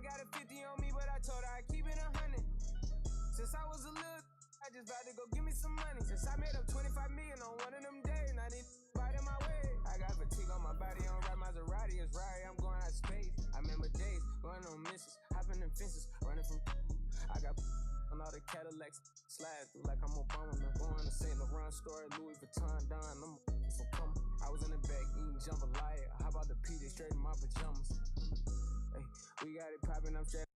got a 50 on me, but I told her I keep it 100. Since I was a little, I just about to go give me some money. Since I made up 25 million on one of them days, and I need right in my way. I got fatigue on my body, on ride Maserati, it's right, I'm going out of space. I remember days, going on missions, hopping in fences, running from. I got on all the Cadillacs, slide through like I'm Obama. I'm going to St. Laurent store, Louis Vuitton, Don. I'm so come. I was in the back eating jambalaya. How about the PJ straight in my pajamas? Hey, we got it popping, I'm straight.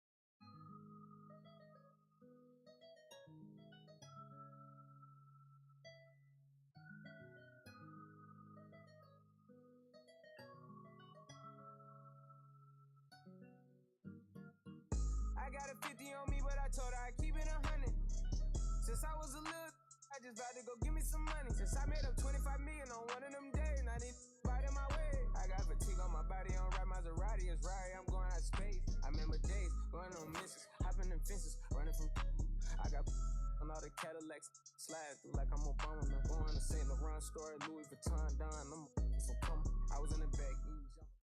I got a 50 on me, but I told her I keep it 100. Since I was a little, I just about to go give me some money. Since I made up 25 million on one of them days, and I need right in my way. I got fatigue on my body, on ride Maserati, it's right, I'm going out of space. I remember days, going on missions, hopping in fences, running from. I got on all the Cadillacs, slide through like I'm Obama. I'm going to St. Laurent store, Louis Vuitton, Don. I'm so come. I was in the back eating jambalaya.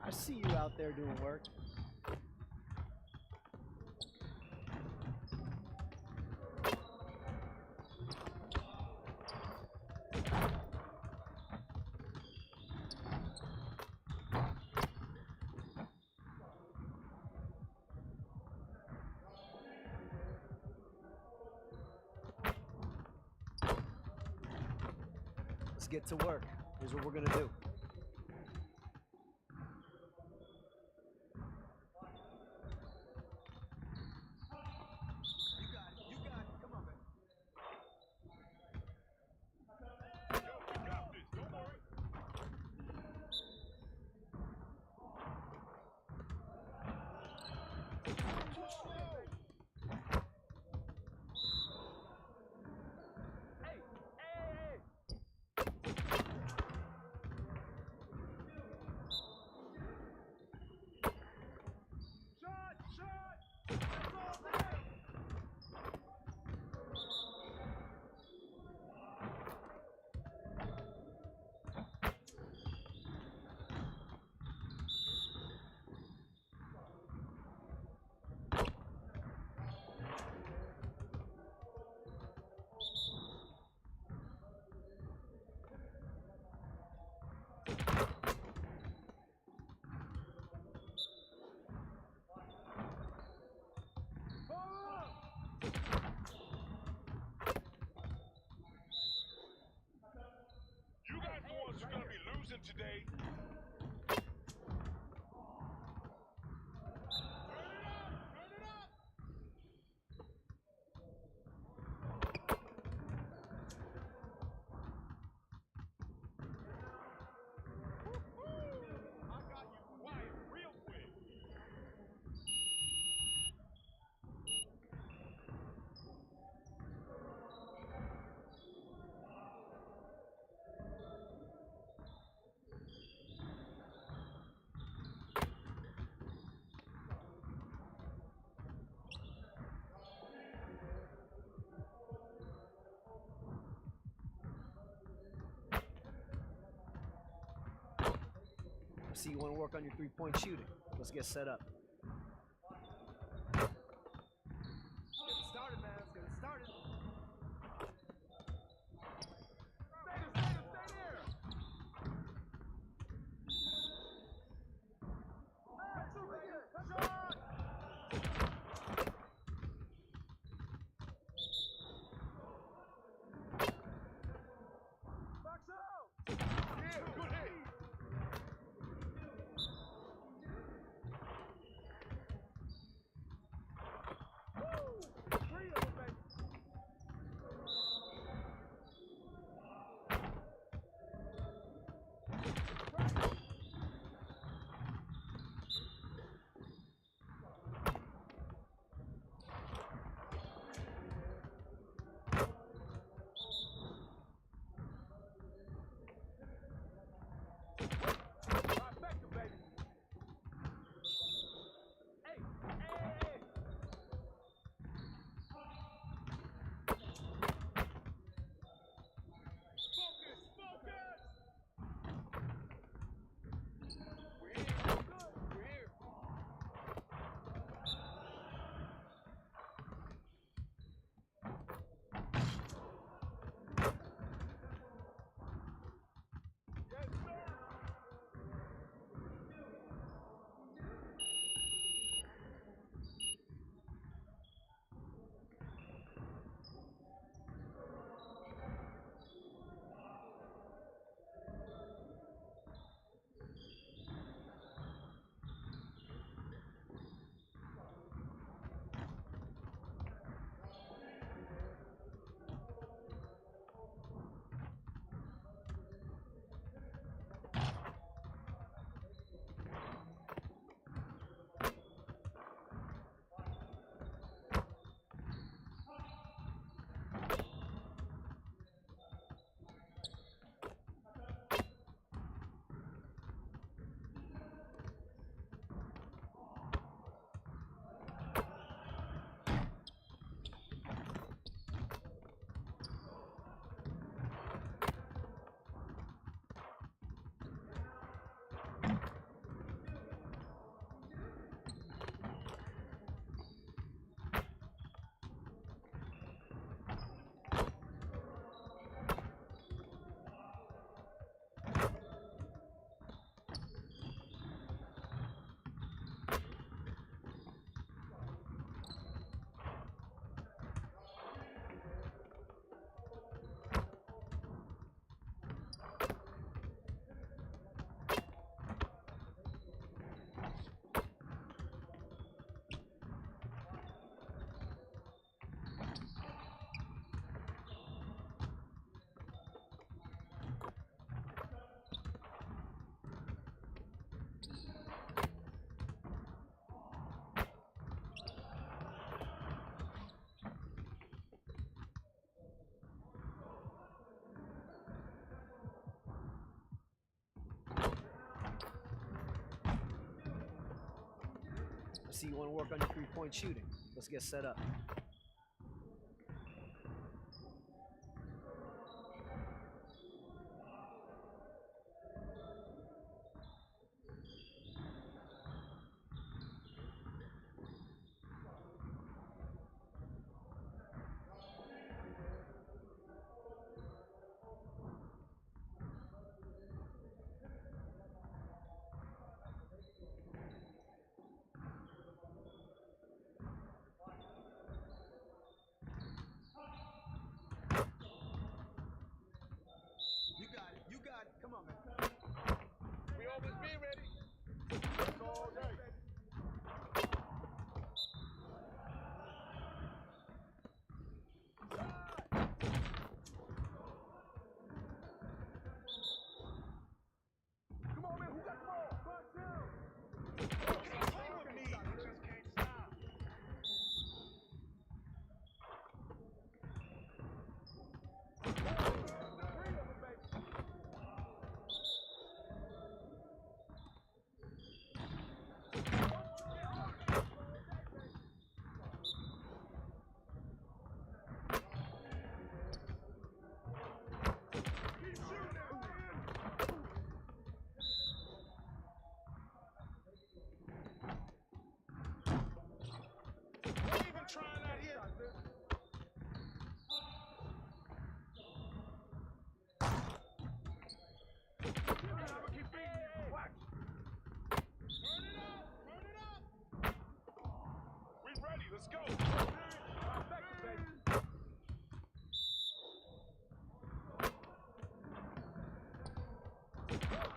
I see you out there doing work. Let's get to work. Here's what we're gonna do. You guys the ones who are gonna be losing today. See, you want to work on your three-point shooting. Let's get set up. Let's get it started, man. Let's get it started. Stay there. Shot! Box out! Yeah, good hit. see you want to work on your three-point shooting. Let's get set up. You got it. Come on, man. We always be ready. That's all day. Come on, man. Who got the ball? Front two. Play with me. You just can't stop. Trying out here. Keep beating you. Watch. Turn it up. Turn it up. We ready. Let's go.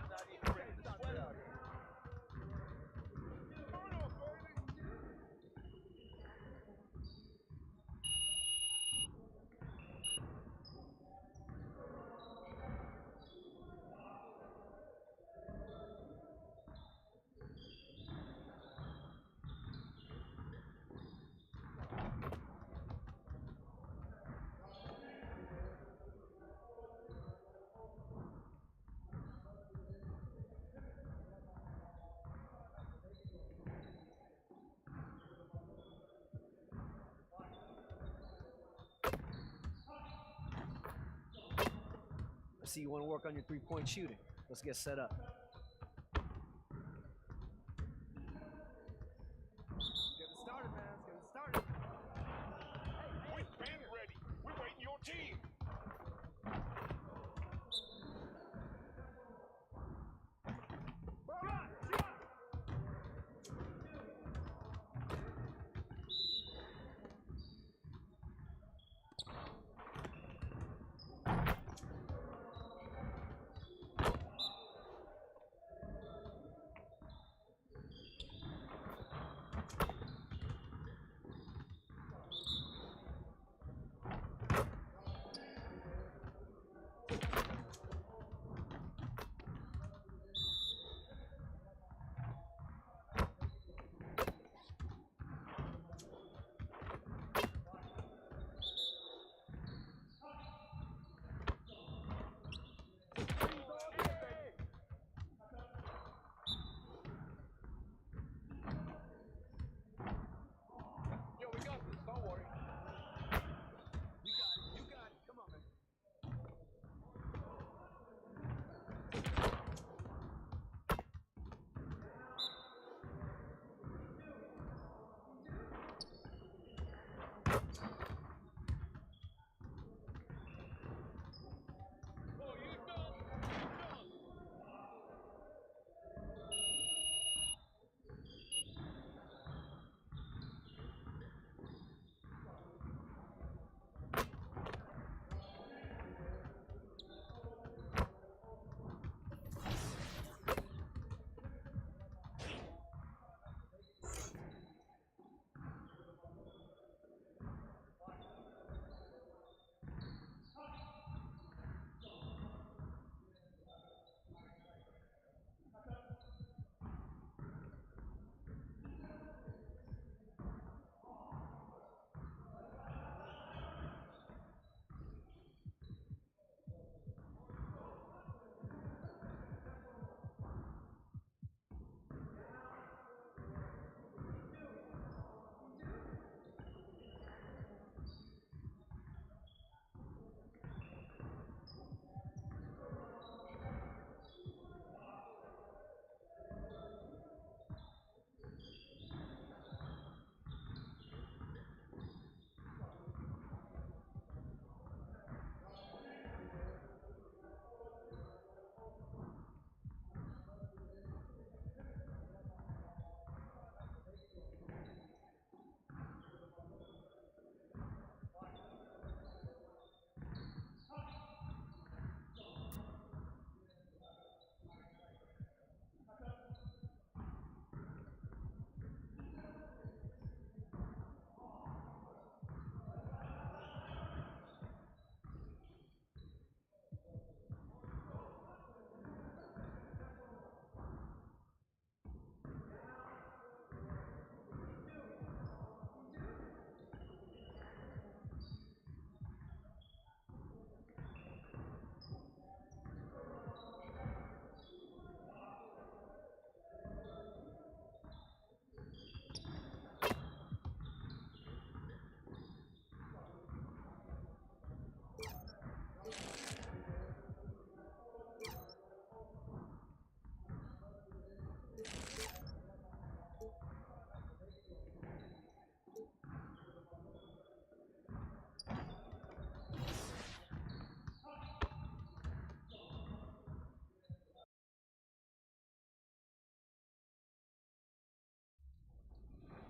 Not even ready to sweat out here. Turn up, baby. I see you want to work on your three-point shooting. Let's get set up. Get it started, man. Let's get it started. We've been ready. We're waiting your team.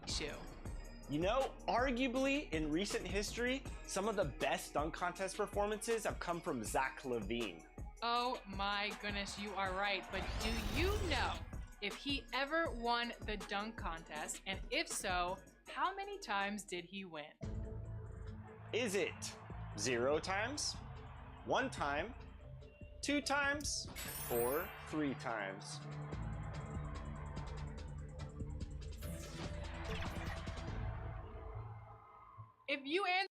shoe? You know, arguably in recent history, some of the best dunk contest performances have come from Zach LaVine. Oh my goodness, you are right. But do you know if he ever won the dunk contest? And if so, how many times did he win? Is it 0 times, 1 time, 2 times, or 3 times? If you answer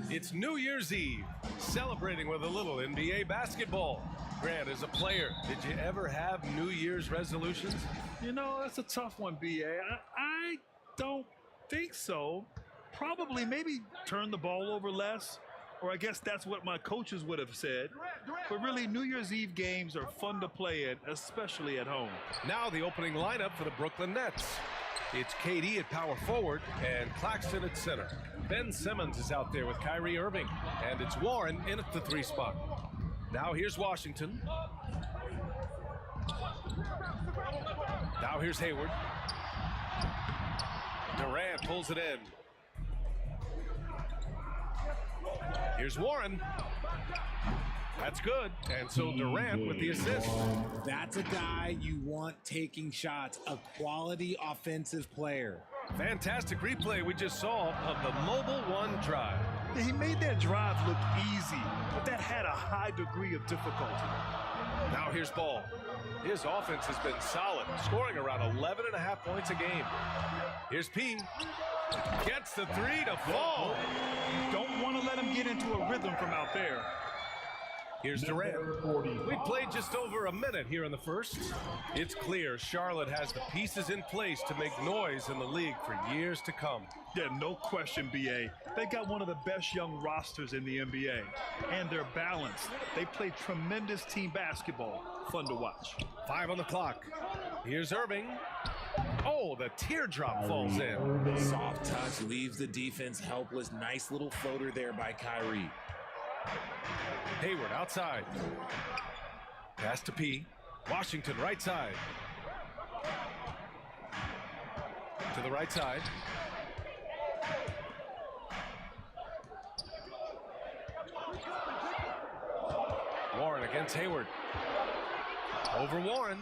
It's New Year's Eve, celebrating with a little NBA basketball. Grant, as a player, did you ever have New Year's resolutions? You know, that's a tough one, BA. I don't think so. Probably maybe turn the ball over less, or I guess that's what my coaches would have said. But really, New Year's Eve games are fun to play in, especially at home. Now the opening lineup for the Brooklyn Nets. It's KD at power forward and Claxton at center. Ben Simmons is out there with Kyrie Irving, and it's Warren in at the 3 spot. Now here's Washington. Now here's Hayward. Durant pulls it in. Here's Warren. That's good. And so Durant with the assist. That's a guy you want taking shots, a quality offensive player. Fantastic replay we just saw of the Mobile One drive. He made that drive look easy, but that had a high degree of difficulty. Now here's Ball. His offense has been solid, scoring around 11.5 points a game. Here's P. Gets the 3 to fall. You don't want to let him get into a rhythm from out there. Here's Durant. We played just over a minute here in the first. It's clear Charlotte has the pieces in place to make noise in the league for years to come. Yeah, no question, BA. They got one of the best young rosters in the NBA. And they're balanced. They play tremendous team basketball. Fun to watch. 5 on the clock. Here's Irving. Oh, the teardrop falls in. Soft touch leaves the defense helpless. Nice little floater there by Kyrie. Hayward outside. Pass to P. Washington right side. To the right side. Warren against Hayward. Over Warren.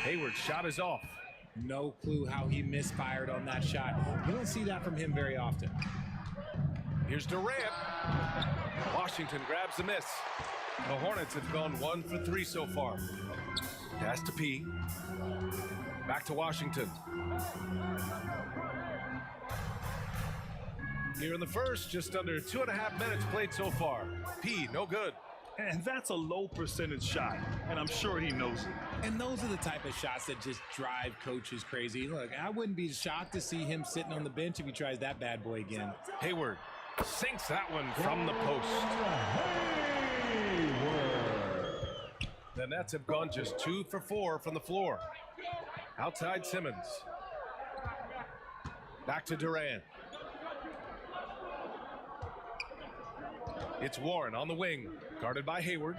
Hayward's shot is off. No clue how he misfired on that shot. You don't see that from him very often. Here's Durant. Washington grabs the miss. The Hornets have gone 1 for 3 so far. Pass to P. Back to Washington. Here in the first, just under 2.5 minutes played so far. P, no good. And that's a low percentage shot, and I'm sure he knows it. And those are the type of shots that just drive coaches crazy. Look, I wouldn't be shocked to see him sitting on the bench if he tries that bad boy again. Hayward sinks that one from the post. The Nets have gone just 2 for 4 from the floor. Outside Simmons. Back to Durant. It's Warren on the wing, guarded by Hayward.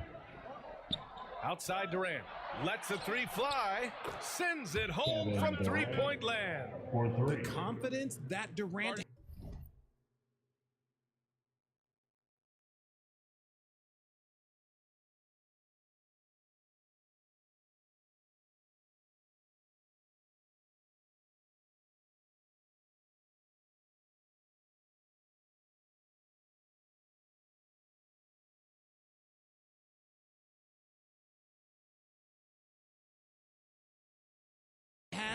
Outside Durant. Lets the 3 fly. Sends it home from 3-point land. The confidence that Durant...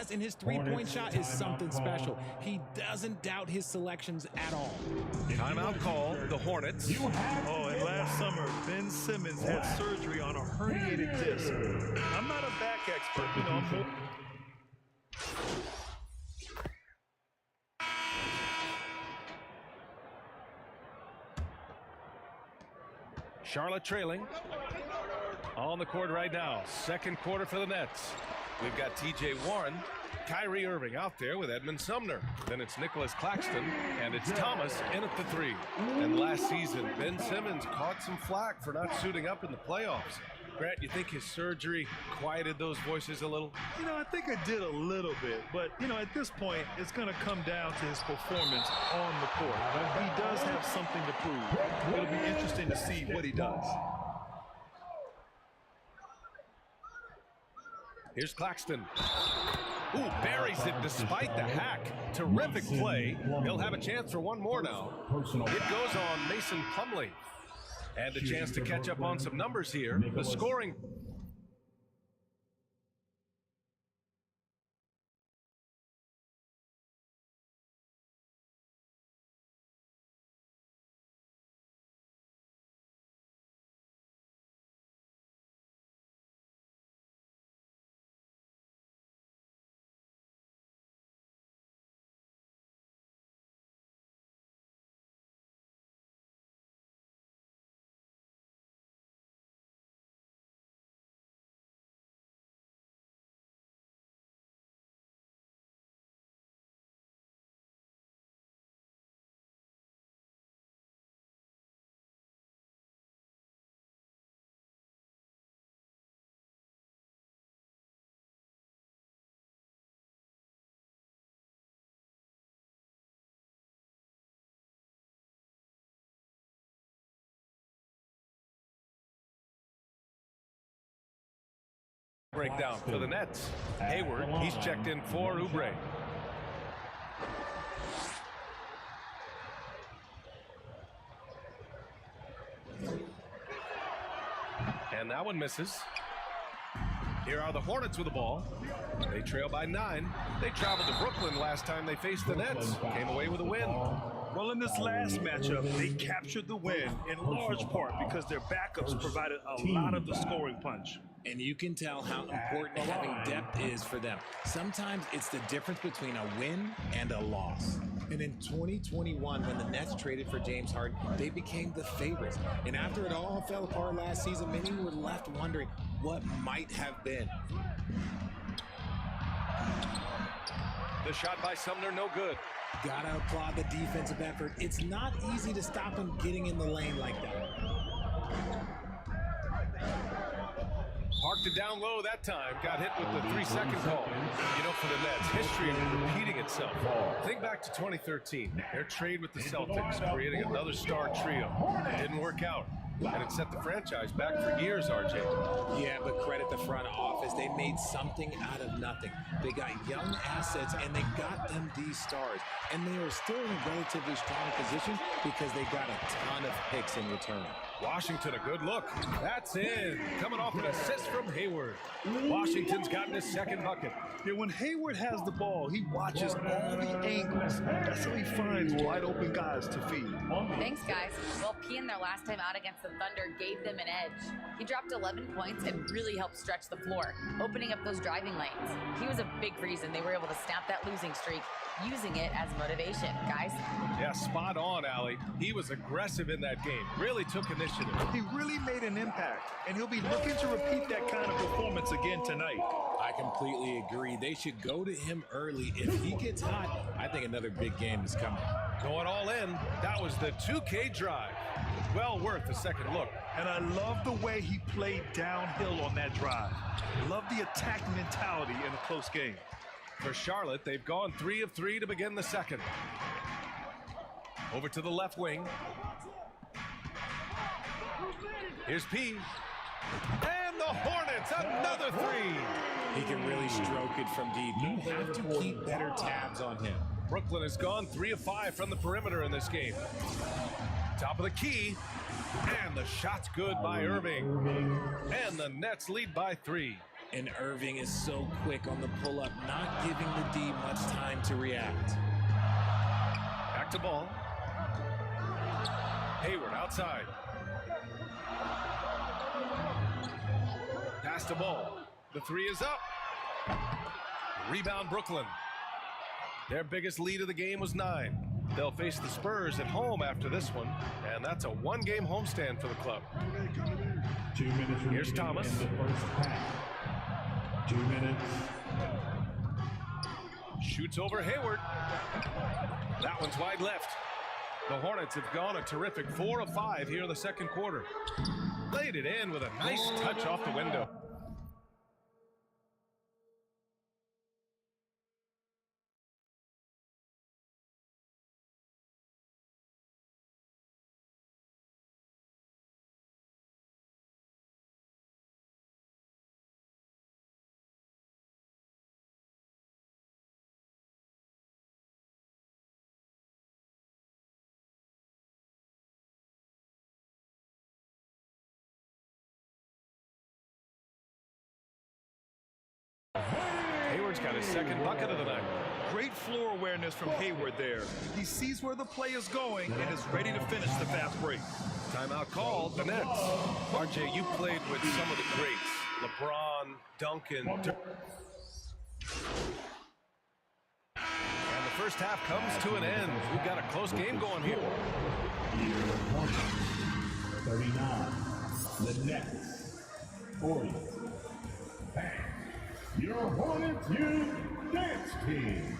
in his three-point shot is something special. He doesn't doubt his selections at all. Timeout call, the Hornets. Oh, and last summer, Ben Simmons had surgery on a herniated disc. I'm not a back expert, you know. Charlotte trailing. On the court right now, second quarter for the Nets. We've got TJ Warren, Kyrie Irving out there with Edmund Sumner. Then it's Nicholas Claxton, and it's Thomas in at the 3. And last season, Ben Simmons caught some flack for not suiting up in the playoffs. Grant, you think his surgery quieted those voices a little? You know, I think it did a little bit, but, you know, at this point, it's going to come down to his performance on the court. He does have something to prove. It'll be interesting to see what he does. Here's Claxton. Ooh, buries it despite the hack. Terrific play. He'll have a chance for one more now. It goes on Mason Plumlee. And a chance to catch up on some numbers here. The scoring. Breakdown for the Nets. Hayward, he's checked in for Oubre. And that one misses. Here are the Hornets with the ball. They trail by 9. They traveled to Brooklyn last time they faced the Nets. Came away with a win. Well, in this last matchup, they captured the win in large part because their backups provided a lot of the scoring punch. And you can tell how important having depth is for them. Sometimes it's the difference between a win and a loss. And in 2021, when the Nets traded for James Harden, they became the favorites. And after it all fell apart last season, many were left wondering what might have been. The shot by Sumner, no good. Gotta applaud the defensive effort. It's not easy to stop him getting in the lane like that. Parked it down low that time. Got hit with the 3-second call. You know, for the Nets, history repeating itself. Think back to 2013. Their trade with the Celtics, creating another star trio. It didn't work out. And it set the franchise back for years, RJ. Yeah, but credit the front office. They made something out of nothing. They got young assets, and they got them these stars. And they are still in a relatively strong position because they got a ton of picks in return. Washington, a good look. That's in. Coming off an assist from Hayward. Washington's gotten his second bucket. Yeah, when Hayward has the ball, he watches all the angles. That's how he finds wide open guys to feed. Thanks, guys. Well, P in their last time out against the Thunder gave them an edge. He dropped 11 points and really helped stretch the floor, opening up those driving lanes. He was a big reason they were able to snap that losing streak, using it as motivation, guys. Yeah, spot on, Allie. He was aggressive in that game. Really took initiative. He really made an impact, and he'll be looking to repeat that kind of performance again tonight. I completely agree. They should go to him early. If he gets hot, I think another big game is coming. Going all in. That was the 2K drive. Well worth a second look. And I love the way he played downhill on that drive. Love the attack mentality in a close game. For Charlotte, they've gone 3 of 3 to begin the second. Over to the left wing. Here's P. And the Hornets, another 3. He can really stroke it from deep. You have to keep better tabs on him. Brooklyn has gone 3 of 5 from the perimeter in this game. Top of the key. And the shot's good by Irving. And the Nets lead by 3. And Irving is so quick on the pull-up, not giving the D much time to react. Back to ball. Hayward outside. Pass the ball. The 3 is up. Rebound Brooklyn. Their biggest lead of the game was 9. They'll face the Spurs at home after this one, and that's a one-game homestand for the club. 2 minutes. Here's Thomas. In the first half. 2 minutes. Shoots over Hayward. That one's wide left. The Hornets have gone a terrific 4 of 5 here in the second quarter. Laid it in with a nice touch off the window. Hayward's got his second bucket of the night. Great floor awareness from Hayward there. He sees where the play is going and is ready to finish the fast break. Timeout called, the Nets. RJ, you played with some of the greats. LeBron, Duncan. And the first half comes to an end. We've got a close game going here. 39. The Nets. 40. Your Hornets Youth Dance Team.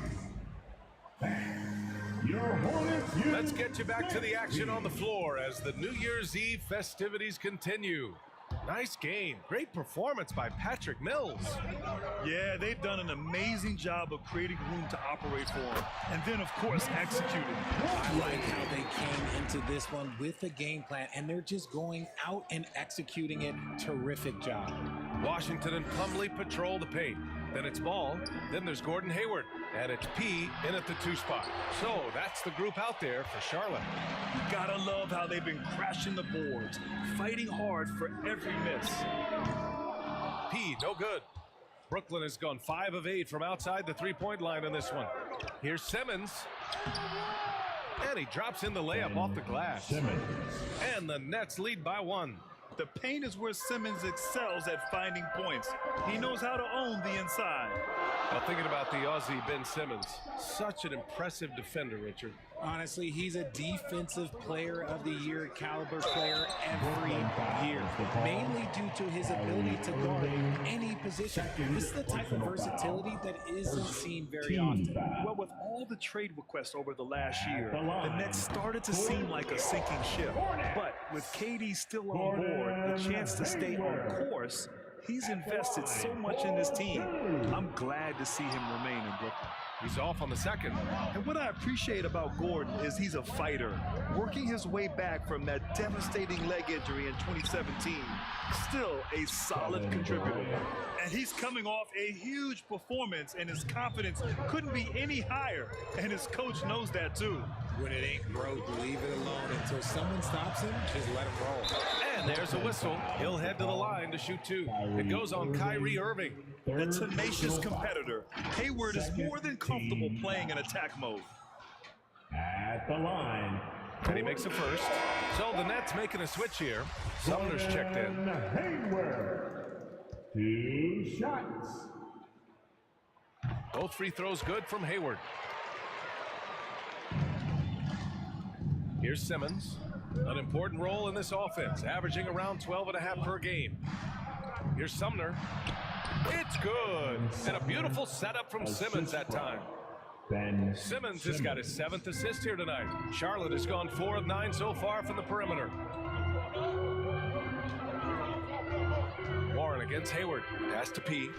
Your Hornets Youth. Let's get you back to the action on the floor as the New Year's Eve festivities continue. Nice game. Great performance by Patrick Mills. Yeah, they've done an amazing job of creating room to operate for him. And then, of course, executing. I like how they came into this one with a game plan, and they're just going out and executing it. Terrific job. Washington and Plumlee patrol the paint. Then it's Ball. Then there's Gordon Hayward. And it's P in at the 2 spot. So that's the group out there for Charlotte. You gotta love how they've been crashing the boards, fighting hard for every miss. P, no good. Brooklyn has gone 5 of 8 from outside the 3-point line in this one. Here's Simmons. And he drops in the layup off the glass. Simmons. And the Nets lead by 1. The paint is where Simmons excels at finding points. He knows how to own the inside. Now thinking about the Aussie Ben Simmons, such an impressive defender, Richard. Honestly, he's a defensive player of the year caliber player every year, mainly due to his ability to guard any position. This is the type of versatility that isn't seen very often. Well, with all the trade requests over the last year, the Nets started to seem like a sinking ship. But with KD still on board, a chance to stay on course, he's invested so much in this team. I'm glad to see him remain in Brooklyn. He's off on the second. And what I appreciate about Gordon is he's a fighter, working his way back from that devastating leg injury in 2017. Still a solid contributor. And he's coming off a huge performance, and his confidence couldn't be any higher. And his coach knows that too. When it ain't broke, leave it alone until someone stops him. Just let him roll. And there's a whistle. He'll head to the line to shoot 2. It goes on Kyrie Irving. A tenacious competitor, Hayward is more than comfortable playing in attack mode. At the line. And he makes a first. So the Nets making a switch here. Sumner's checked in. Hayward. 2 shots. Both free throws good from Hayward. Here's Simmons. An important role in this offense, averaging around 12.5 per game. Here's Sumner. It's good. And a beautiful setup from Simmons that time. Simmons has got his 7th assist here tonight. Charlotte has gone 4 of 9 so far from the perimeter. Warren against Hayward. Pass to P.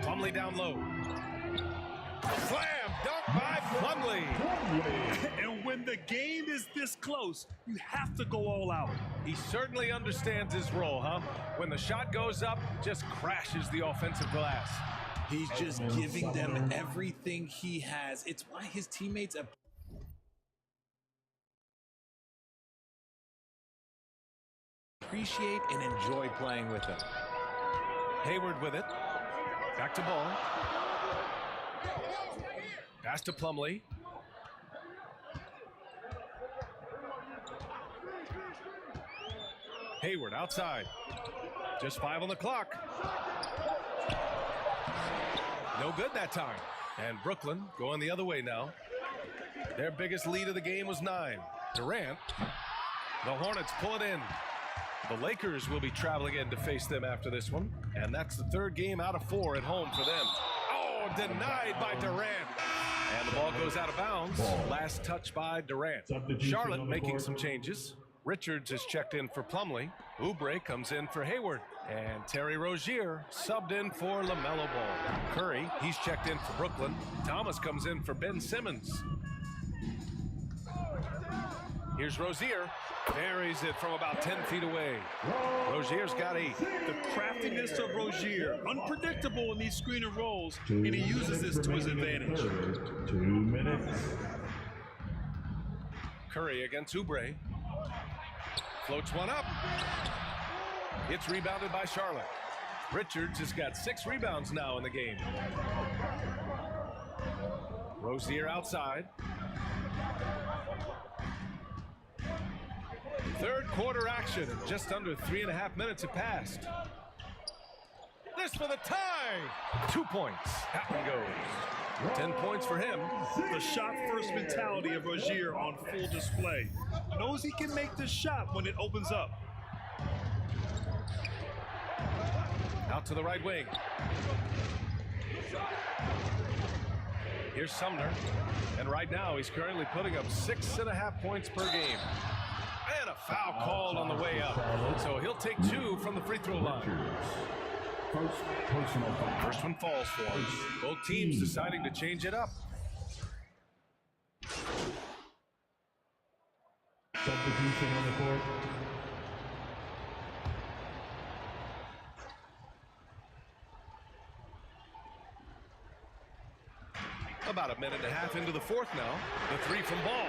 Plumlee down low. Slam dunk by Plumlee. And when the game is this close, you have to go all out. He certainly understands his role, huh? When the shot goes up, just crashes the offensive glass. He's just giving them everything he has. It's why his teammates appreciate and enjoy playing with him. Hayward with it. Back to Ball. Pass to Plumlee. Hayward outside. Just 5 on the clock. No good that time. And Brooklyn going the other way now. Their biggest lead of the game was 9. Durant. The Hornets pull it in. The Lakers will be traveling in to face them after this one. And that's the 3rd game out of 4 at home for them. Oh, denied by Durant. And the ball goes out of bounds. Last touch by Durant. Charlotte making some changes. Richards is checked in for Plumlee. Oubre comes in for Hayward. And Terry Rozier subbed in for LaMelo Ball. Curry, he's checked in for Brooklyn. Thomas comes in for Ben Simmons. Here's Rozier. Buries it from about 10 feet away. Rozier's got 8. The craftiness of Rozier, unpredictable in these screen and rolls, and he uses this to his advantage. 2 minutes. Curry against Oubre. Floats one up. It's rebounded by Charlotte. Richards has got 6 rebounds now in the game. Rozier outside. 3rd quarter action, and just under 3.5 minutes have passed. This for the tie. 2 points. That one goes. 10 points for him. The shot-first mentality of Rozier on full display. Knows he can make the shot when it opens up. Out to the right wing. Here's Sumner. And right now, he's currently putting up 6.5 points per game. And a foul called on the way up. So he'll take 2 from the free throw line. First one falls for him. Both teams deciding to change it up. Substitution on the court. About 1.5 minutes into the 4th now. The 3 from Ball.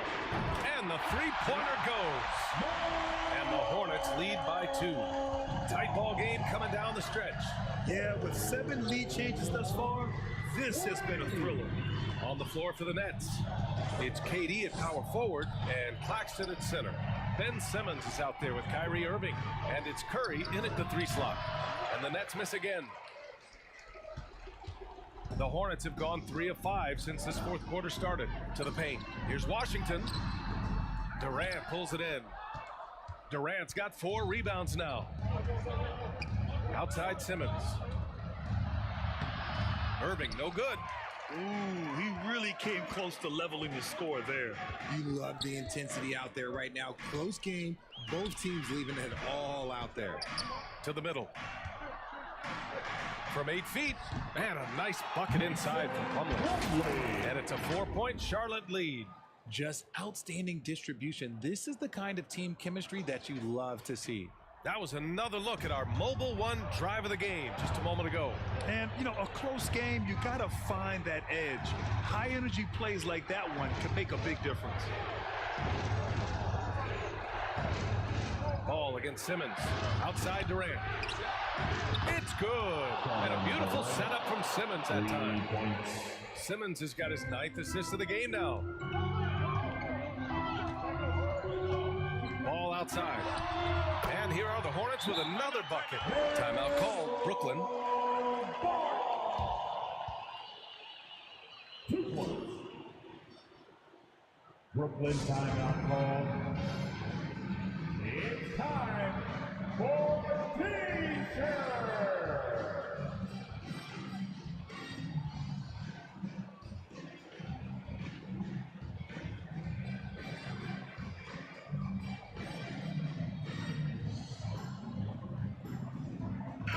And the 3-pointer goes. And the Hornets lead by 2. Tight ball game coming down the stretch. Yeah, with 7 lead changes thus far, this has been a thriller. On the floor for the Nets, it's KD at power forward and Claxton at center. Ben Simmons is out there with Kyrie Irving. And it's Curry in at the 3 slot. And the Nets miss again. The Hornets have gone 3 of 5 since this 4th quarter started. To the paint. Here's Washington. Durant pulls it in. Durant's got 4 rebounds now. Outside Simmons. Irving, no good. Ooh, he really came close to leveling the score there. You love the intensity out there right now. Close game. Both teams leaving it all out there. To the middle. From 8 feet, and a nice bucket inside from Plumlee. And it's a 4-point Charlotte lead. Just outstanding distribution. This is the kind of team chemistry that you love to see. That was another look at our Mobile One drive of the game just a moment ago. And, you know, a close game, you got to find that edge. High-energy plays like that one can make a big difference. Ball against Simmons. Outside Durant. It's good. And a beautiful setup from Simmons that time. Simmons has got his 9th assist of the game now. Ball outside. And here are the Hornets with another bucket. Timeout called. Brooklyn. 2 points. Brooklyn timeout called. It's time for T-shirt.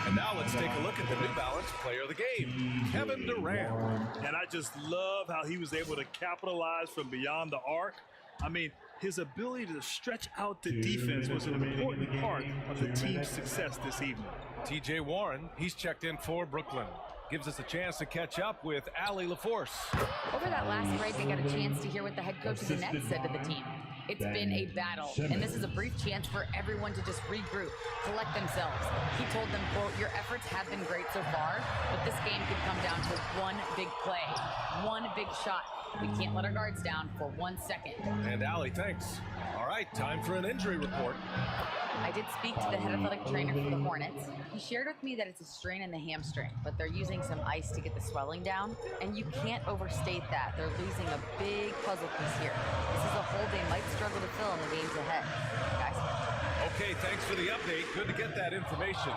And now let's take a look at the New Balance player of the game, Kevin Durant. And I just love how he was able to capitalize from beyond the arc. I mean, his ability to stretch out the defense was an important part of the team's success this evening. TJ Warren, he's checked in for Brooklyn. Gives us a chance to catch up with Allie LaForce. Over that last break, I got a chance to hear what the head coach of the Nets said to the team. It's been a battle, and this is a brief chance for everyone to just regroup, collect themselves. He told them, quote, "Your efforts have been great so far, but this game could come down to one big play, one big shot. We can't let our guards down for 1 second. And Allie, thanks. All right, time for an injury report. I did speak to the head athletic trainer for the Hornets. He shared with me that it's a strain in the hamstring, but they're using some ice to get the swelling down. And you can't overstate that. They're losing a big puzzle piece here. This is a hole they might struggle to fill in the games ahead. Guys. Okay, thanks for the update. Good to get that information.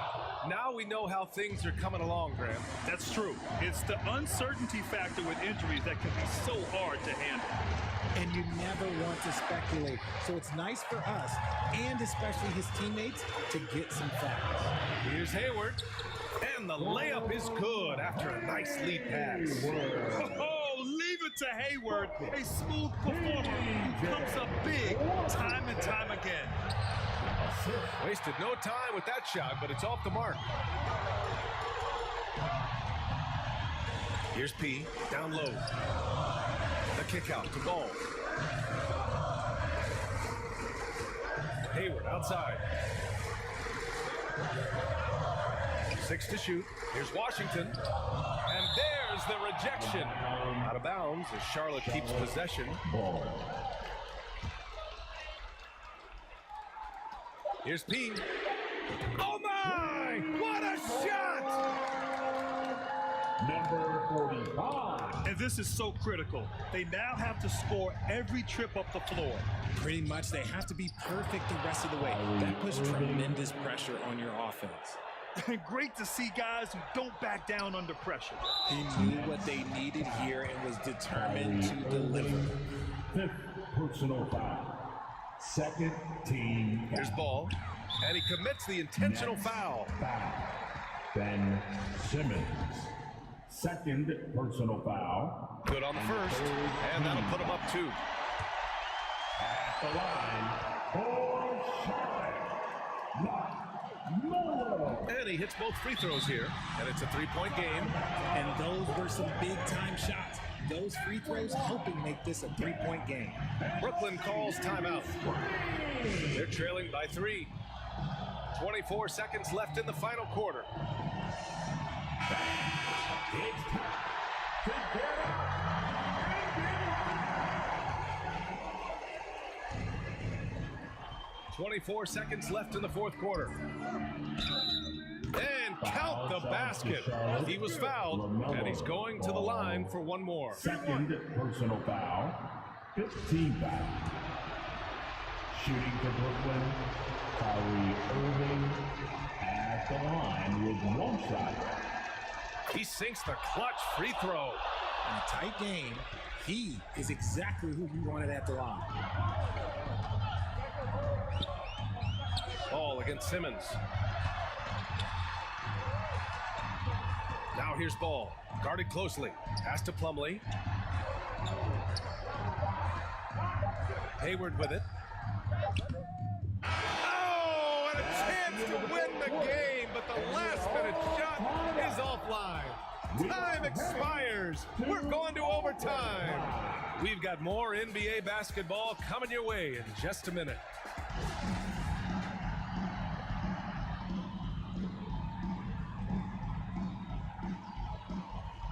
Now we know how things are coming along, Graham. That's true. It's the uncertainty factor with injuries that can be so hard to handle. And you never want to speculate. So it's nice for us, and especially his teammates, to get some facts. Here's Hayward. And the layup is good after a nice lead pass. Oh, leave it to Hayward, a smooth performer who comes up big time and time again. Wasted no time with that shot, but it's off the mark. Here's P, down low. The kick out to Ball. Hayward outside. 6 to shoot. Here's Washington. And there's the rejection. Out of bounds as Charlotte keeps possession. Here's P. Oh my! What a shot! Number 45. And this is so critical. They now have to score every trip up the floor. Pretty much, they have to be perfect the rest of the way. That puts tremendous pressure on your offense. Great to see guys who don't back down under pressure. He knew what they needed here and was determined to deliver. 5th personal foul. Second team. Here's Ball. And he commits the intentional foul. Ben Simmons. 2nd personal foul. Good on the first. And that'll put him up 2. At the line for Charlotte. And he hits both free throws here. And it's a 3-point game. And those were some big-time shots. Those free throws helping make this a 3-point game. Brooklyn calls timeout. They're trailing by 3. 24 seconds left in the final quarter. It's time to get up. 24 seconds left in the fourth quarter. And count the basket. He was fouled, and he's going to the line for one more. 2nd personal foul. 15 foul. Shooting for Brooklyn, Kyrie Irving at the line with 1 shot. He sinks the clutch free throw. In a tight game, he is exactly who you wanted at the line. Ball against Simmons. Now here's Ball. Guarded closely. Pass to Plumlee. Hayward with it. Oh, and a chance to win the game, but the last-minute shot is offline. Time expires. We're going to overtime. We've got more NBA basketball coming your way in just a minute.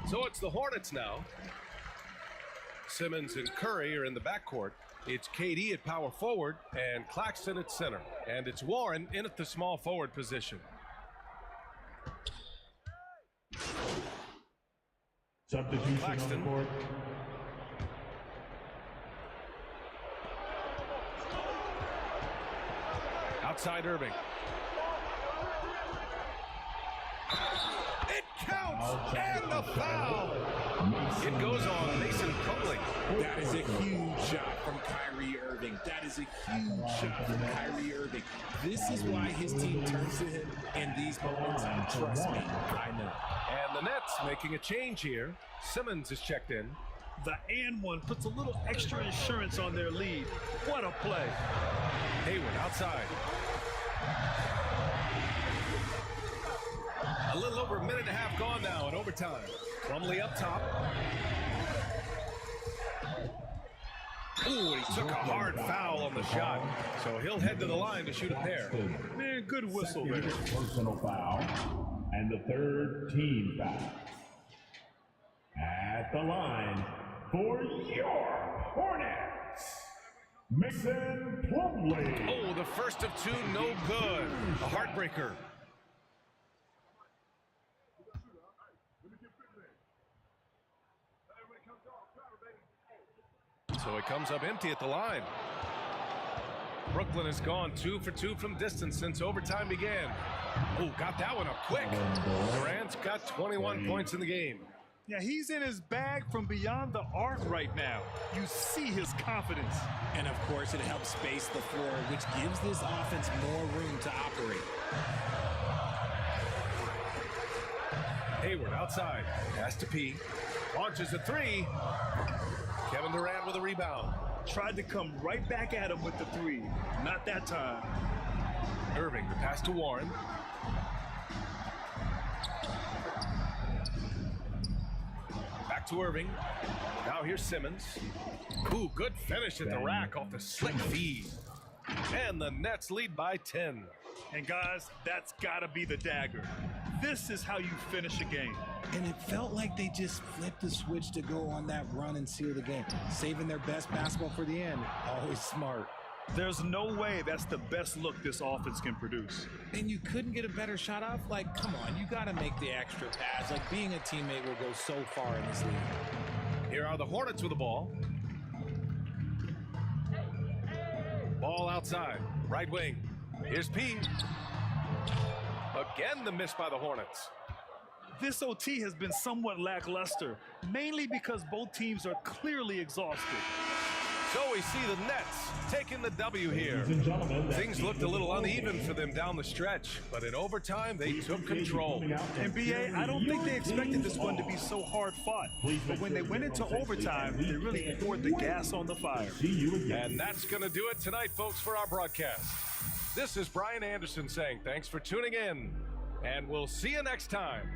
So it's the Hornets now. Simmons and Curry are in the backcourt. It's KD at power forward and Claxton at center. And it's Warren in at the small forward position. Substitution Claxton. on the court. Outside Irving. It counts, and the foul. It goes on Mason Plumlee. That is a huge shot from Kyrie Irving. That is a huge shot from Kyrie Irving. This is why his team turns to him in these moments. Trust me, I know. And the Nets making a change here. Simmons is checked in. The and one puts a little extra insurance on their lead. What a play. Hayward outside. A little over a minute and a half gone now in overtime. Plumlee up top. Ooh, he took a hard foul on the shot. So he'll head to the line to shoot a pair. Man, good whistle there. Personal foul. And the 3rd team foul. At the line, for your Hornets, Mason Plumlee. Oh, the first of two, no good. A heartbreaker. So it comes up empty at the line. Brooklyn has gone 2 for 2 from distance since overtime began. Oh, got that one up quick. Durant's got 21 points in the game. Yeah, he's in his bag from beyond the arc right now. You see his confidence. And of course, it helps space the floor, which gives this offense more room to operate. Hayward outside, has to P, launches a three. Kevin Durant with a rebound. Tried to come right back at him with the three. Not that time. Irving, the pass to Warren. Back to Irving. Now here's Simmons. Ooh, good finish at the rack off the slick feed. And the Nets lead by 10. And guys, that's gotta be the dagger. This is how you finish a game. And it felt like they just flipped the switch to go on that run and seal the game, saving their best basketball for the end. Always smart. There's no way that's the best look this offense can produce. And you couldn't get a better shot off? Like, come on, you got to make the extra pass. Like, being a teammate will go so far in this league. Here are the Hornets with the ball. Ball outside, right wing. Here's P. Again, the miss by the Hornets. This OT has been somewhat lackluster, mainly because both teams are clearly exhausted. So we see the Nets taking the W here. Things looked a little uneven for them down the stretch, but in overtime, they took control. And BA, I don't think they expected this one to be so hard fought. But when they went into overtime, they really poured the gas on the fire. And that's going to do it tonight, folks, for our broadcast. This is Brian Anderson saying thanks for tuning in, and we'll see you next time.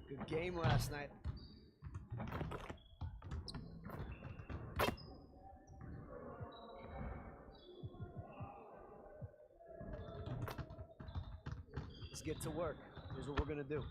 Good game last night. Let's get to work. Here's what we're gonna do.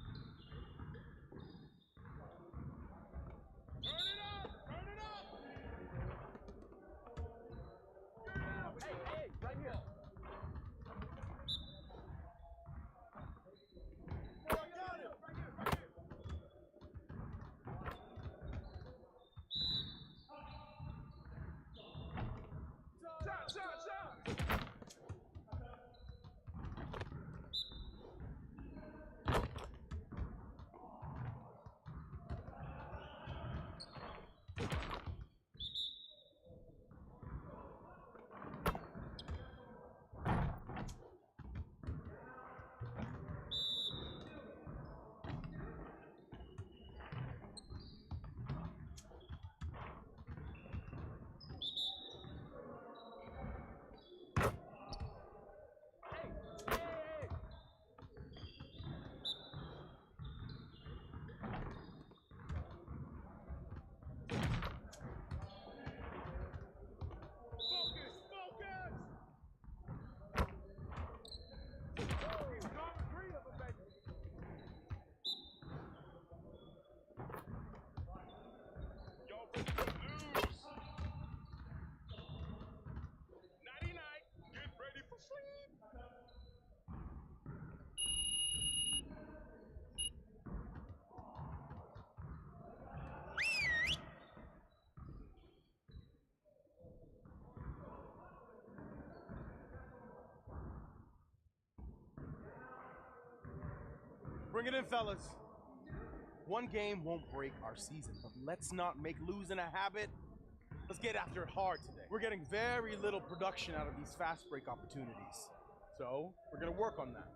Bring it in, fellas. One game won't break our season, but let's not make losing a habit. Let's get after it hard today. We're getting very little production out of these fast break opportunities. So, we're gonna work on that.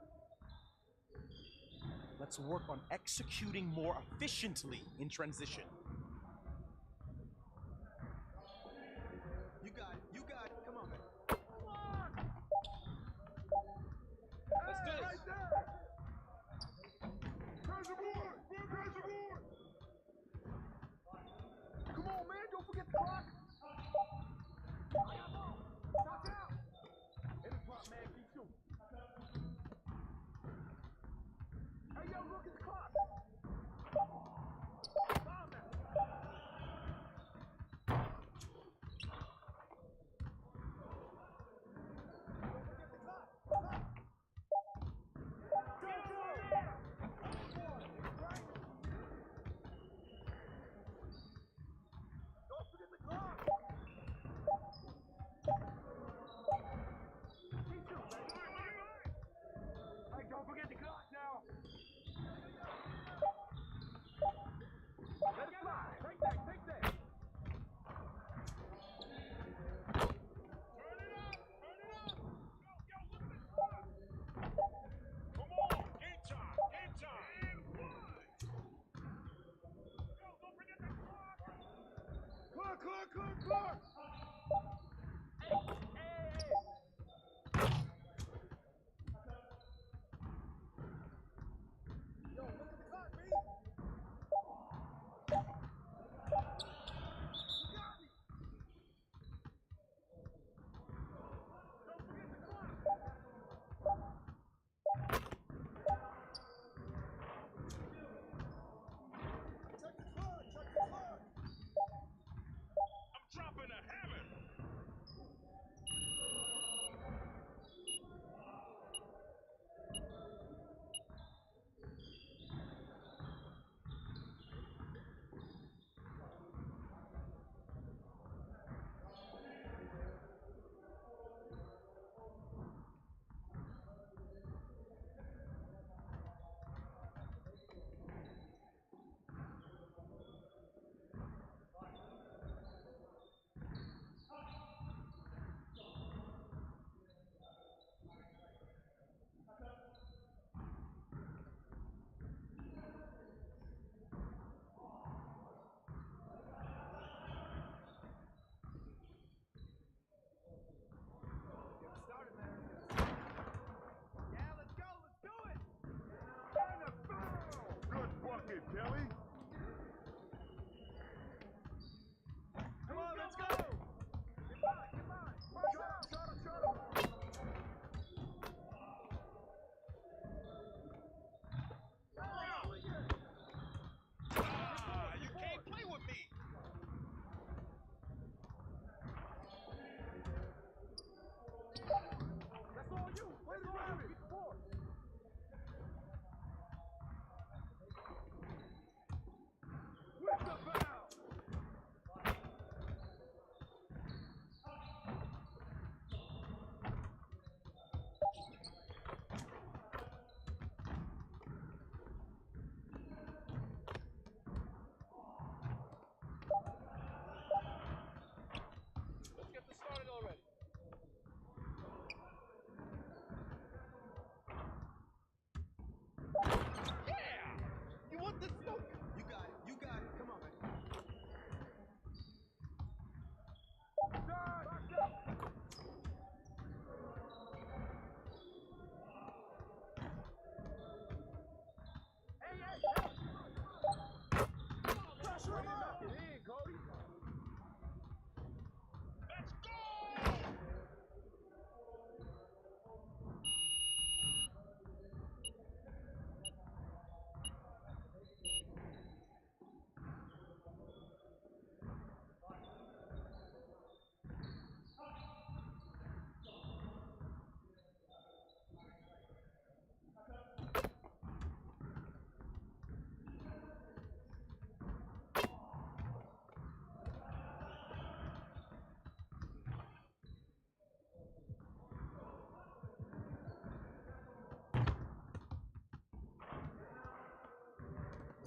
Let's work on executing more efficiently in transition. You got it, come on, man. Let's do this. Right there! Crash the board! Crash the board! Come on, man, don't forget the clock! Knock out! Hit the clock, man, keep shooting. Hey, yo, look at the clock! Bomb that! Don't forget the clock now. Let it fly. Take that, take that. Turn it up, turn it up. Yo, look at this clock. Come on, game time, game time. And one. Yo, don't forget the clock. Clock, clock, clock, clock. Hey, hey, hey. Yo, look at the clock, B. You got me. Don't forget the clock. Check the clock, check the clock. I'm dropping a hammer. Kelly. Come on, let's go. Get by, get by. Shut up, shut up, shut up. You can't play with me. That's all you. Where's the rabbit? Get the board.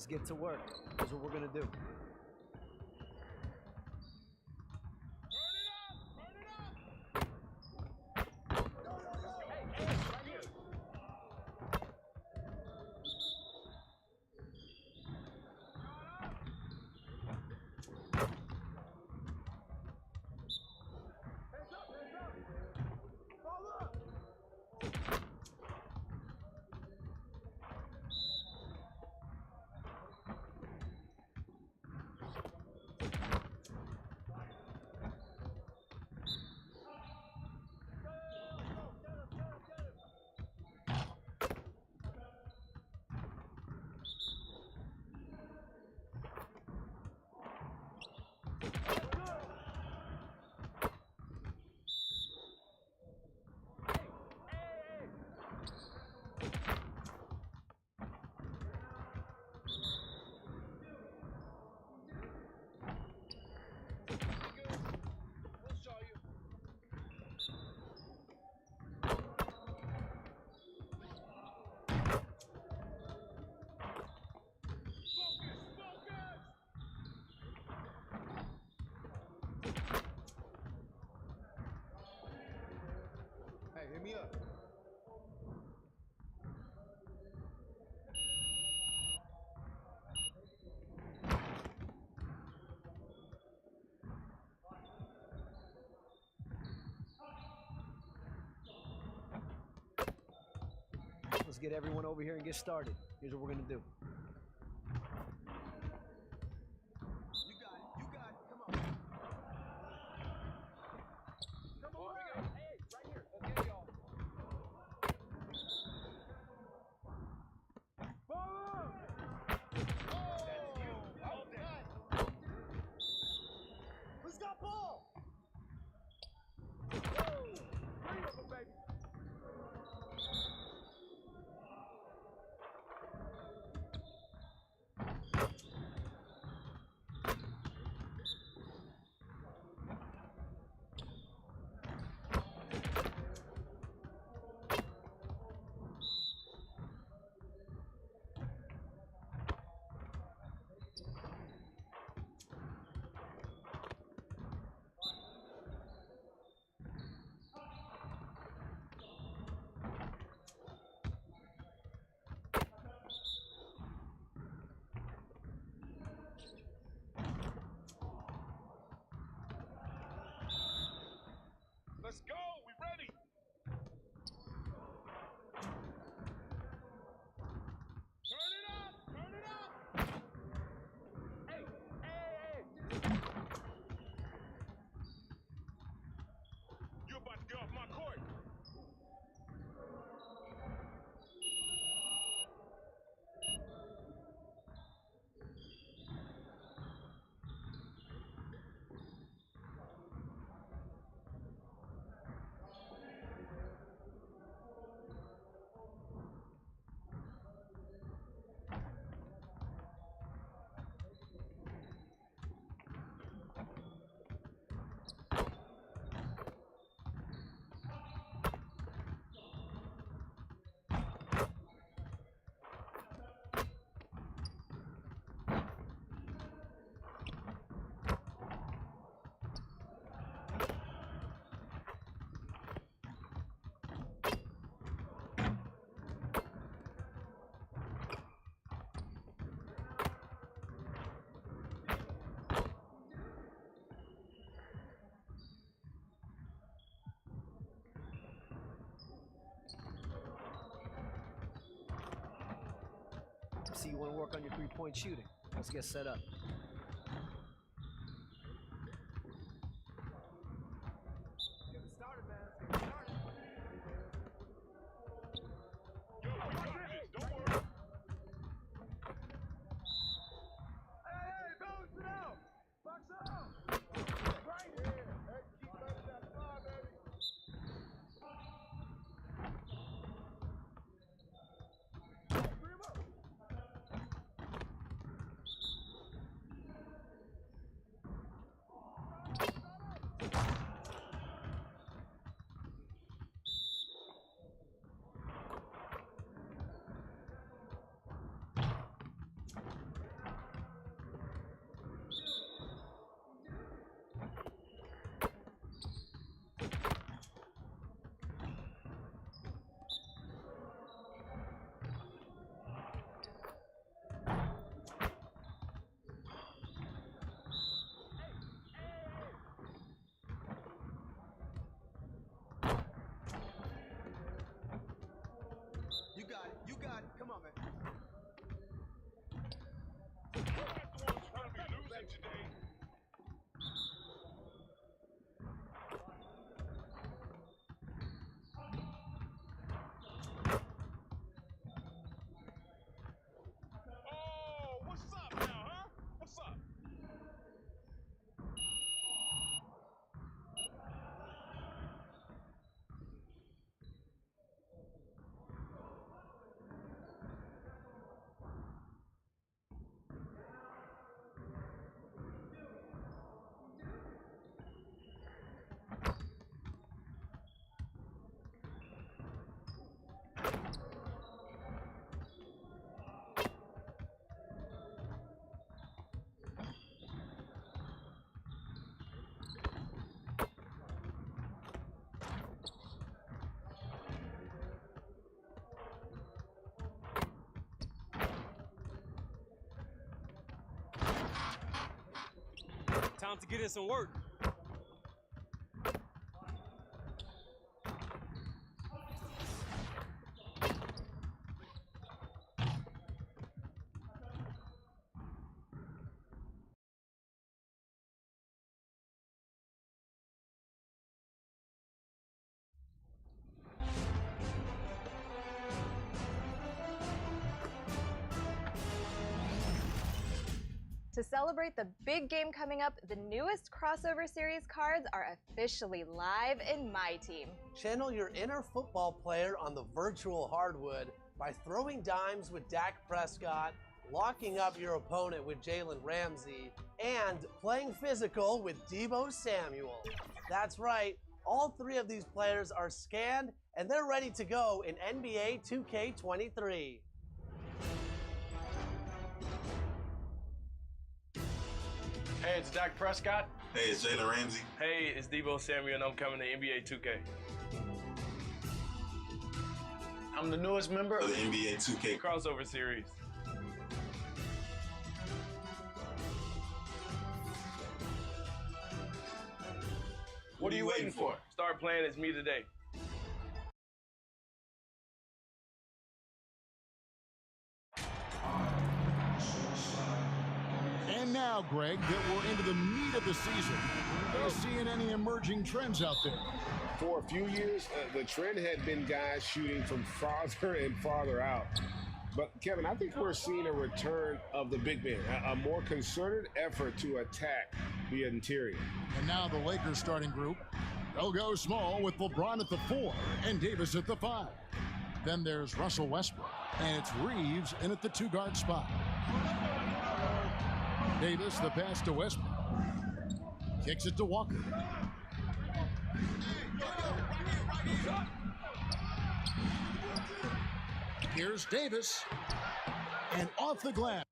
Let's get to work. Here's what we're gonna do. Hey, hit me up. Let's get everyone over here and get started. Here's what we're gonna do. You got it. You got it. Come on. Come on. Hey, right here. Okay, y'all. Ball up. That's you. Well done. Who's got ball? Woo! Bring up, baby. Let's go. We ready. Turn it up. Turn it up. Hey, hey, hey. You're about to get off my court. See, you want to work on your three-point shooting. Let's get set up. Get it started, man. Let's get it started. Yo, we got this. Don't worry. Hey, balance it out. Box out. Right here. Hey, keep running that far, baby. Bring him up. Time to get in some work. To celebrate the big game coming up, the newest crossover series cards are officially live in my team. Channel your inner football player on the virtual hardwood by throwing dimes with Dak Prescott, locking up your opponent with Jalen Ramsey, and playing physical with Deebo Samuel. That's right, all three of these players are scanned and they're ready to go in NBA 2K23. Hey, it's Dak Prescott. Hey, it's Jalen Ramsey. Hey, it's Deebo Samuel, and I'm coming to NBA 2K. I'm the newest member of the NBA 2K crossover series. What are you waiting for? Start playing as me today. And now, Greg, that we're into the meat of the season, are you seeing any emerging trends out there? For a few years, the trend had been guys shooting from farther and farther out. But, Kevin, I think we're seeing a return of the big man, a more concerted effort to attack the interior. And now the Lakers starting group. They'll go small with LeBron at the 4 and Davis at the 5. Then there's Russell Westbrook, and it's Reeves in at the 2-guard spot. Davis, the pass to Westbrook. Kicks it to Walker. Here's Davis. And off the glass.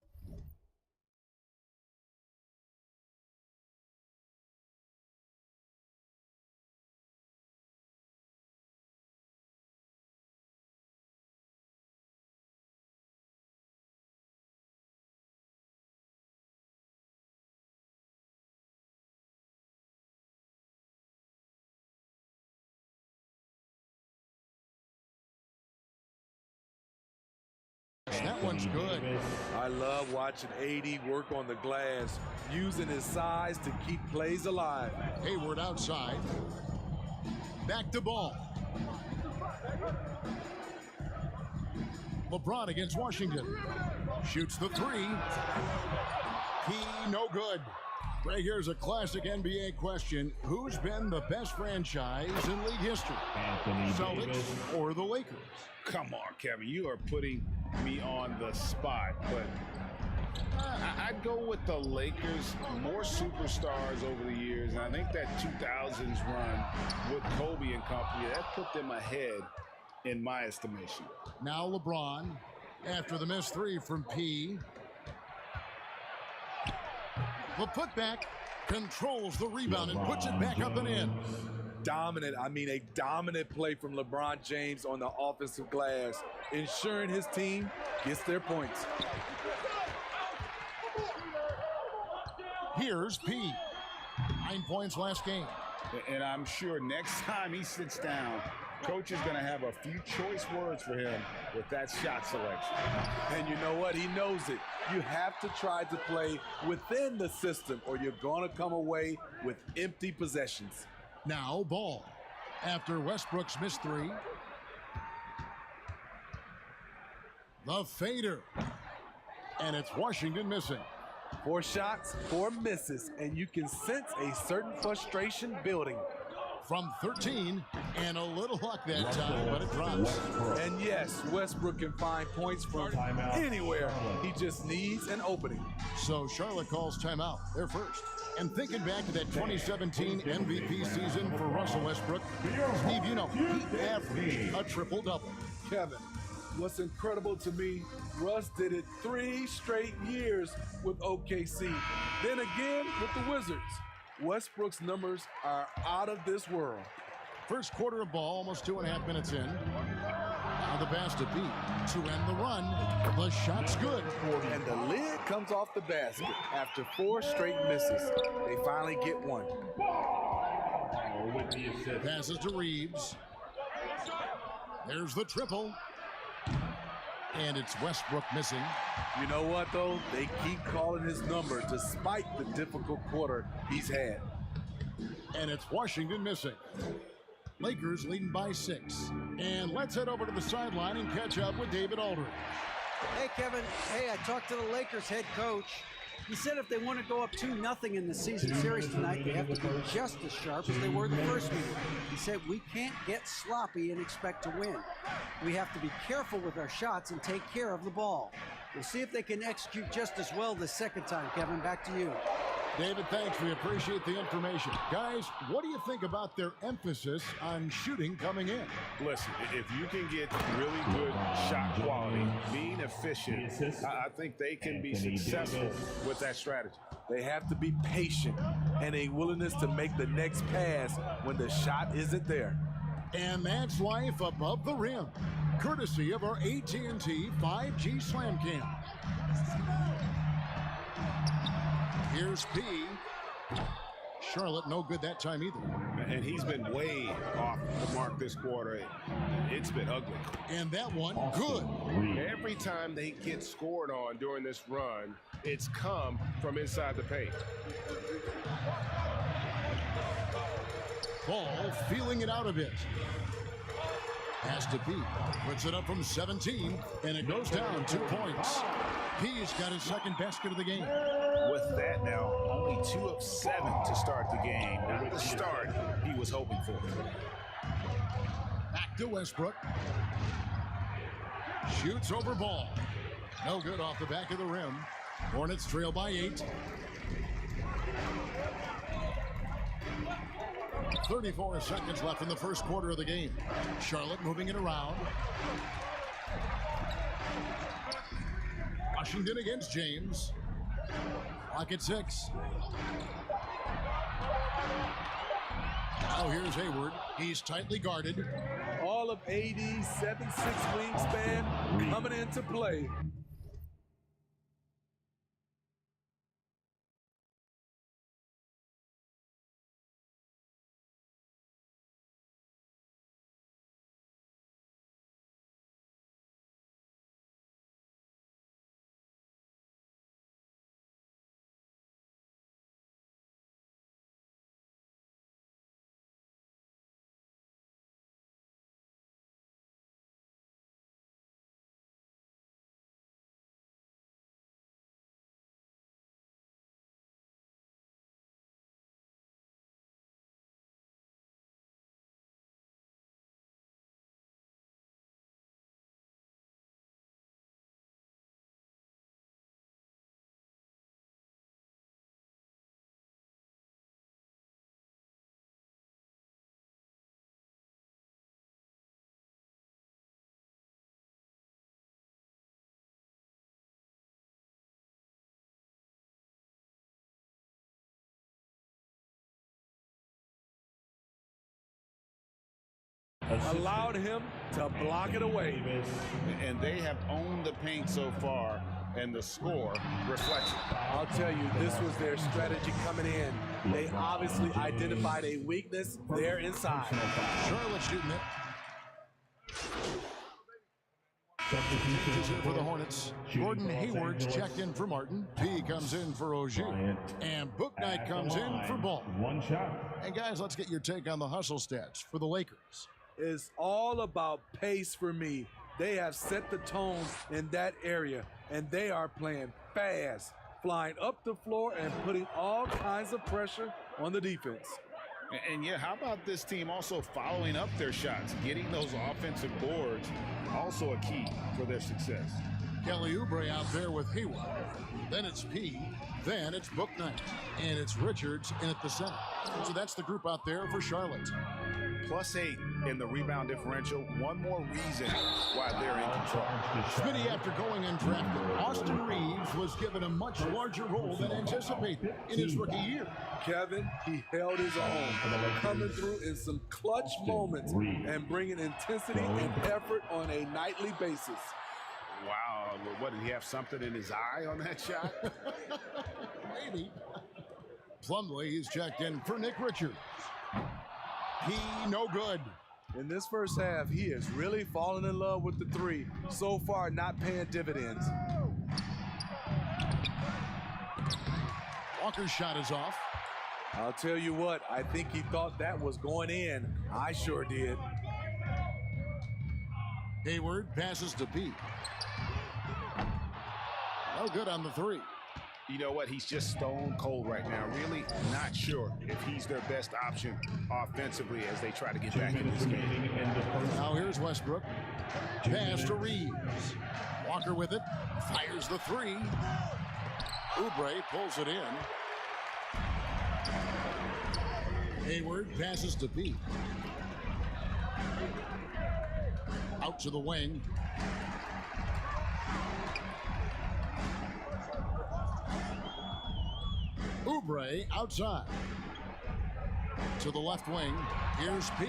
That one's good. I love watching AD work on the glass, using his size to keep plays alive. Hayward outside. Back to ball. LeBron against Washington. Shoots the 3. P, no good. Greg, here's a classic NBA question. Who's been the best franchise in league history? Celtics or the Lakers? Come on, Kevin, you are putting me on the spot, but I'd go with the Lakers. More superstars over the years, and I think that 2000s run with Kobe and company, that put them ahead in my estimation. Now LeBron, after the missed 3 from P. The putback controls the rebound and puts it back up and in. Dominant, a dominant play from LeBron James on the offensive glass, ensuring his team gets their points. Here's P. 9 points last game. And I'm sure next time he sits down, coach is going to have a few choice words for him with that shot selection. And you know what? He knows it. You have to try to play within the system or you're going to come away with empty possessions. Now ball. After Westbrook's missed 3. The fader. And it's Washington missing. 4 shots, 4 misses, and you can sense a certain frustration building. From 13, and a little luck that time, but it drops. And yes, Westbrook can find points from anywhere. He just needs an opening. So Charlotte calls timeout. They're first. And thinking back to that 2017 MVP season for Russell Westbrook, Steve, you know, he averaged a triple-double. Kevin, what's incredible to me, Russ did it 3 straight years with OKC. Then again with the Wizards. Westbrook's numbers are out of this world. First quarter of ball, almost 2.5 minutes in. Now the pass to P to end the run. The shot's good. And the lid comes off the basket after 4 straight misses. They finally get one. Passes to Reeves. There's the triple. And it's Westbrook missing. You know what, though? They keep calling his number despite the difficult quarter he's had. And it's Washington missing. Lakers leading by 6. And let's head over to the sideline and catch up with David Aldridge. Hey, Kevin. Hey, I talked to the Lakers head coach. He said if they want to go up 2-0 in the season series tonight, they have to be just as sharp as they were the first meeting. He said we can't get sloppy and expect to win. We have to be careful with our shots and take care of the ball. We'll see if they can execute just as well the second time, Kevin. Back to you. David, thanks. We appreciate the information. Guys, what do you think about their emphasis on shooting coming in? Listen, if you can get really good shot quality, being efficient, I think they can be successful with that strategy. They have to be patient and a willingness to make the next pass when the shot isn't there. And that's life above the rim, courtesy of our AT&T 5G Slam Cam. Here's P. Charlotte, no good that time either. And he's been way off the mark this quarter. It's been ugly. And that one, good. Every time they get scored on during this run, it's come from inside the paint. Ball feeling it out a bit. Pass to P. Puts it up from 17, and it goes down 2 points. P's got his second basket of the game. With that now, only 2 of 7 to start the game. Not the start he was hoping for. Back to Westbrook. Shoots over ball. No good off the back of the rim. Hornets trail by 8. 34 seconds left in the first quarter of the game. Charlotte moving it around. Washington against James. Clock at 6. Now here's Hayward. He's tightly guarded. All of AD's 7'6" wingspan coming into play. Allowed him to block it away. And they have owned the paint so far, and the score reflects it. I'll tell you, this was their strategy coming in. They obviously identified a weakness there inside. Charlotte shooting it. Substitution for the Hornets. Gordon Hayward's checked in for Martin. P comes in for Ogier. And Booknight comes in for Ball. One shot. And guys, let's get your take on the hustle stats for the Lakers. It's all about pace for me. They have set the tone in that area, and they are playing fast, flying up the floor and putting all kinds of pressure on the defense. And yeah, how about this team also following up their shots, getting those offensive boards, also a key for their success. Kelly Oubre out there with Hayward. Then it's P. Then it's Booknight. And it's Richards in at the center. So that's the group out there for Charlotte. +8 in the rebound differential. One more reason why they're in control. Smitty, after going undrafted, Austin Reeves was given a much larger role than anticipated in his rookie year. Kevin, he held his own, coming through in some clutch moments and bringing intensity and effort on a nightly basis. Wow, what, did he have something in his eye on that shot? Maybe. Plumlee is checked in for Nick Richards. He no good. In this first half, he is really falling in love with the three. So far, not paying dividends. Walker's shot is off. I'll tell you what, I think he thought that was going in. I sure did. Hayward passes to Pete. No good on the three. You know what? He's just stone cold right now. Really not sure if he's their best option offensively as they try to get back in this game. Now here's Westbrook. Pass to Reeves. Walker with it. Fires the three. Oubre pulls it in. Hayward passes to Pete. Out to the wing. Oubre outside. To the left wing. Here's P.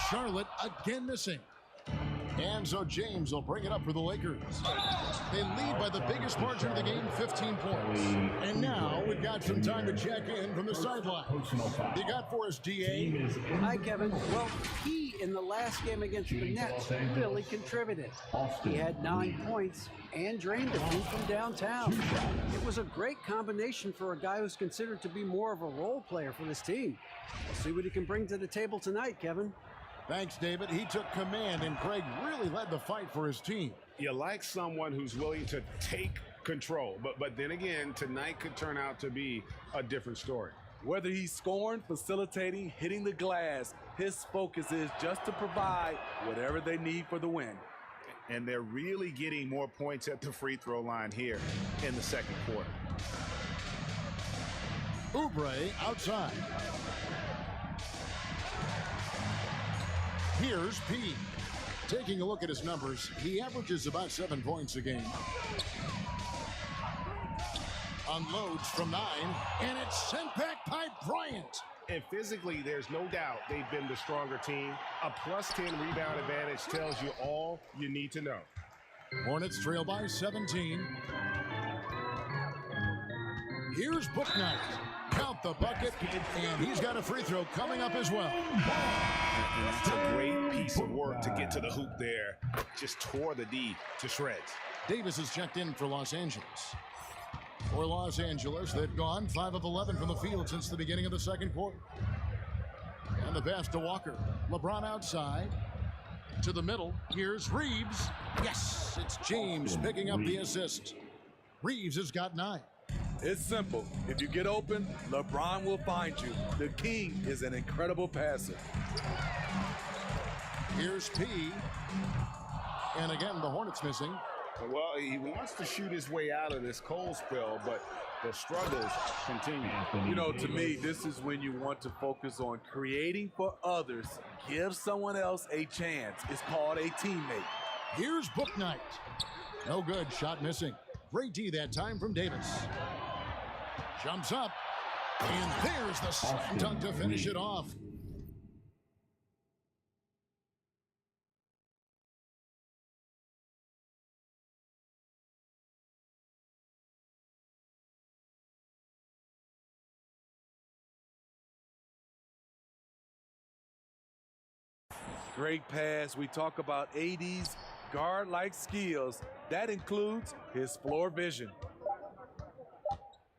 Charlotte again missing. And so James will bring it up for the Lakers. They lead by the biggest margin of the game, 15 points. And now we've got some time to check in from the sideline. You got for us, DA? Hi, Kevin. Well, he in the last game against the Nets really contributed. He had 9 points and drained a few from downtown. It was a great combination for a guy who's considered to be more of a role player for this team. We'll see what he can bring to the table tonight, Kevin. Thanks, David. He took command, and Craig really led the fight for his team. You like someone who's willing to take control, but then again, tonight could turn out to be a different story. Whether he's scoring, facilitating, hitting the glass, his focus is just to provide whatever they need for the win. And they're really getting more points at the free throw line here in the second quarter. Oubre outside. Here's P. Taking a look at his numbers, he averages about 7 points a game. Unloads from 9, and it's sent back by Bryant. And physically, there's no doubt they've been the stronger team. A +10 rebound advantage tells you all you need to know. Hornets trail by 17. Here's Bouknight. Count the bucket, and he's got a free throw coming up as well. And that's a great piece of work to get to the hoop there. Just tore the D to shreds. Davis is checked in for Los Angeles. For Los Angeles, they've gone 5 of 11 from the field since the beginning of the second quarter. And the pass to Walker. LeBron outside. To the middle. Here's Reeves. Yes, it's James picking up the assist. Reeves has got 9. It's simple. If you get open, LeBron will find you. The king is an incredible passer. Here's P. And again, the Hornets missing. Well, he wants to shoot his way out of this cold spell, but the struggles continue. You know, to me, this is when you want to focus on creating for others. Give someone else a chance. It's called a teammate. Here's Bouknight. No good. Shot missing. Great D that time from Davis. Jumps up. And there's the slam dunk to finish it off. Great pass. We talk about AD's guard-like skills. That includes his floor vision.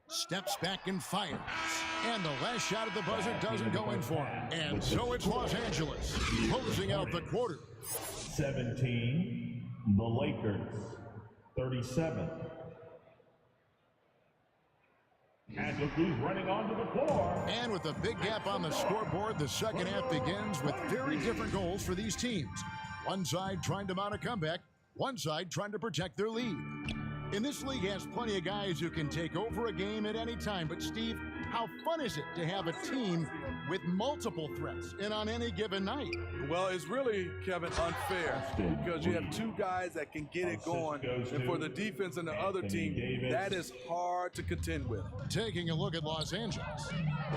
Steps back and fires. And the last shot at the buzzer doesn't go in for him. And so it's Los Angeles closing out the quarter. 17, the Lakers. 37. And look who's running onto the floor. And with a big gap on the scoreboard, the second half begins with very different goals for these teams. One side trying to mount a comeback, one side trying to protect their lead. And this league has plenty of guys who can take over a game at any time. But Steve, how fun is it to have a team with multiple threats and on any given night. Well, it's really, Kevin, unfair because you have two guys that can get it going, and for the defense and the other team, that is hard to contend with. Taking a look at Los Angeles,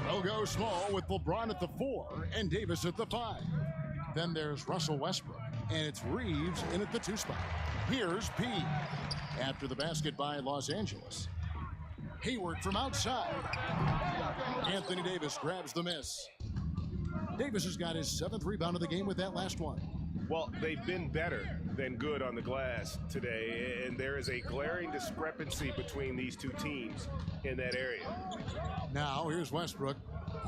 they'll go small with LeBron at the 4 and Davis at the 5. Then there's Russell Westbrook, and it's Reeves in at the 2 spot. Here's P. After the basket by Los Angeles. Hayward from outside. Anthony Davis grabs the miss. Davis has got his 7th rebound of the game with that last one. Well, they've been better than good on the glass today, and there is a glaring discrepancy between these two teams in that area. Now, here's Westbrook.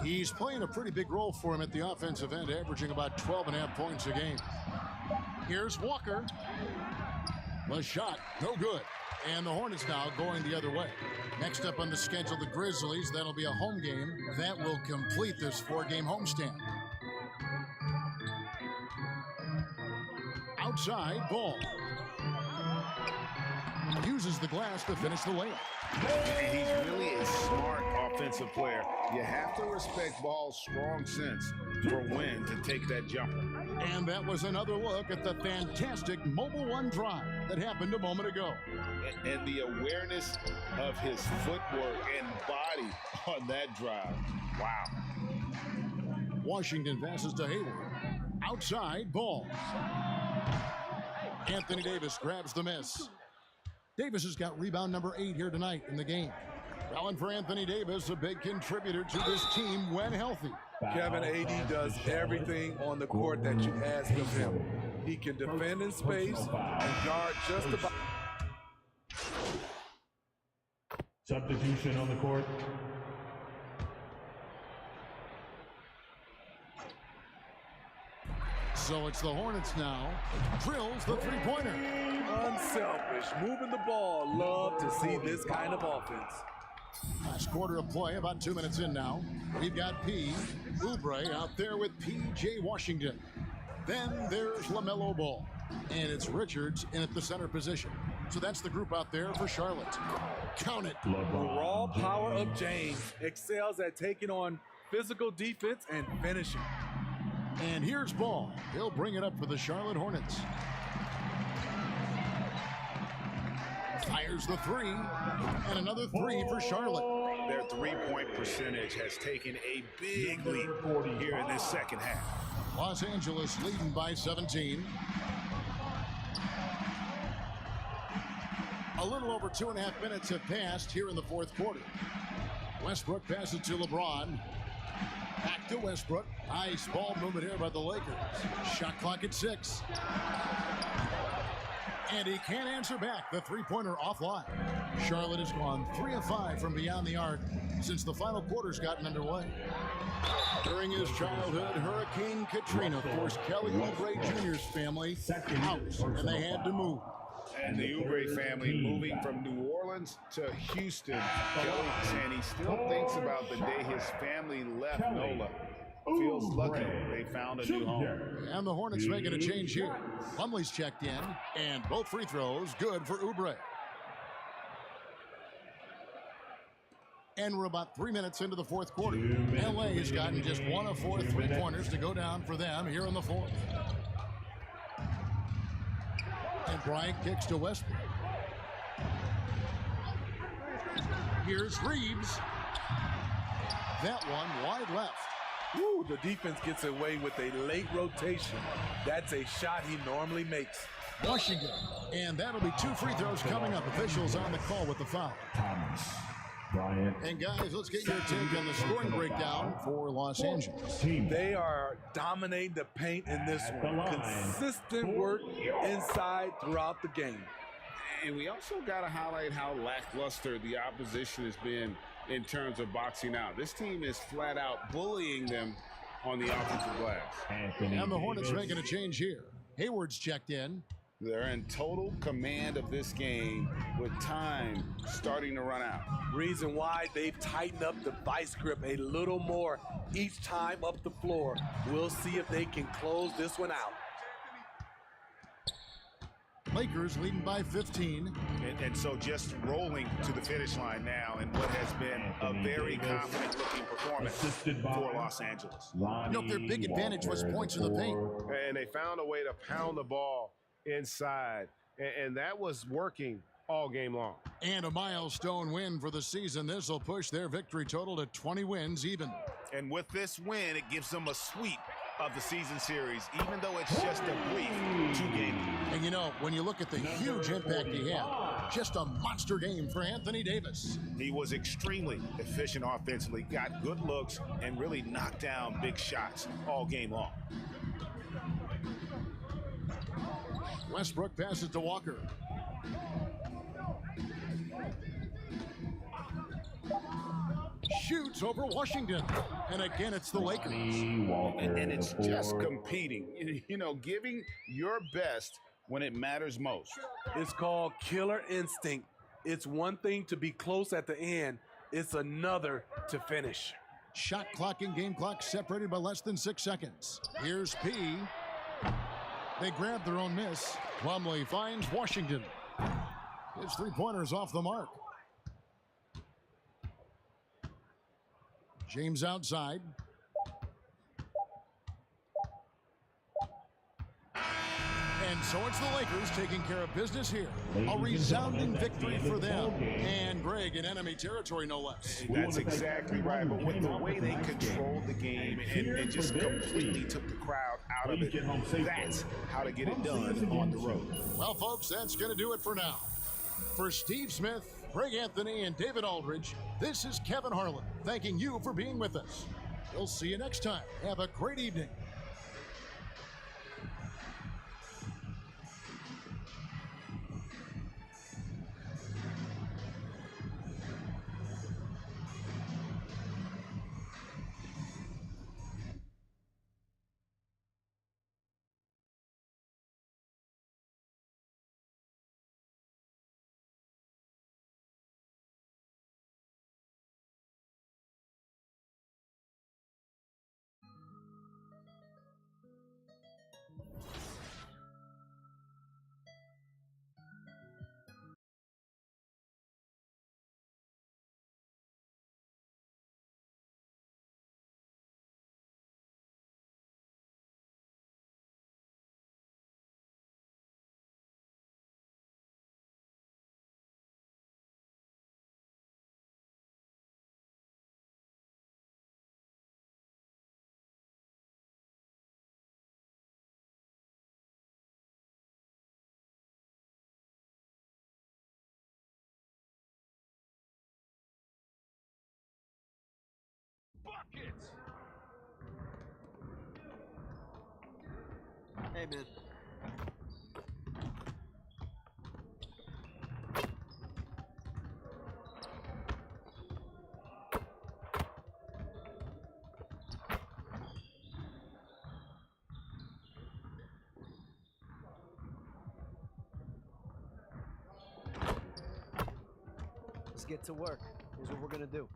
He's playing a pretty big role for him at the offensive end, averaging about 12.5 points a game. Here's Walker. The shot, no good. And the Hornets now going the other way. Next up on the schedule, the Grizzlies. That'll be a home game. That will complete this 4-game homestand. Outside, Ball. Uses the glass to finish the layup. He's really a smart offensive player. You have to respect Ball's strong sense for when to take that jumper. And that was another look at the fantastic Mobile One drive that happened a moment ago. And the awareness of his footwork and body on that drive. Wow. Washington passes to Hayward. Outside, Ball. Anthony Davis grabs the miss. Davis has got rebound number 8 here tonight in the game. Well, and for Anthony Davis, a big contributor to this team when healthy. Kevin, AD does everything on the court that you ask of him. He can defend in space and guard just about. Substitution on the court. So it's the Hornets now. Drills the three-pointer. Unselfish, moving the ball. Love to see this kind of offense. Last quarter of play, about 2 minutes in now. We've got P. Oubre out there with P.J. Washington. Then there's LaMelo Ball. And it's Richards in at the center position. So that's the group out there for Charlotte. Count it. The raw power of James excels at taking on physical defense and finishing. And here's Ball. He'll bring it up for the Charlotte Hornets. Fires the 3, and another 3 for Charlotte. Their three-point percentage has taken a big leap here in this second half. Los Angeles leading by 17. A little over 2.5 minutes have passed here in the fourth quarter. Westbrook passes to LeBron. Back to Westbrook. Nice ball movement here by the Lakers. Shot clock at 6. And he can't answer back. The three-pointer offline. Charlotte has gone 3 of 5 from beyond the arc since the final quarter's gotten underway. During his childhood, Hurricane Katrina forced Kelly Oubre Jr.'s family out, and they had to move. And the Oubre family moving from New Orleans to Houston. Kelly saying he still thinks about the day his family left NOLA. Feels lucky they found a new home. And the Hornets making a change here. Plumlee's checked in, and both free throws good for Oubre. And we're about 3 minutes into the fourth quarter. LA has gotten just 1 of 4 three-pointers to go down for them here in the fourth. And Bryant kicks to Westbrook. Here's Reeves. That one wide left. Woo, the defense gets away with a late rotation. That's a shot he normally makes. Washington. And that'll be 2 free throws coming up. Officials on the call with the foul. Thomas. Bryant. And guys, let's get your take on the scoring breakdown for Los Angeles. They are dominating the paint in this one. Consistent work inside throughout the game. And we also got to highlight how lackluster the opposition has been in terms of boxing out. This team is flat out bullying them on the offensive glass. And the Hornets making a change here. Hayward's checked in. They're in total command of this game with time starting to run out. Reason why they've tightened up the vice grip a little more each time up the floor. We'll see if they can close this one out. Lakers leading by 15. And so just rolling to the finish line now in what has been a very confident-looking performance for Los Angeles. Their big advantage was points in the paint. And they found a way to pound the ball inside, and that was working all game long. And a milestone win for the season. This will push their victory total to 20 wins even. And with this win, it gives them a sweep of the season series, even though it's just a brief 2-game. And when you look at the huge impact he had, just a monster game for Anthony Davis. He was extremely efficient offensively, got good looks, and really knocked down big shots all game long. Westbrook passes to Walker. Shoots over Washington. And again, it's the Lakers. And it's just competing, giving your best when it matters most. It's called killer instinct. It's one thing to be close at the end. It's another to finish. Shot clock and game clock separated by less than 6 seconds. Here's P. They grab their own miss. Plumlee finds Washington. His three-pointers off the mark. James outside. And so it's the Lakers taking care of business here. A resounding victory for them. And Greg in enemy territory, no less. That's exactly right. But with the way they controlled the game and just completely took the crowd out of it, that's how to get it done on the road. Well, folks, that's going to do it for now. For Steve Smith, Greg Anthony, and David Aldridge, this is Kevin Harlan thanking you for being with us. We'll see you next time. Have a great evening. Buckets! Hey, man. Let's get to work. Here's what we're going to do.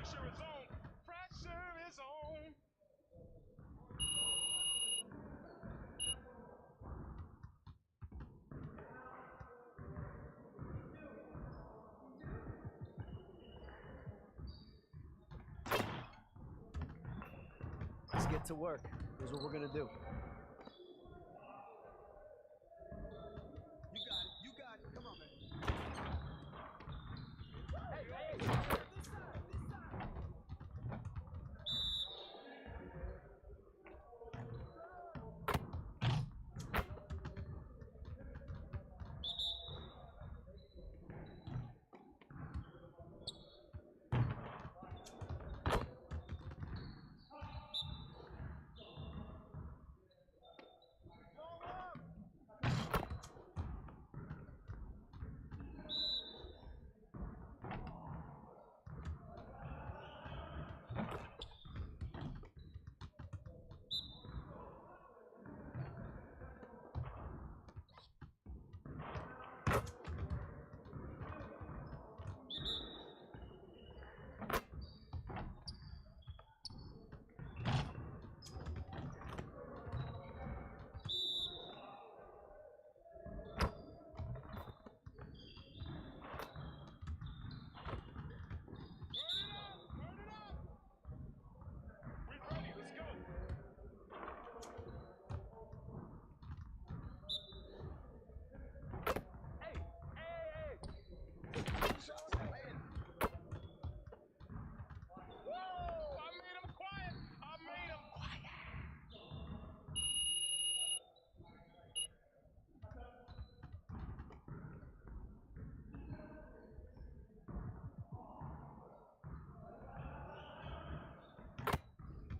Pressure is on. Pressure is on. Let's get to work. Here's what we're gonna do. You got it. Come on, man.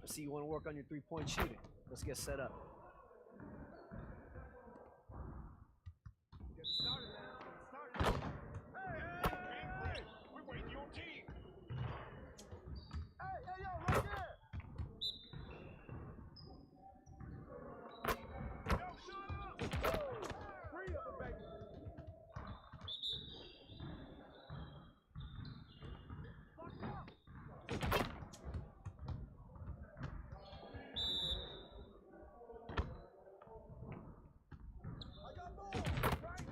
I see you want to work on your three-point shooting. Let's get set up. Get it started, man. Get it started. Hey, we're waiting your team. Hey, yo, right there. Yo, shut up. Three of them, baby. Locked up. I got ball, right?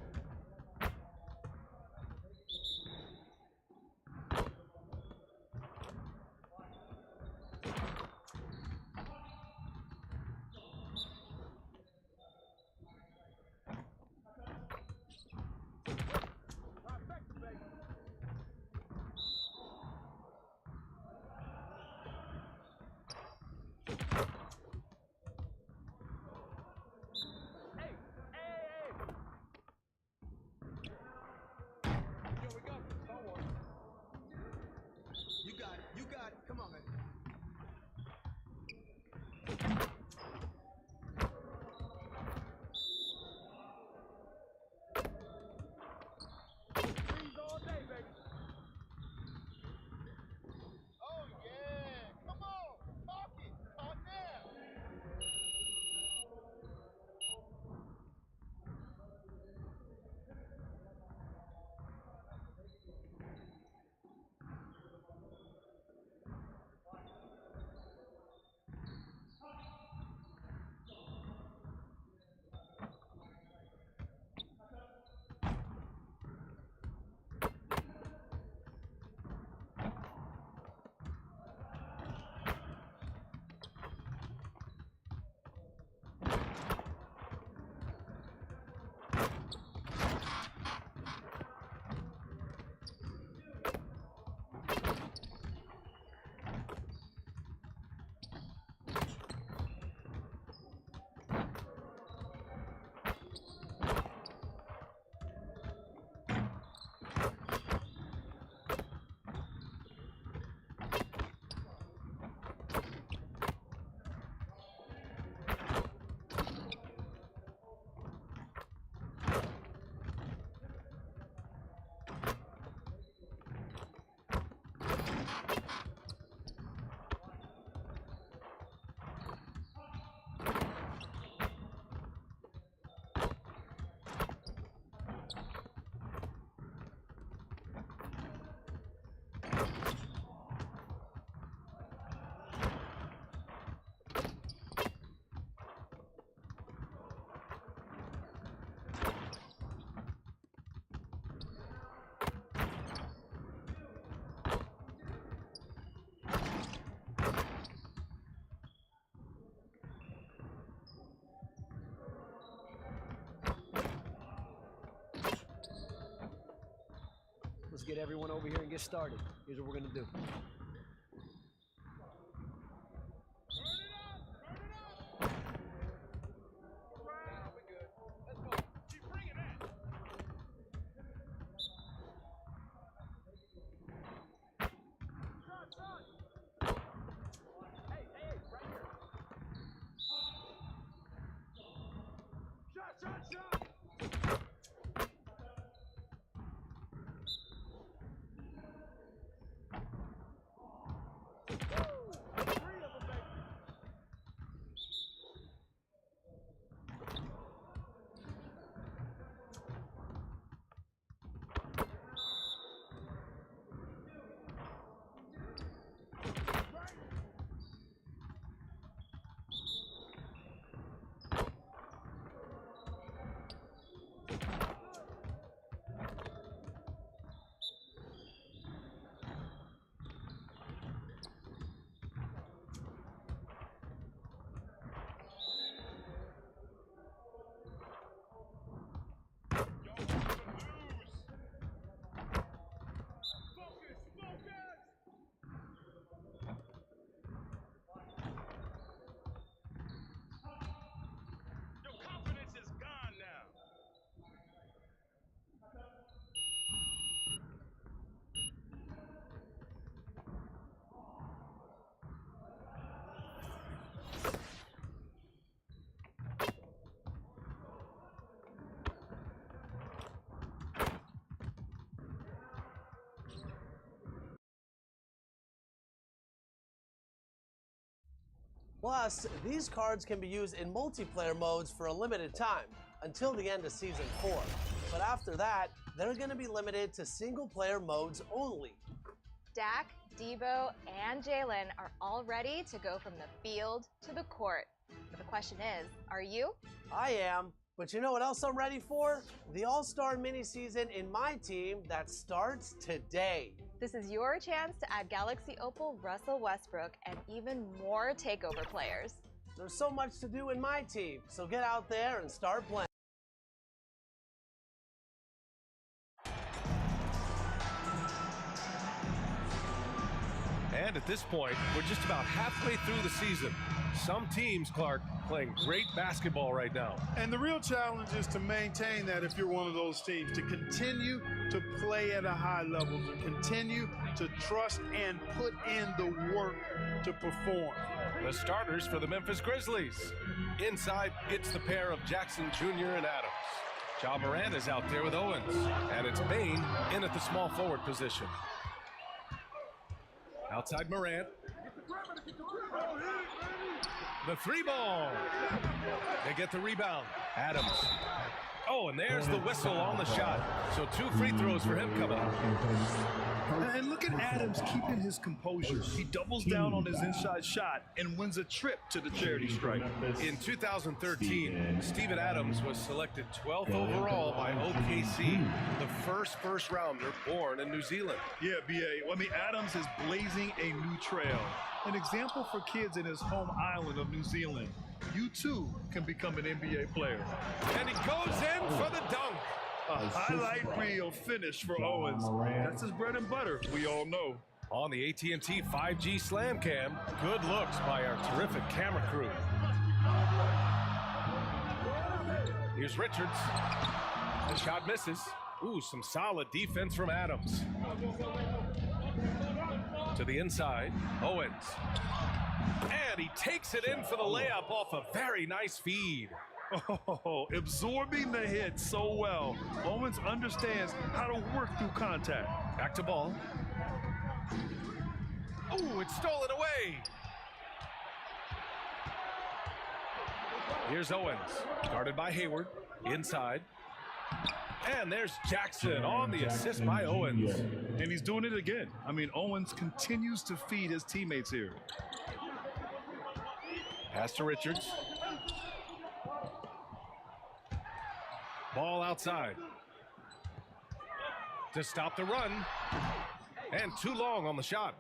Trifecta, baby. Hey, hey, hey. Here we go. Don't worry. You got it. You got it. Come on, man. Threes all day, baby. Oh, yeah. Come on. Talk it. Talk now. get everyone over here and get started. Here's what we're going to do. Plus, these cards can be used in multiplayer modes for a limited time, until the end of Season 4. But after that, they're going to be limited to single-player modes only. Dak, Debo, and Jalen are all ready to go from the field to the court. But the question is, are you? I am, but you know what else I'm ready for? The All-Star mini-season in my team that starts today. This is your chance to add Galaxy Opal, Russell Westbrook, and even more takeover players. There's so much to do in my team, so get out there and start playing. And at this point, we're just about halfway through the season. Some teams, Clark, playing great basketball right now. And the real challenge is to maintain that if you're one of those teams, to continue to play at a high level, to continue to trust and put in the work to perform. The starters for the Memphis Grizzlies. Inside, it's the pair of Jackson Jr. and Adams. Ja Morant is out there with Owens, and it's Bane in at the small forward position. Outside Morant. The three ball. They get the rebound. Adams. Oh, and there's the whistle on the shot. So 2 free throws for him coming up. And look at Adams keeping his composure. He doubles down on his inside shot and wins a trip to the charity stripe. In 2013, Steven Adams was selected 12th overall by OKC, the first rounder born in New Zealand. Yeah, B.A. I mean, Adams is blazing a new trail. An example for kids in his home island of New Zealand. You too can become an NBA player. And he goes in for the dunk. A highlight reel finish for Owens. That's his bread and butter, we all know. On the AT&T 5G Slam Cam, good looks by our terrific camera crew. Here's Richards. The shot misses. Ooh, some solid defense from Adams. To the inside, Owens. And he takes it in for the layup off a very nice feed. Oh, absorbing the hit so well. Owens understands how to work through contact. Back to ball. Ooh, it's stolen away. Here's Owens, guarded by Hayward, inside. And there's Jackson on the assist by Owens. And he's doing it again. I mean, Owens continues to feed his teammates here. Pass to Richards. Ball outside. To stop the run. And too long on the shot.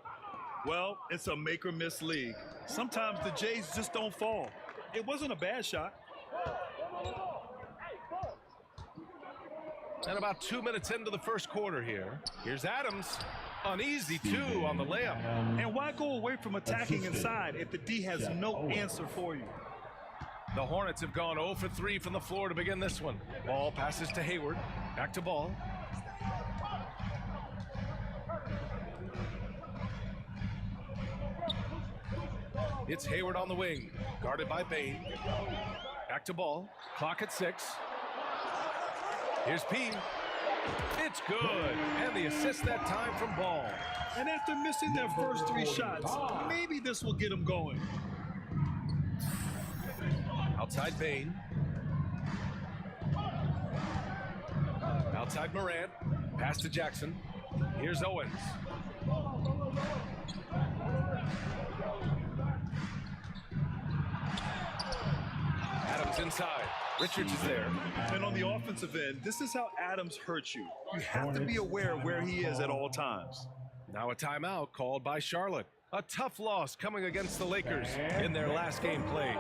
Well, it's a make or miss league. Sometimes the Jays just don't fall. It wasn't a bad shot. And about 2 minutes into the first quarter here. Here's Adams. An easy 2 on the layup. And why go away from attacking inside if the D has no answer for you? The Hornets have gone 0 for 3 from the floor to begin this one. Ball passes to Hayward. Back to Ball. It's Hayward on the wing, guarded by Bain. Back to Ball. Clock at 6. Here's P. It's good. And the assist that time from Ball. And after missing their first 3 shots, maybe this will get them going. Outside Bain. Outside Morant. Pass to Jackson. Here's Owens. Adams inside. Richards is there. And on the offensive end, this is how Adams hurts you. You have to be aware of where he is at all times. Now a timeout called by Charlotte. A tough loss coming against the Lakers in their last game played.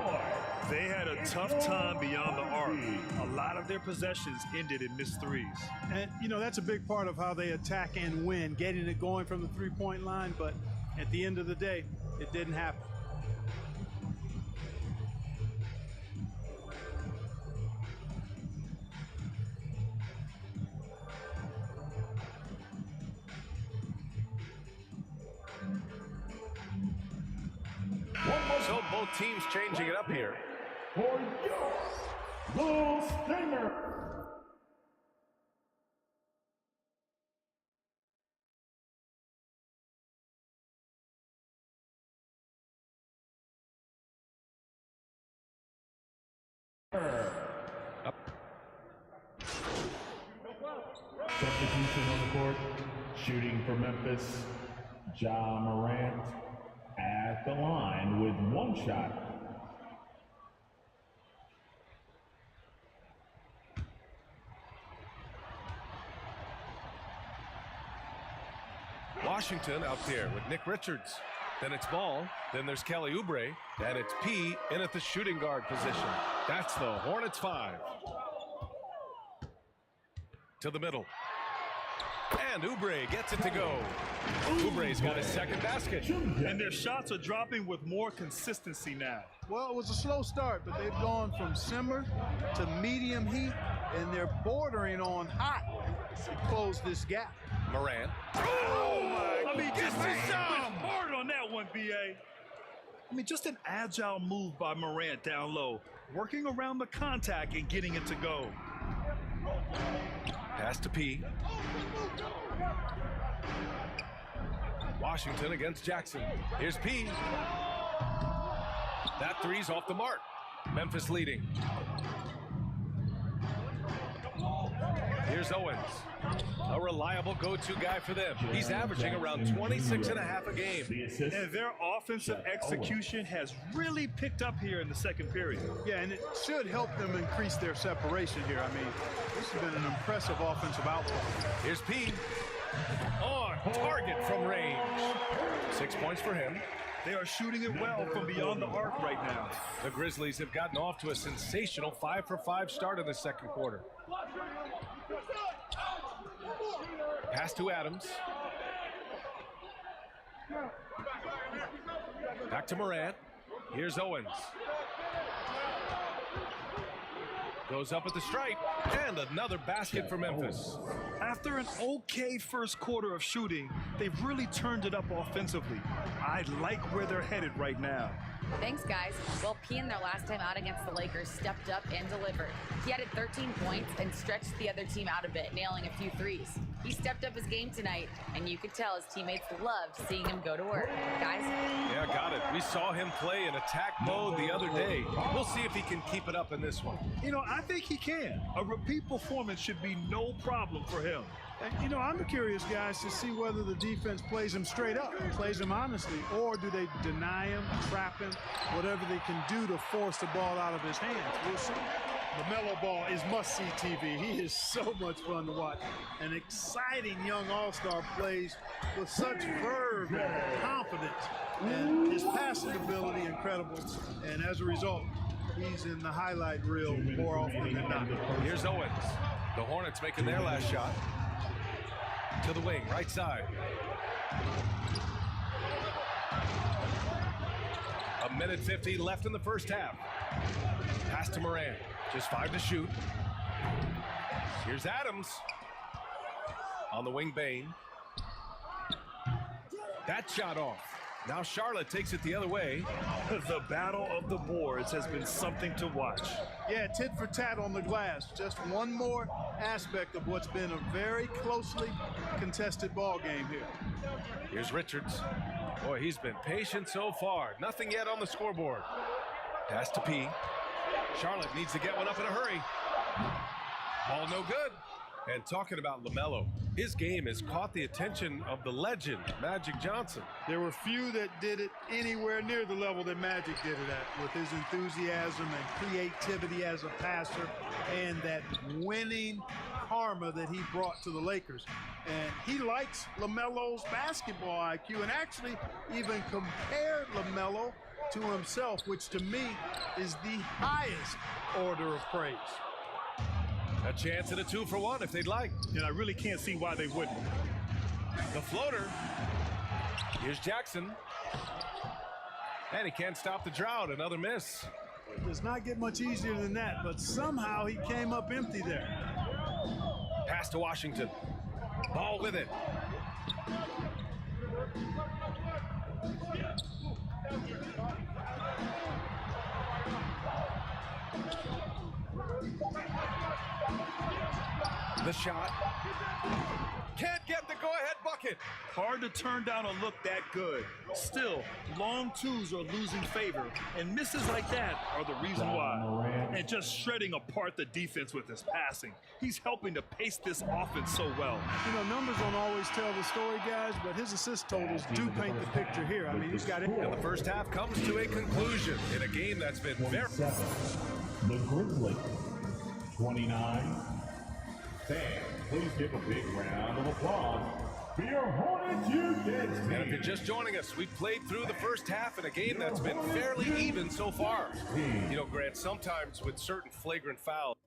They had a tough time beyond the arc. A lot of their possessions ended in missed threes. And, you know, that's a big part of how they attack and win, getting it going from the three-point line. But at the end of the day, it didn't happen. So both teams changing it up here. For your Blue Stinger. Substitution on the court. Shooting for Memphis, Ja Morant at the line with 1 shot. Washington out there with Nick Richards. Then it's Ball. Then there's Kelly Oubre. And it's P in at the shooting guard position. That's the Hornets 5. To the middle. And Oubre gets it to go. Oubre's got his second basket. And their shots are dropping with more consistency now. Well, it was a slow start, but they've gone from simmer to medium heat, and they're bordering on hot to close this gap. Morant. Oh my! I mean, just hard on that one, BA. I mean, just an agile move by Morant down low, working around the contact and getting it to go. Pass to P. Washington against Jackson. Here's P. That three's off the mark. Memphis leading. Here's Owens. A reliable go-to guy for them. He's averaging around 26.5 a game. And their offensive execution has really picked up here in the second period. Yeah, and it should help them increase their separation here. I mean, this has been an impressive offensive output. Here's P. On target from range. 6 points for him. They are shooting it well from beyond the arc right now. The Grizzlies have gotten off to a sensational 5-for-5 start in the second quarter. Pass to Adams. Back to Morant. Here's Owens. Goes up at the stripe, and another basket for Memphis. After an okay first quarter of shooting, they've really turned it up offensively. I like where they're headed right now. Thanks, guys. Well, P in their last time out against the Lakers stepped up and delivered. He added 13 points and stretched the other team out a bit, nailing a few threes. He stepped up his game tonight, and you could tell his teammates loved seeing him go to work. Guys? Yeah, got it. We saw him play in attack mode the other day. We'll see if he can keep it up in this one. You know, I think he can. A repeat performance should be no problem for him. And, you know, I'm curious, guys, to see whether the defense plays him straight up, plays him honestly, or do they deny him, trap him, whatever they can do to force the ball out of his hands. We'll see. LaMelo Ball is must-see TV. He is so much fun to watch. An exciting young all-star, plays with such verve and confidence, and his passing ability incredible. And as a result, he's in the highlight reel more often than not. Here's Owens. The Hornets making their last shot. To the wing, right side. A minute 50 left in the first half. Pass to Moran. Just 5 to shoot. Here's Adams. On the wing, Bain. That shot off. Now Charlotte takes it the other way. The battle of the boards has been something to watch. Yeah, tit for tat on the glass. Just one more aspect of what's been a very closely contested ball game here. Here's Richards. Boy, he's been patient so far. Nothing yet on the scoreboard. Pass to P. Charlotte needs to get one up in a hurry. Ball no good. And talking about LaMelo, his game has caught the attention of the legend, Magic Johnson. There were few that did it anywhere near the level that Magic did it at, with his enthusiasm and creativity as a passer and that winning karma that he brought to the Lakers. And he likes LaMelo's basketball IQ and actually even compared LaMelo to himself, which to me is the highest order of praise. A chance at a 2-for-1 if they'd like. And I really can't see why they wouldn't. The floater. Here's Jackson. And he can't stop the drought. Another miss. It does not get much easier than that, but somehow he came up empty there. Pass to Washington. Ball with it. The shot. Can't get the go-ahead bucket. Hard to turn down a look that good. Still, long twos are losing favor, and misses like that are the reason why. And just shredding apart the defense with his passing. He's helping to pace this offense so well. You know, numbers don't always tell the story, guys, but his assist totals do paint the picture here. I mean, he's got it. And the first half comes to a conclusion in a game that's been very... The Grizzlies, 29. Fans, please give a big round of applause for your Hornets Youth team. And if you're just joining us, we've played through the first half in a game that's been fairly even so far. You know, Grant, sometimes with certain flagrant fouls,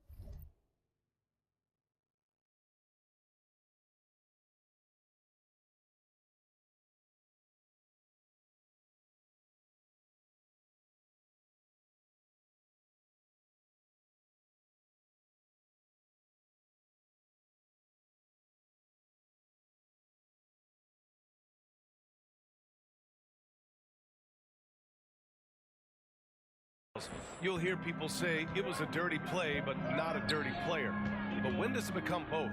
you'll hear people say it was a dirty play, but not a dirty player. But when does it become both?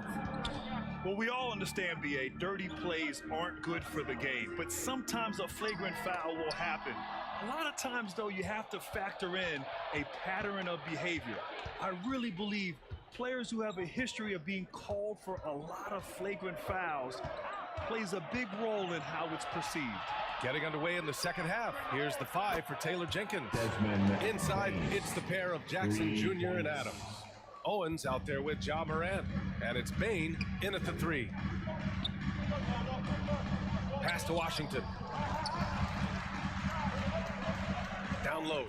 Well, we all understand, B.A., dirty plays aren't good for the game, but sometimes a flagrant foul will happen. A lot of times, though, you have to factor in a pattern of behavior. I really believe players who have a history of being called for a lot of flagrant fouls plays a big role in how it's perceived. Getting underway in the second half. Here's the 5 for Taylor Jenkins. Inside, it's the pair of Jackson Jr. and Adams. Owens out there with Ja Morant. And it's Bain in at the 3. Pass to Washington. Down low.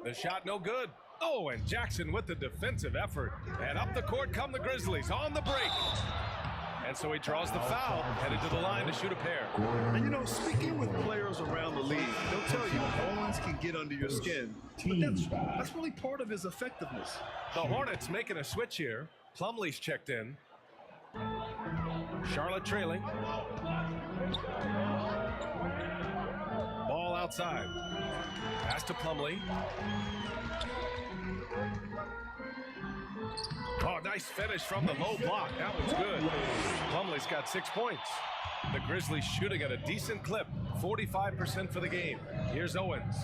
The shot no good. Oh, and Jackson with the defensive effort. And up the court come the Grizzlies on the break. And so he draws the foul, headed to the line to shoot a pair. And you know, speaking with players around the league, they'll tell you Owens can get under your skin. But that's really part of his effectiveness. The Hornets making a switch here. Plumlee's checked in. Charlotte trailing. Ball outside. Pass to Plumlee. Oh, nice finish from the low block. That one's good. Plumlee's got 6 points. The Grizzlies shooting at a decent clip. 45% for the game. Here's Owens.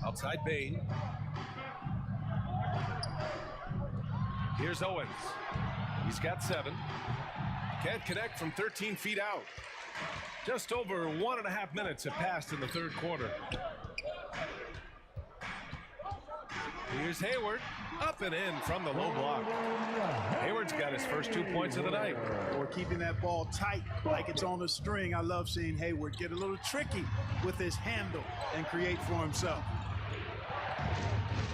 Outside Bain. Here's Owens. He's got 7. Can't connect from 13 feet out. Just over 1.5 minutes have passed in the third quarter. Here's Hayward, up and in from the low block. Hayward's got his first 2 points of the night. Or keeping that ball tight like it's on a string. I love seeing Hayward get a little tricky with his handle and create for himself.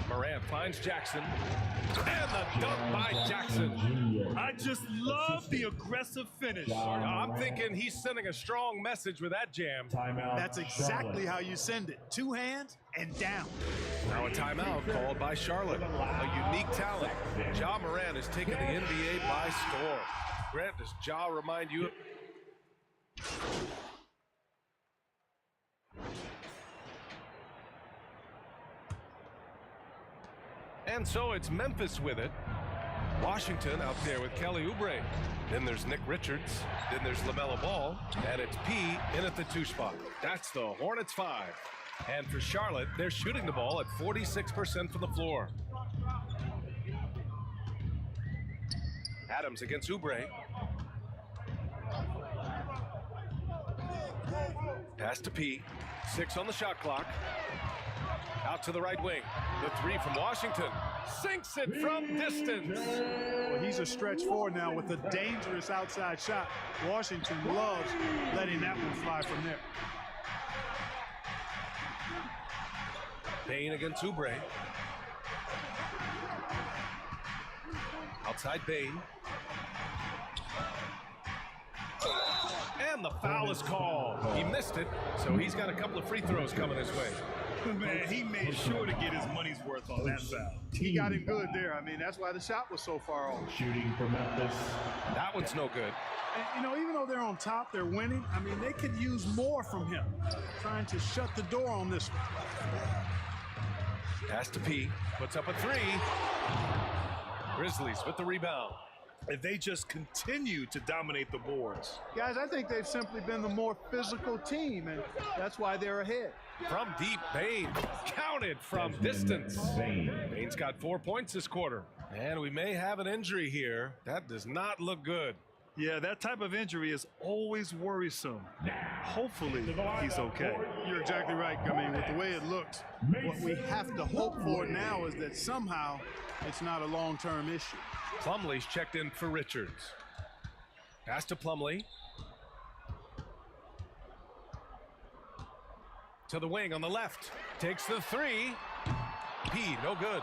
Morant finds Jackson, and the dunk by Jackson. I just love the aggressive finish. I'm thinking he's sending a strong message with that jam. That's exactly how you send it. 2 hands and down. Now a timeout called by Charlotte. A unique talent. Ja Morant has taken the NBA by storm. Grant, does Ja remind you of... And so it's Memphis with it. Washington out there with Kelly Oubre. Then there's Nick Richards. Then there's LaMelo Ball. And it's P in at the 2 spot. That's the Hornets 5. And for Charlotte, they're shooting the ball at 46% from the floor. Adams against Oubre. Pass to P. 6 on the shot clock. Out to the right wing. The 3 from Washington. Sinks it from distance. Well, he's a stretch 4 now with a dangerous outside shot. Washington loves letting that one fly from there. Bain against Oubre. Outside Bain. And the foul is called. He missed it, so he's got a couple of free throws coming his way. Man, he made sure to get his money's worth on that foul. He got him good there. I mean, that's why the shot was so far off. Shooting for Memphis. That one's no good. And, you know, even though they're on top, they're winning. I mean, they could use more from him. Trying to shut the door on this one. Pass to P. Puts up a 3. Grizzlies with the rebound. If they just continue to dominate the boards. Guys, I think they've simply been the more physical team, and that's why they're ahead. From deep, Bain counted from distance. Bain's got 4 points this quarter. And we may have an injury here. That does not look good. Yeah, that type of injury is always worrisome. Hopefully, he's okay. You're exactly right. I mean, with the way it looks, what we have to hope for now is that somehow it's not a long-term issue. Plumlee's checked in for Richards. Pass to Plumlee. To the wing on the left. Takes the 3. P, no good.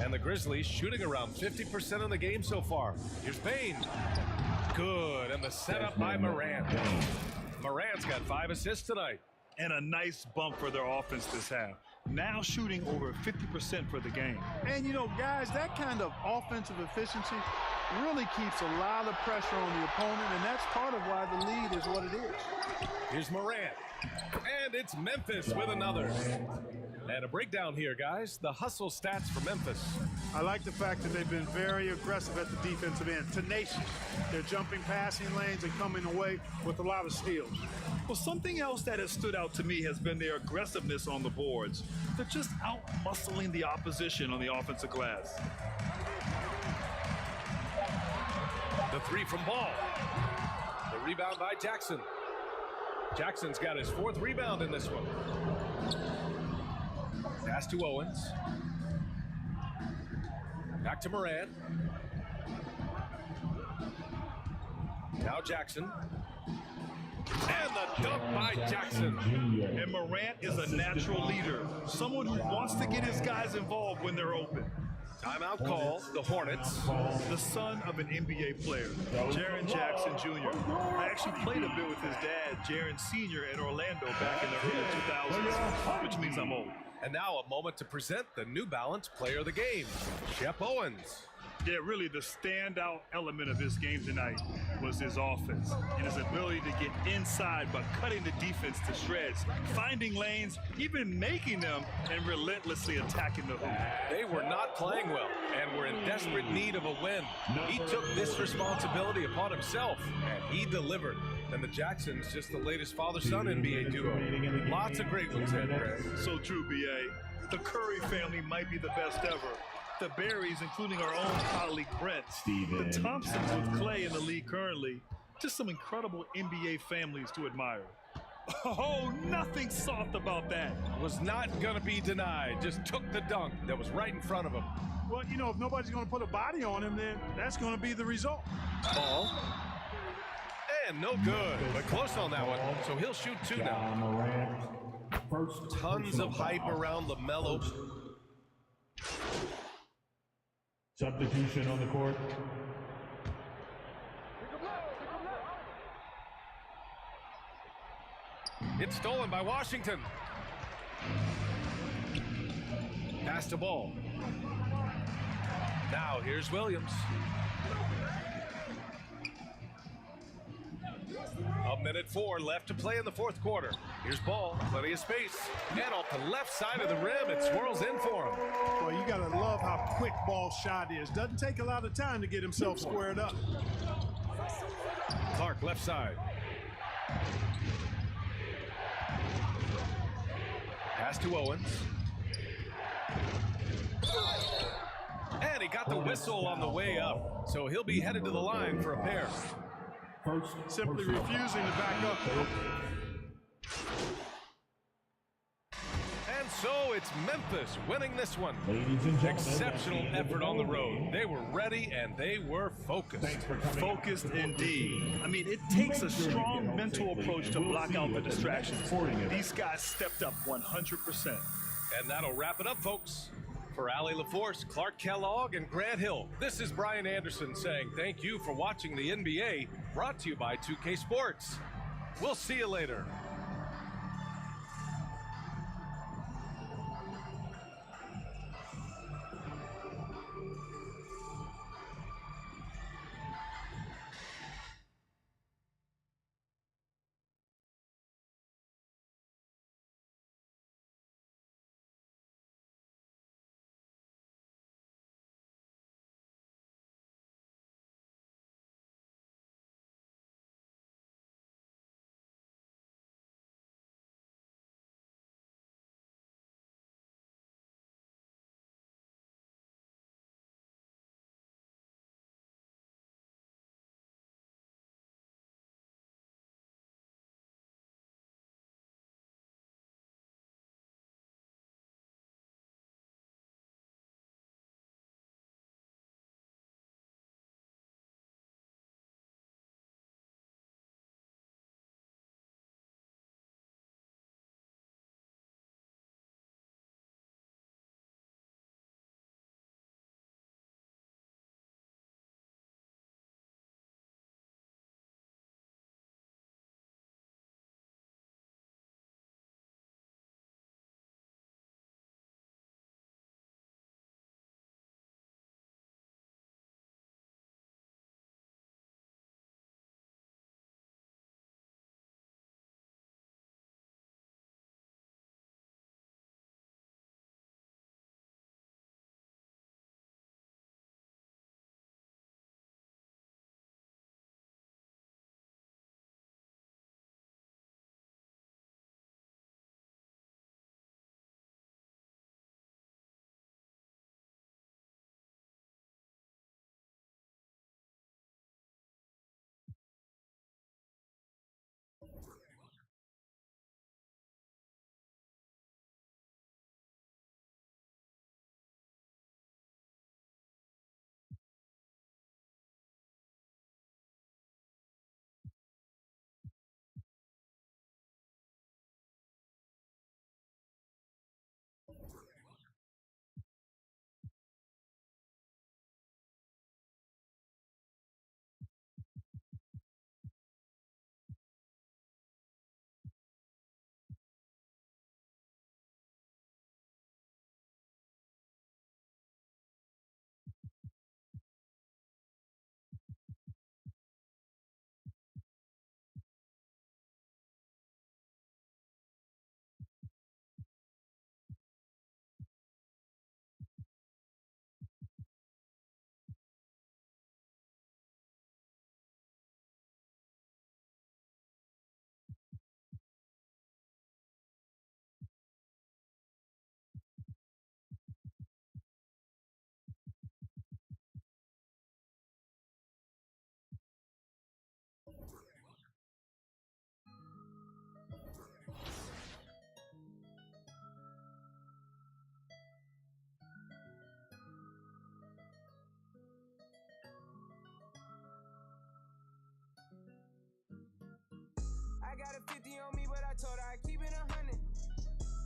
And the Grizzlies shooting around 50% of the game so far. Here's Bain. Good, and the setup by Morant. Morant's got 5 assists tonight. And a nice bump for their offense this half. Now shooting over 50% for the game. And, you know, guys, that kind of offensive efficiency really keeps a lot of pressure on the opponent, and that's part of why the lead is what it is. Here's Morant. And it's Memphis with another. And a breakdown here, guys. The hustle stats for Memphis. I like the fact that they've been very aggressive at the defensive end. Tenacious. They're jumping passing lanes and coming away with a lot of steals. Well, something else that has stood out to me has been their aggressiveness on the boards. They're just out-muscling the opposition on the offensive glass. The 3 from Ball. The rebound by Jackson. Jackson's got his 4th rebound in this one. Pass to Owens. Back to Morant. Now Jackson. And the dunk by Jackson. And Morant is a natural leader. Someone who wants to get his guys involved when they're open. Timeout call, the Hornets. The son of an NBA player, Jaren Jackson Jr. I actually played a bit with his dad, Jaren Sr. in Orlando back in the early 2000s, which means I'm old. And now a moment to present the New Balance Player of the Game, Shep Owens. Yeah, really the standout element of his game tonight was his offense and his ability to get inside by cutting the defense to shreds, finding lanes, even making them, and relentlessly attacking the hoop. They were not playing well and were in desperate need of a win. He took this responsibility upon himself, and he delivered. And the Jacksons, just the latest father-son NBA duo. Lots of great ones in there. So true, B.A. The Curry family might be the best ever. The Berries, including our own colleague Brent. The Thompsons with Clay in the league currently. Just some incredible NBA families to admire. Oh, nothing soft about that. Was not going to be denied. Just took the dunk that was right in front of him. Well, you know, if nobody's going to put a body on him, then that's going to be the result. Ball. And no good, but close on that one. So he'll shoot 2 now. Tons of hype around LaMelo. Substitution on the court. It's stolen by Washington. Pass to Ball. Now here's Williams. A minute 4 left to play in the fourth quarter. Here's Ball, plenty of space. And off the left side of the rim, it swirls in for him. Well, you got to love how quick Ball's shot is. Doesn't take a lot of time to get himself squared up. Clark, left side. Pass to Owens. And he got the whistle on the way up, so he'll be headed to the line for a pair. Simply refusing to back up. And so it's Memphis winning this one. Ladies and gentlemen, exceptional effort on the road. They were ready and they were focused. Focused indeed. I mean, it takes a strong mental approach to block out the distractions. These guys stepped up 100%. And that'll wrap it up, folks. For Allie LaForce, Clark Kellogg, and Grant Hill, this is Brian Anderson saying thank you for watching the NBA, brought to you by 2K Sports. We'll see you later. but I told her I keep it 100.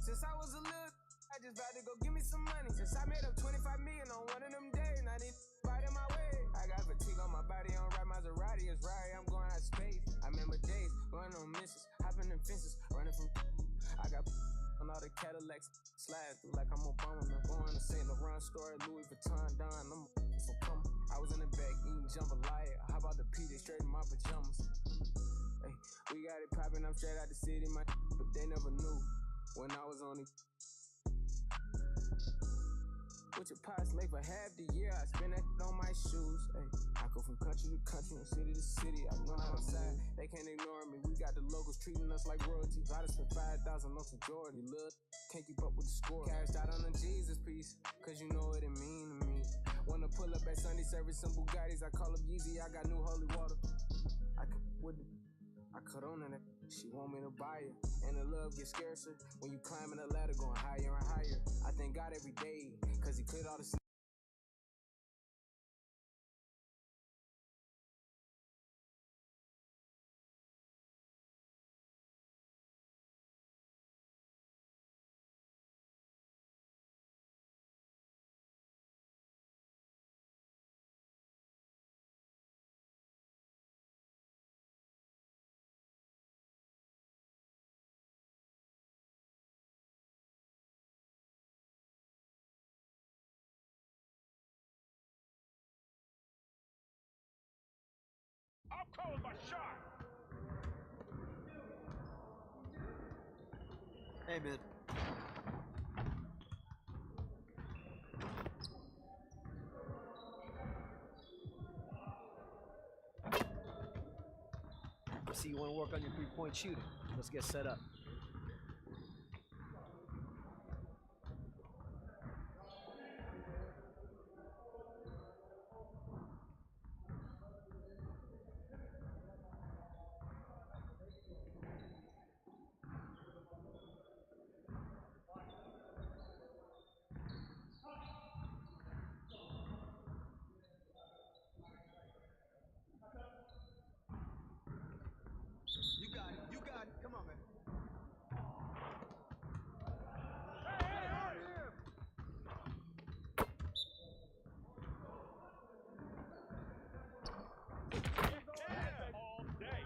Since I was a little, I just vowed to go give me some money. Since I made up 25 million on one of them days, I need fight in my way. I got fatigue on my body, on ride Maserati, it's right, I'm going out of space. I remember days, going on missions, hopping in fences, running from. I got on all the Cadillacs, slide through like I'm Obama. I'm going to St. Laurent store, Louis Vuitton, Don. I'm so come. I was in the back eating jambalaya. How about the PJ straight in my pajamas? Hey, we got it popping, I'm straight out the city, my but they never knew when I was on it. What your pots make for half the year, I spend that on my shoes. Ay, I go from country to country and city to city. I know how I'm sad, they can't ignore me. We got the locals treating us like royalty. I just spent 5,000 on some Jordan. Look, can't keep up with the score. Cashed out on the Jesus piece, cause you know what it mean to me. Wanna pull up at Sunday service, some Bugattis. I call up Yeezy, I got new holy water. I cut on in it, she want me to buy it. And the love gets scarcer when you climbing the ladder, going higher and higher. I thank God every day, cause he cleared all the I'm calling my shot. Hey, mid. I see you want to work on your three-point shooting. Let's get set up. You got it, you got it. Come on, man. All day.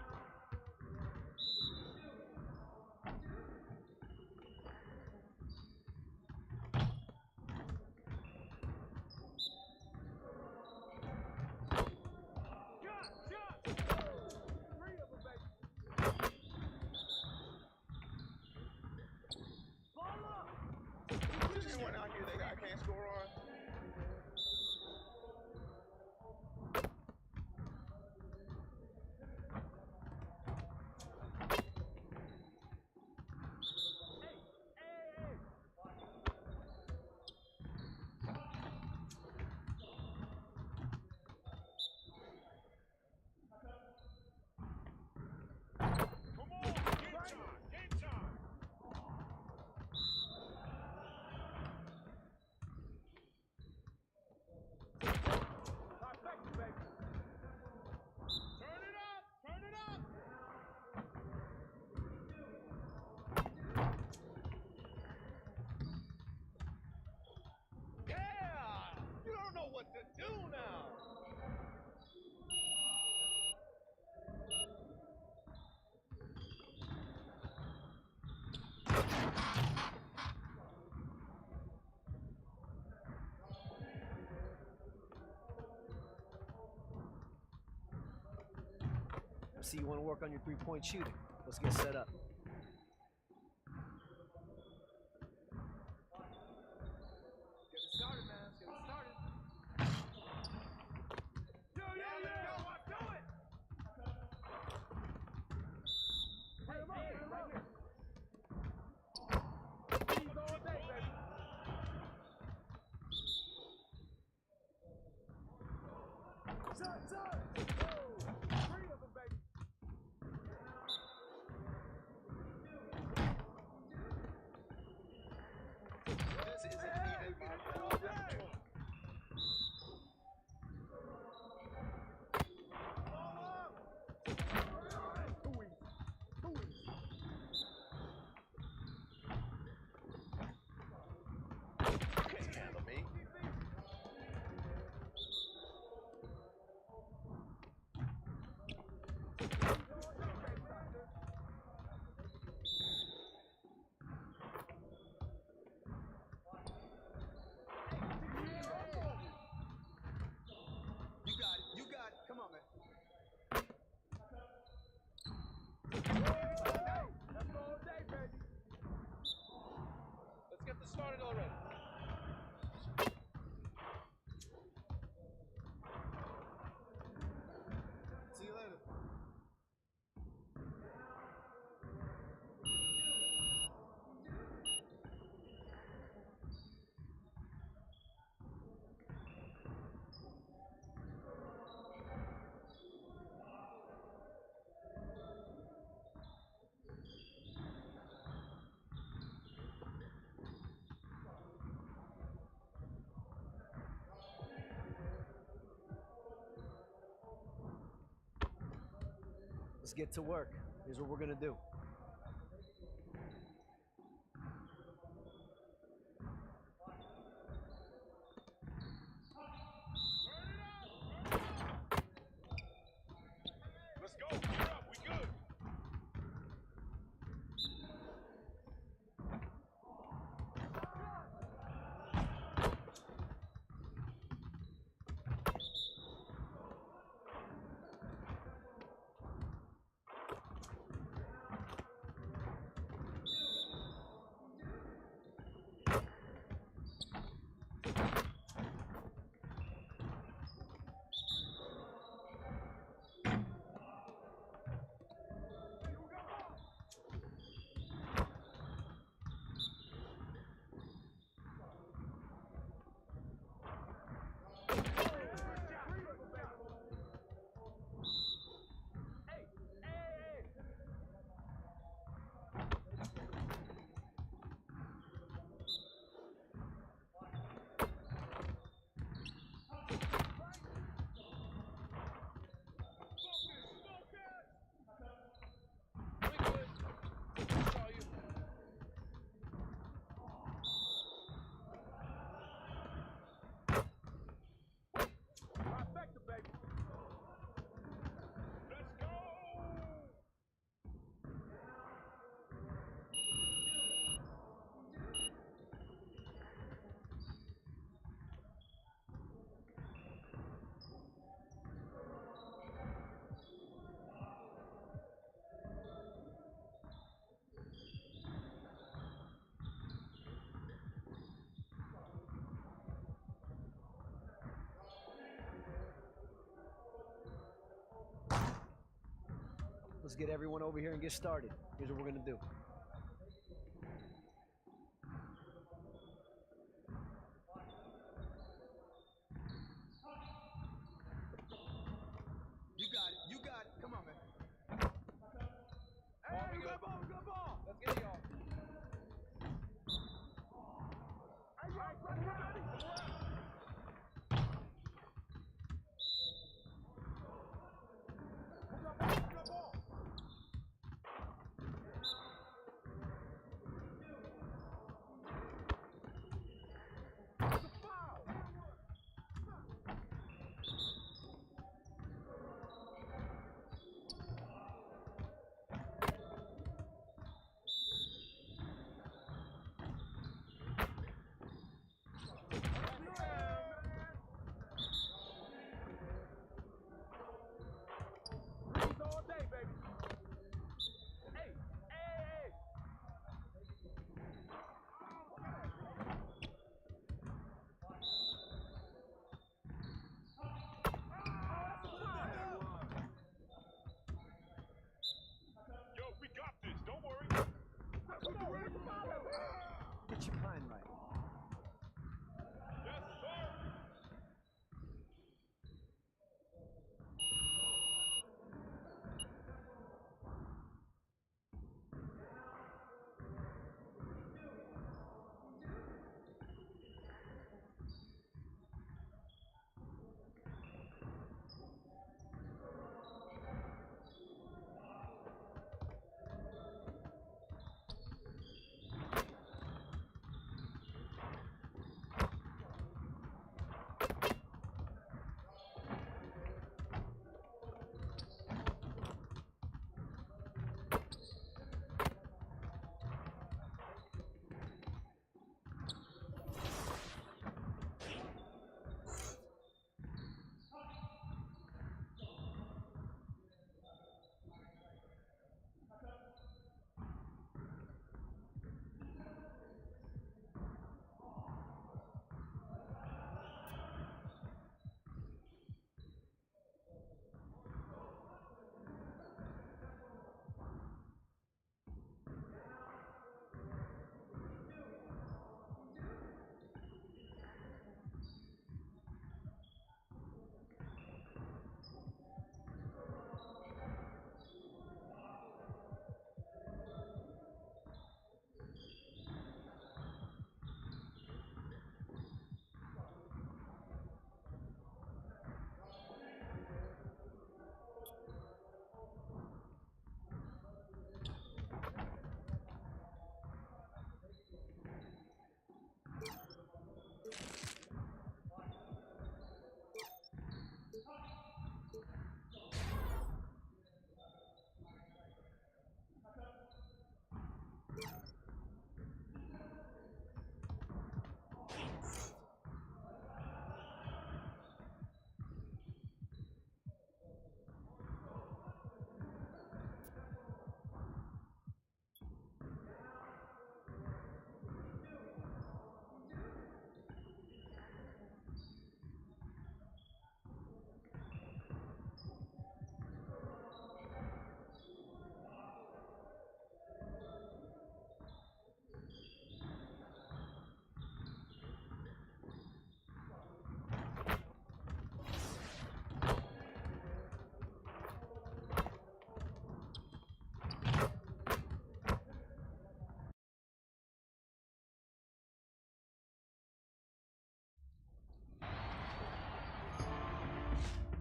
Anyone out here that I can't score on? I see you want to work on your three-point shooting. Let's get set up. Get it started, man. Get it started. Yo, do it! Hey, right here. He's all day, baby. Shot! Three of them, baby. Let's get to work. Here's what we're gonna do. Let's go. We're up. We good. Let's get everyone over here and get started. Here's what we're gonna do. You got it. You got it. Come on, man. Hey, good ball. Good ball. Let's get it, y'all. Hey, y'all, ready? Good ball.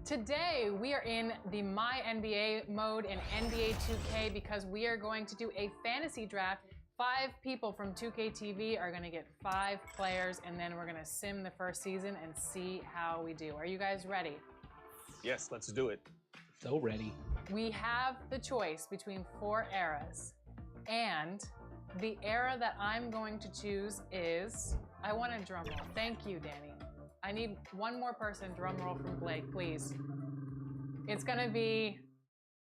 Today, we are in the My NBA mode in NBA 2K because we are going to do a fantasy draft. 5 people from 2K TV are going to get 5 players, and then we're going to sim the first season and see how we do. Are you guys ready? Yes, let's do it. So ready. We have the choice between 4 eras, and the era that I'm going to choose is, I want a drum roll. Thank you, Danny. I need one more person, drum roll from Blake, please. It's gonna be,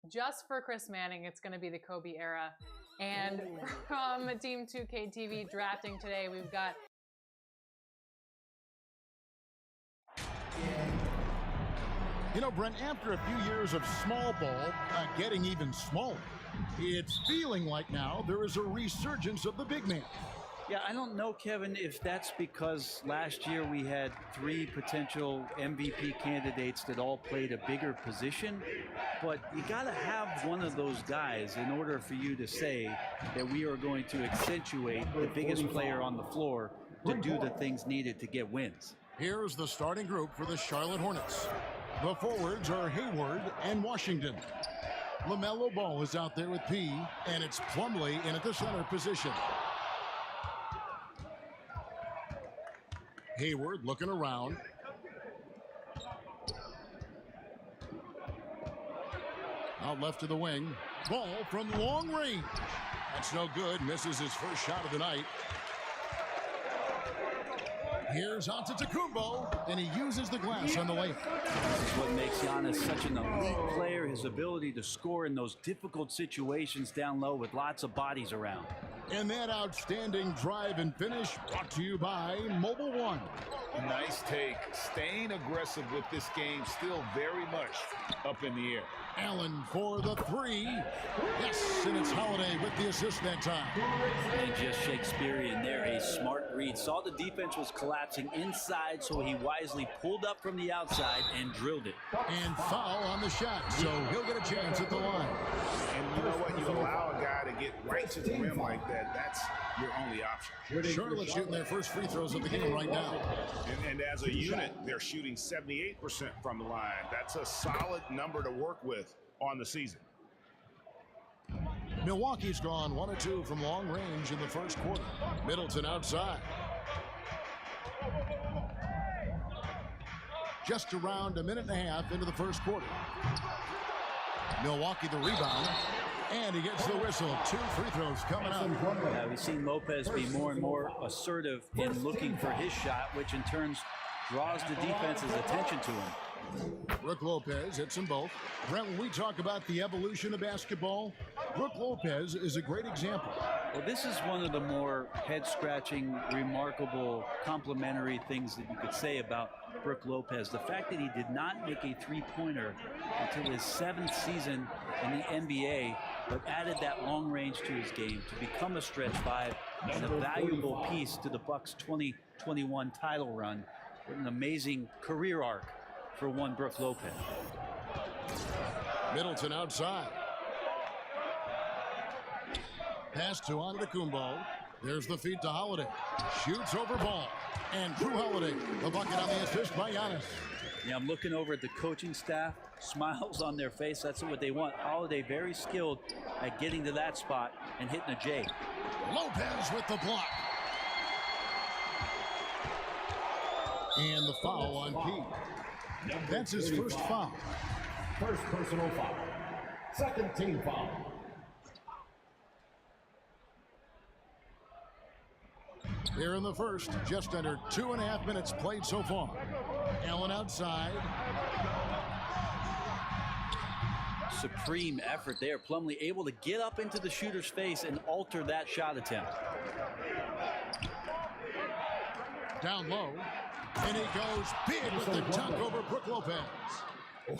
just for Chris Manning, it's gonna be the Kobe era. And from Team 2K TV drafting today, we've got You know, Brent, after a few years of small ball getting even smaller, it's feeling like now there is a resurgence of the big man. Yeah, I don't know, Kevin, if that's because last year we had 3 potential MVP candidates that all played a bigger position, but you got to have one of those guys in order for you to say that we are going to accentuate the biggest player on the floor to do the things needed to get wins. Here's the starting group for the Charlotte Hornets. The forwards are Hayward and Washington. LaMelo Ball is out there with P, and it's Plumlee in at the center position. Hayward looking around. Out left to the wing. Ball from long range. That's no good. Misses his first shot of the night. Here's Antetokounmpo, and he uses the glass on the layup. This is what makes Giannis such an elite player, his ability to score in those difficult situations down low with lots of bodies around. And that outstanding drive and finish brought to you by Mobile One. Nice take. Staying aggressive with this game, still very much up in the air. Allen for the 3. Yes, and it's Holiday with the assist that time. And just Shakespearean there, a smart read. Saw the defense was collapsing inside, so he wisely pulled up from the outside and drilled it. And foul on the shot, so he'll get a chance at the line. And you know what? You allow a guy to get right to the rim like that, that's your only option. Charlotte shooting their first free throws of the game right now. And as a unit, they're shooting 78% from the line. That's a solid number to work with on the season. Milwaukee's gone 1 of 2 from long range in the first quarter. Middleton outside. Just around a minute and a half into the first quarter. Milwaukee the rebound. And he gets the whistle. 2 free throws coming up. Yeah, we've seen Lopez be more and more assertive in looking for his shot, which in turn draws the defense's attention to him. Brook Lopez hits them both. Brent, when we talk about the evolution of basketball, Brook Lopez is a great example. Well, this is one of the more head-scratching, remarkable, complimentary things that you could say about Brook Lopez. The fact that he did not make a three-pointer until his 7th season in the NBA, but added that long range to his game to become a stretch 5 and a valuable piece to the Bucks' 2021 title run. What an amazing career arc for one Brook Lopez. Middleton outside. Pass to Antetokounmpo. There's the feed to Holiday. Shoots over Ball. And Drew Holiday, the bucket on the assist by Giannis. Yeah, I'm looking over at the coaching staff. Smiles on their face. That's what they want. Holiday very skilled at getting to that spot and hitting a J. Lopez with the block. And the foul on P. That's his first foul. First personal foul. Second team foul. Here in the first, just under 2.5 minutes played so far. Allen outside. Supreme effort there. Plumlee able to get up into the shooter's face and alter that shot attempt. Down low. And he goes big with the dunk over Brook Lopez.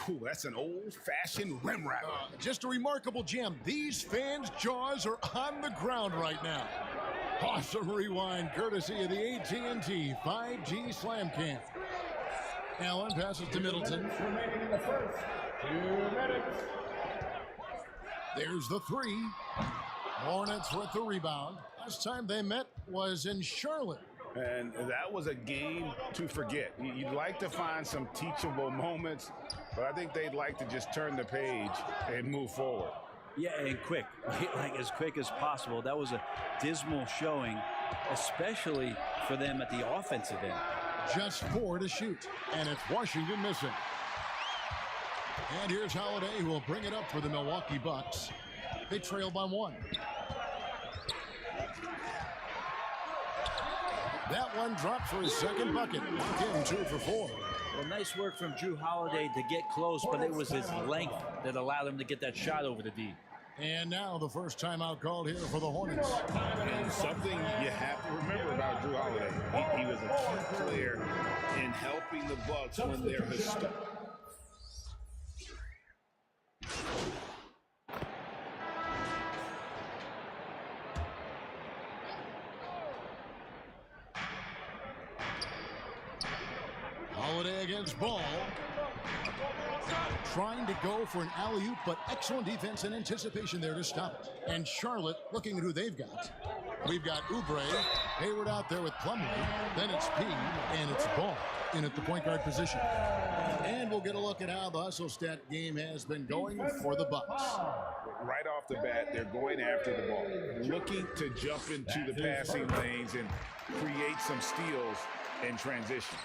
Oh, that's an old-fashioned rim rattler. Just a remarkable gem. These fans' jaws are on the ground right now. Awesome rewind courtesy of the AT&T 5G Slam Cam. Allen passes to Middleton. Remaining in the first. 2 minutes. There's the 3. Hornets with the rebound. Last time they met was in Charlotte And that was a game to forget. You'd like to find some teachable moments, but I think they'd like to just turn the page and move forward. Yeah, and quick, like as quick as possible. That was a dismal showing, especially for them at the offensive end. Just 4 to shoot, and it's Washington missing. And here's Holiday, who will bring it up for the Milwaukee Bucks. They trail by 1. That one dropped for his second bucket. Again, 2 for 4. Well, nice work from Drew Holiday to get close, but it was his length that allowed him to get that shot over the D. And now the first timeout called here for the Hornets. And something you have to remember about Drew Holiday, he was a key player in helping the Bucks when they're historic. Holiday against Ball. Trying to go for an alley-oop, but excellent defense and anticipation there to stop it. And Charlotte looking at who they've got. We've got Oubre, Hayward out there with Plumlee, then it's P, and it's Ball in at the point guard position. And we'll get a look at how the hustle stat game has been going for the Bucks. Right off the bat, they're going after the ball, looking to jump into the passing lanes and create some steals in transition.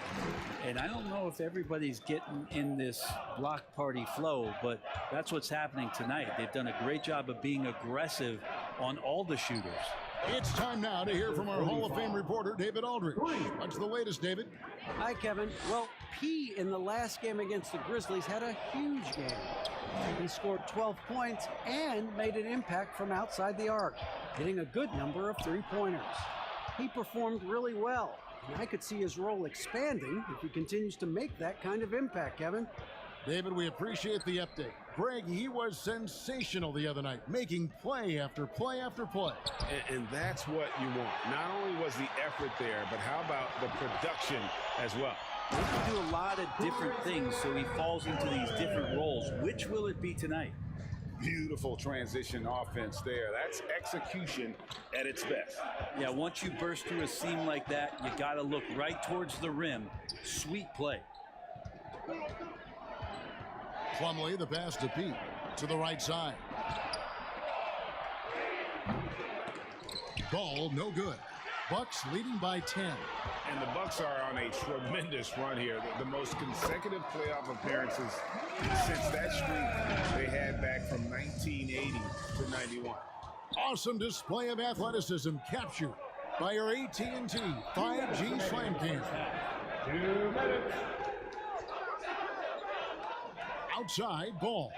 And I don't know if everybody's getting in this block party flow, but that's what's happening tonight. They've done a great job of being aggressive on all the shooters. It's time now to hear from our Hall of Fame reporter, David Aldridge. What's the latest, David? Hi, Kevin. Well, P in the last game against the Grizzlies had a huge game. He scored 12 points and made an impact from outside the arc, hitting a good number of three-pointers. He performed really well. I could see his role expanding if he continues to make that kind of impact, Kevin. David, we appreciate the update. Greg, he was sensational the other night, making play after play after play. And that's what you want. Not only was the effort there, but how about the production as well? He can do a lot of different things, so he falls into these different roles. Which will it be tonight? Beautiful transition offense there. That's execution at its best. Yeah, once you burst through a seam like that, you got to look right towards the rim. Sweet play. Plumlee, the pass to Pete, to the right side. Ball, no good. Bucks leading by 10. And the Bucks are on a tremendous run here. The most consecutive playoff appearances since that streak they had back from 1980 to 91. Awesome display of athleticism captured by our AT&T 5G Slam Cam. 2 minutes. Outside, Ball.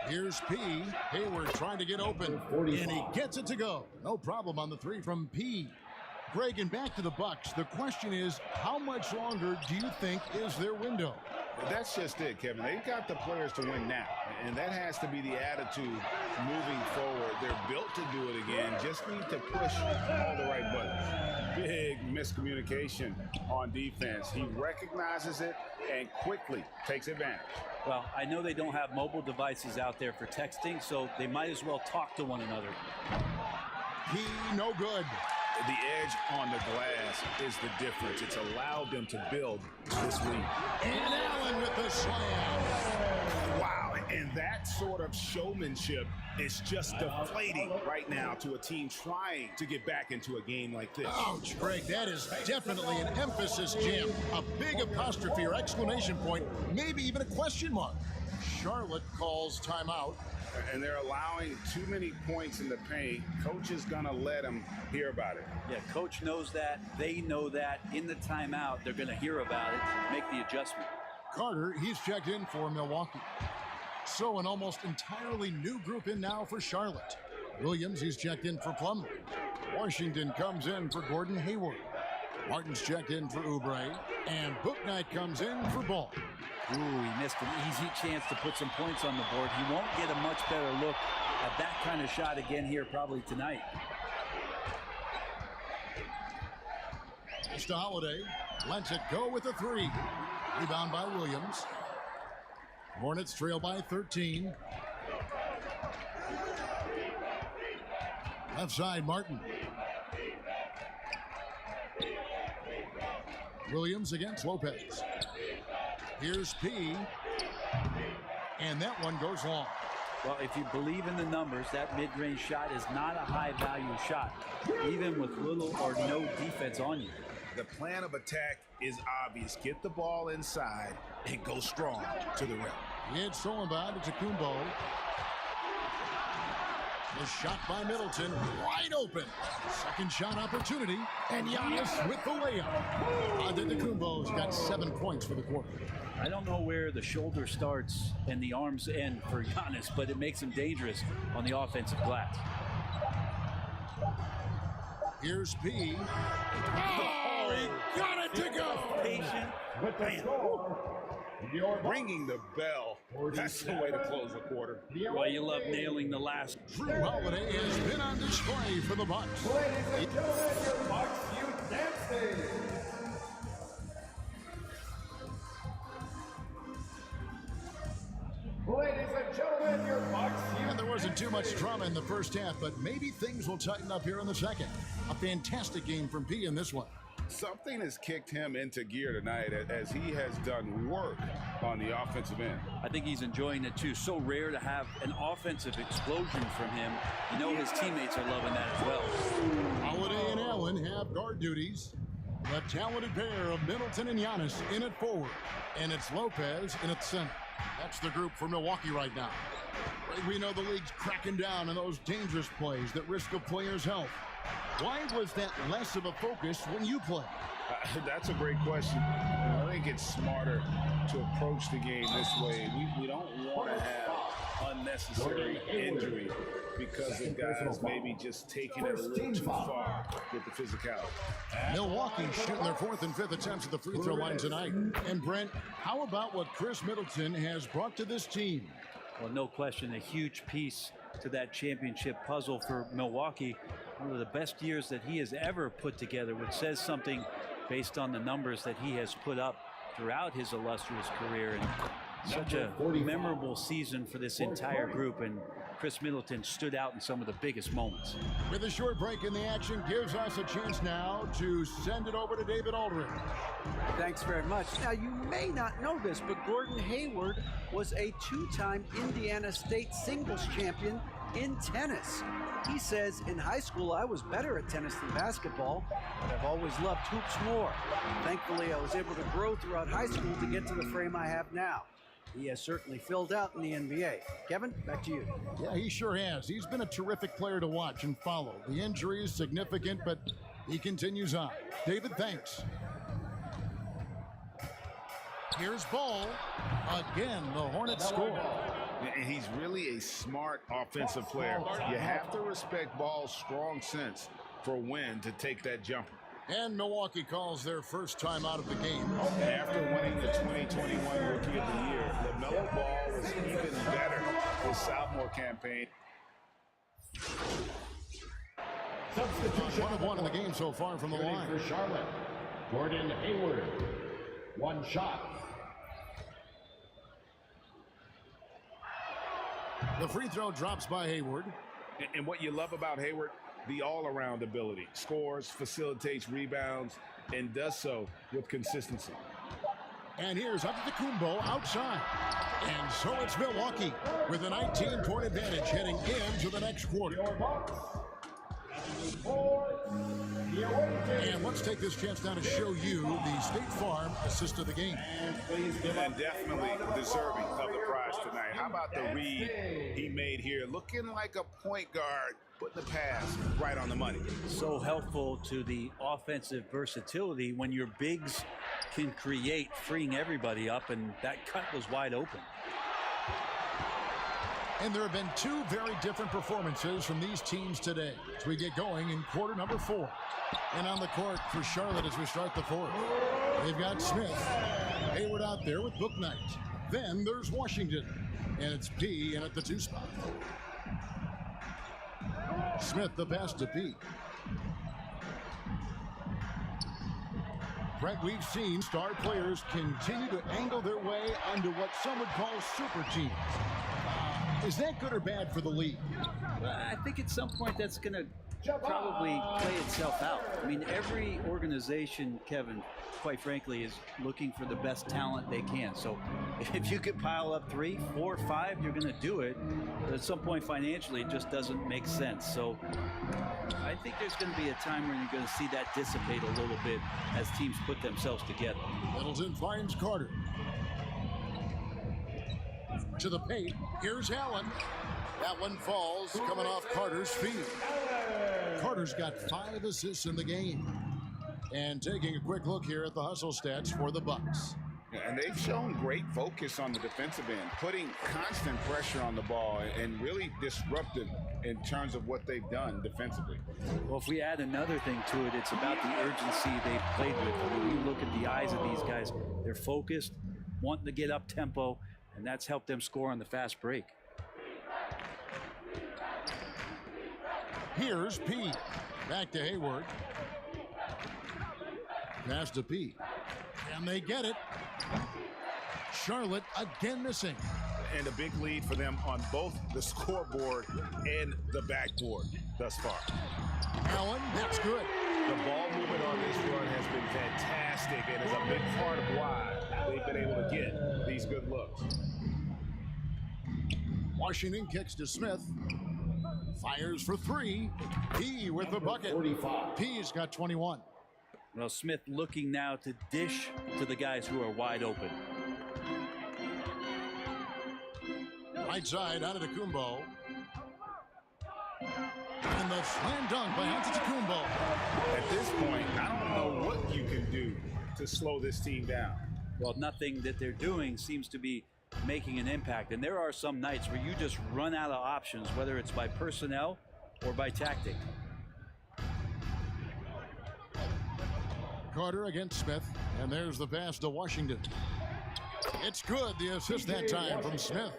Here's P. Hayward trying to get open, and he gets it to go. No problem on the three from P. Greg, and back to the Bucks. The question is, how much longer do you think is their window? That's just it, Kevin. They've got the players to win now, and that has to be the attitude moving forward. They're built to do it again. Just need to push all the right buttons. Big miscommunication on defense. He recognizes it and quickly takes advantage. Well, I know they don't have mobile devices out there for texting, so they might as well talk to one another. He no good. The edge on the glass is the difference. It's allowed them to build this lead. And Allen with the slam. Wow, and that sort of showmanship is just deflating right now to a team trying to get back into a game like this. Ouch, Greg, that is definitely an emphasis jam. A big apostrophe or exclamation point, maybe even a question mark. Charlotte calls timeout. And they're allowing too many points in the paint. Coach is going to let them hear about it. Yeah, coach knows that. They know that. In the timeout, they're going to hear about it, make the adjustment. Carter, he's checked in for Milwaukee. So an almost entirely new group in now for Charlotte. Williams, he's checked in for Plumlee. Washington comes in for Gordon Hayward. Martin's checked in for Oubre. And Bouknight comes in for Ball. Ooh, he missed an easy chance to put some points on the board. He won't get a much better look at that kind of shot again here probably tonight. It's to Holiday. Lets it go with a three. Rebound by Williams. Hornets trail by 13. Left side, Martin. Williams against Lopez. Here's P. And that one goes long. Well, if you believe in the numbers, that mid-range shot is not a high-value shot, even with little or no defense on you. The plan of attack is obvious. Get the ball inside and go strong to the rim. It's thrown by to Kumbo. The shot by Middleton, wide open. Second shot opportunity, and Giannis with the layup. Antetokounmpo's got 7 points for the quarter. I don't know where the shoulder starts and the arms end for Giannis, but it makes him dangerous on the offensive glass. Here's P. Oh, he got it to go. Patient. With the score, Ringing the bell. That's the way to close the quarter. Well, you love nailing the last. Drew Holiday has been on display for the Bucks. Ladies and gentlemen, your Bucks Youth Dance Day. Ladies and gentlemen, your Bucks Youth. And there wasn't too much drama in the first half, but maybe things will tighten up here in the second. A fantastic game from P in this one. Something has kicked him into gear tonight as he has done work on the offensive end. I think he's enjoying it too. So rare to have an offensive explosion from him. You know his teammates are loving that as well. Holiday and Allen have guard duties. The talented pair of Middleton and Giannis in at forward. And it's Lopez in at center. That's the group for Milwaukee right now. We know the league's cracking down on those dangerous plays that risk a player's health. Why was that less of a focus when you play? That's a great question. I think it's smarter to approach the game this way. We don't want to have unnecessary injury because of guys maybe just taking it a little too far with the physicality. Milwaukee shooting their 4th and 5th attempts at the free throw line tonight. And Brent, how about what Chris Middleton has brought to this team? Well, no question, a huge piece to that championship puzzle for Milwaukee. One of the best years that he has ever put together, which says something based on the numbers that he has put up throughout his illustrious career. And such a memorable season for this entire group, and Chris Middleton stood out in some of the biggest moments. With a short break in the action gives us a chance now to send it over to David Aldridge. Thanks very much. Now, you may not know this, but Gordon Hayward was a 2-time Indiana State singles champion in tennis. He says, in high school, I was better at tennis than basketball, but I've always loved hoops more. Thankfully, I was able to grow throughout high school to get to the frame I have now. He has certainly filled out in the NBA. Kevin, back to you. Yeah, he sure has. He's been a terrific player to watch and follow. The injury is significant, but he continues on. David, thanks. Here's Ball. Again, the Hornets score. And he's really a smart offensive player. You have to respect Ball's strong sense for when to take that jumper. And Milwaukee calls their first time out of the game. After winning the 2021 Rookie of the Year, LaMelo Ball was even better this sophomore campaign. 1 of 1 in the game so far from the line. For Charlotte, Gordon Hayward. 1 shot. The free throw drops by Hayward. And what you love about Hayward, the all-around ability. Scores, facilitates rebounds, and does so with consistency. And here's Antetokounmpo outside. And so it's Milwaukee with a 19-point advantage heading into the next quarter. And let's take this chance now to show you the State Farm assist of the game. And definitely deserving of the prize tonight. How about the read he made here? Looking like a point guard, putting the pass right on the money. So helpful to the offensive versatility when your bigs can create, freeing everybody up, and that cut was wide open. And there have been 2 very different performances from these teams today as we get going in quarter number 4. And on the court for Charlotte as we start the 4th. They've got Smith, Hayward out there with Bouknight. Then there's Washington, and it's P in at the 2 spot. Smith the pass to P. Brent, we've seen star players continue to angle their way onto what some would call super teams. Is that good or bad for the league? I think at some point that's going to probably play itself out. I mean, every organization, Kevin, quite frankly, is looking for the best talent they can. So if you could pile up 3, 4, 5, you're going to do it. But at some point financially, it just doesn't make sense. So I think there's going to be a time when you're going to see that dissipate a little bit as teams put themselves together. Middleton finds Carter. To the paint. Here's Allen. That one falls, coming off Carter's feet. Carter's got 5 assists in the game. And taking a quick look here at the hustle stats for the Bucks. And they've shown great focus on the defensive end, putting constant pressure on the ball and really disruptive in terms of what they've done defensively. Well, if we add another thing to it, it's about the urgency they've played with. I mean, you look at the eyes of these guys, they're focused, wanting to get up tempo, and that's helped them score on the fast break. Here's P. Back to Hayward. Pass to P. And they get it. Charlotte again missing. And a big lead for them on both the scoreboard and the backboard thus far. Allen, that's good. The ball movement on this run has been fantastic and is a big part of why they've been able to get these good looks. Washington kicks to Smith. Fires for 3. P with the bucket. 45. P's got 21. Well, Smith looking now to dish to the guys who are wide open. Right side, Antetokounmpo. And the slam dunk by Antetokounmpo. At this point, I don't know what you can do to slow this team down. Well, nothing that they're doing seems to be making an impact. And there are some nights where you just run out of options, whether it's by personnel or by tactic. Carter against Smith, and there's the pass to Washington. It's good, the assist that time from Smith.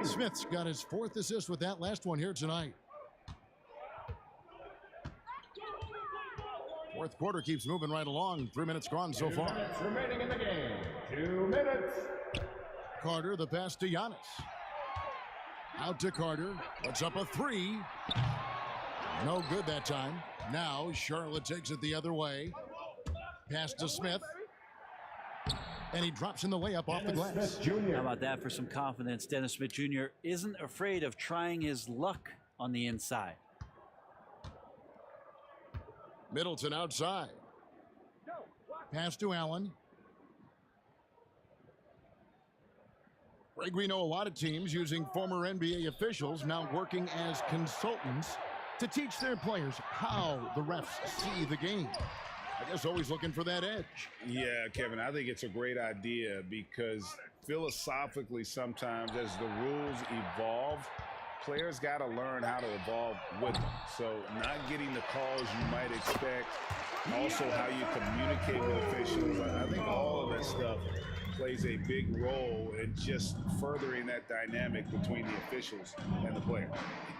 Smith's got his 4th assist with that last one here tonight. 4th quarter keeps moving right along. 3 minutes gone so far. 2 minutes remaining in the game. 2 minutes. Carter, the pass to Giannis. Out to Carter. Puts up a 3. No good that time. Now Charlotte takes it the other way. Pass to Smith. And he drops in the layup off the glass. How about that for some confidence? Dennis Smith Jr. isn't afraid of trying his luck on the inside. Middleton outside. Pass to Allen. Greg, we know a lot of teams using former NBA officials now working as consultants to teach their players how the refs see the game. I guess always looking for that edge. Yeah, Kevin, I think it's a great idea because philosophically sometimes as the rules evolve, players got to learn how to evolve with them. So not getting the calls you might expect, also how you communicate with officials. I think all of that stuff plays a big role in just furthering that dynamic between the officials and the player.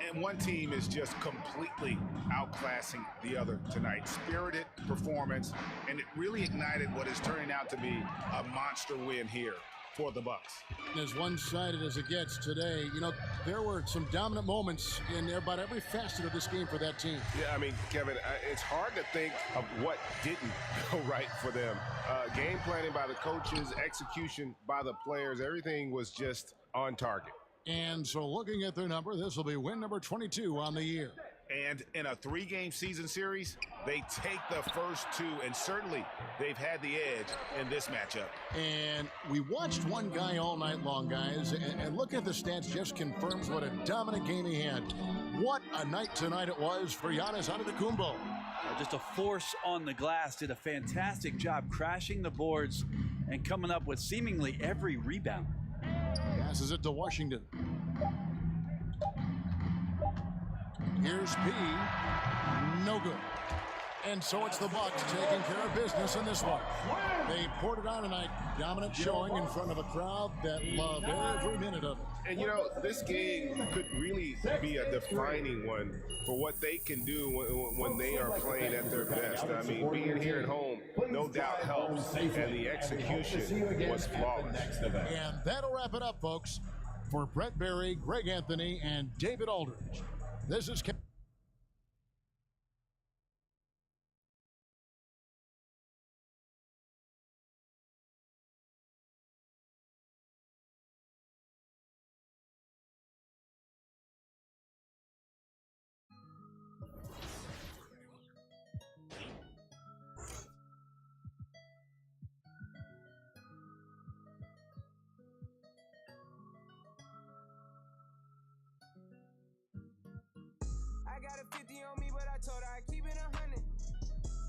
And one team is just completely outclassing the other tonight. Spirited performance, and it really ignited what is turning out to be a monster win here for the Bucks. As one-sided as it gets today, you know, there were some dominant moments in about every facet of this game for that team. Yeah, I mean, Kevin, it's hard to think of what didn't go right for them. Game planning by the coaches, execution by the players, everything was just on target. And so looking at their number, this will be win number 22 on the year. And in a 3-game season series, they take the first 2, and certainly they've had the edge in this matchup. And we watched one guy all night long, guys, and look at the stats, just confirms what a dominant game he had. What a night tonight it was for Giannis Antetokounmpo. Just a force on the glass, did a fantastic job crashing the boards and coming up with seemingly every rebound. Passes it to Washington. Here's P. No good. And so it's the Bucks taking care of business in this one. They poured it on tonight. Dominant showing in front of a crowd that loved every minute of it. And, you know, this game could really be a defining one for what they can do when they are playing at their best. I mean, being here at home, no doubt helps, and the execution was flawless. And that'll wrap it up, folks. For Brett Berry, Greg Anthony, and David Aldridge, this is got a 50 on me, but I told her I'd keep it 100.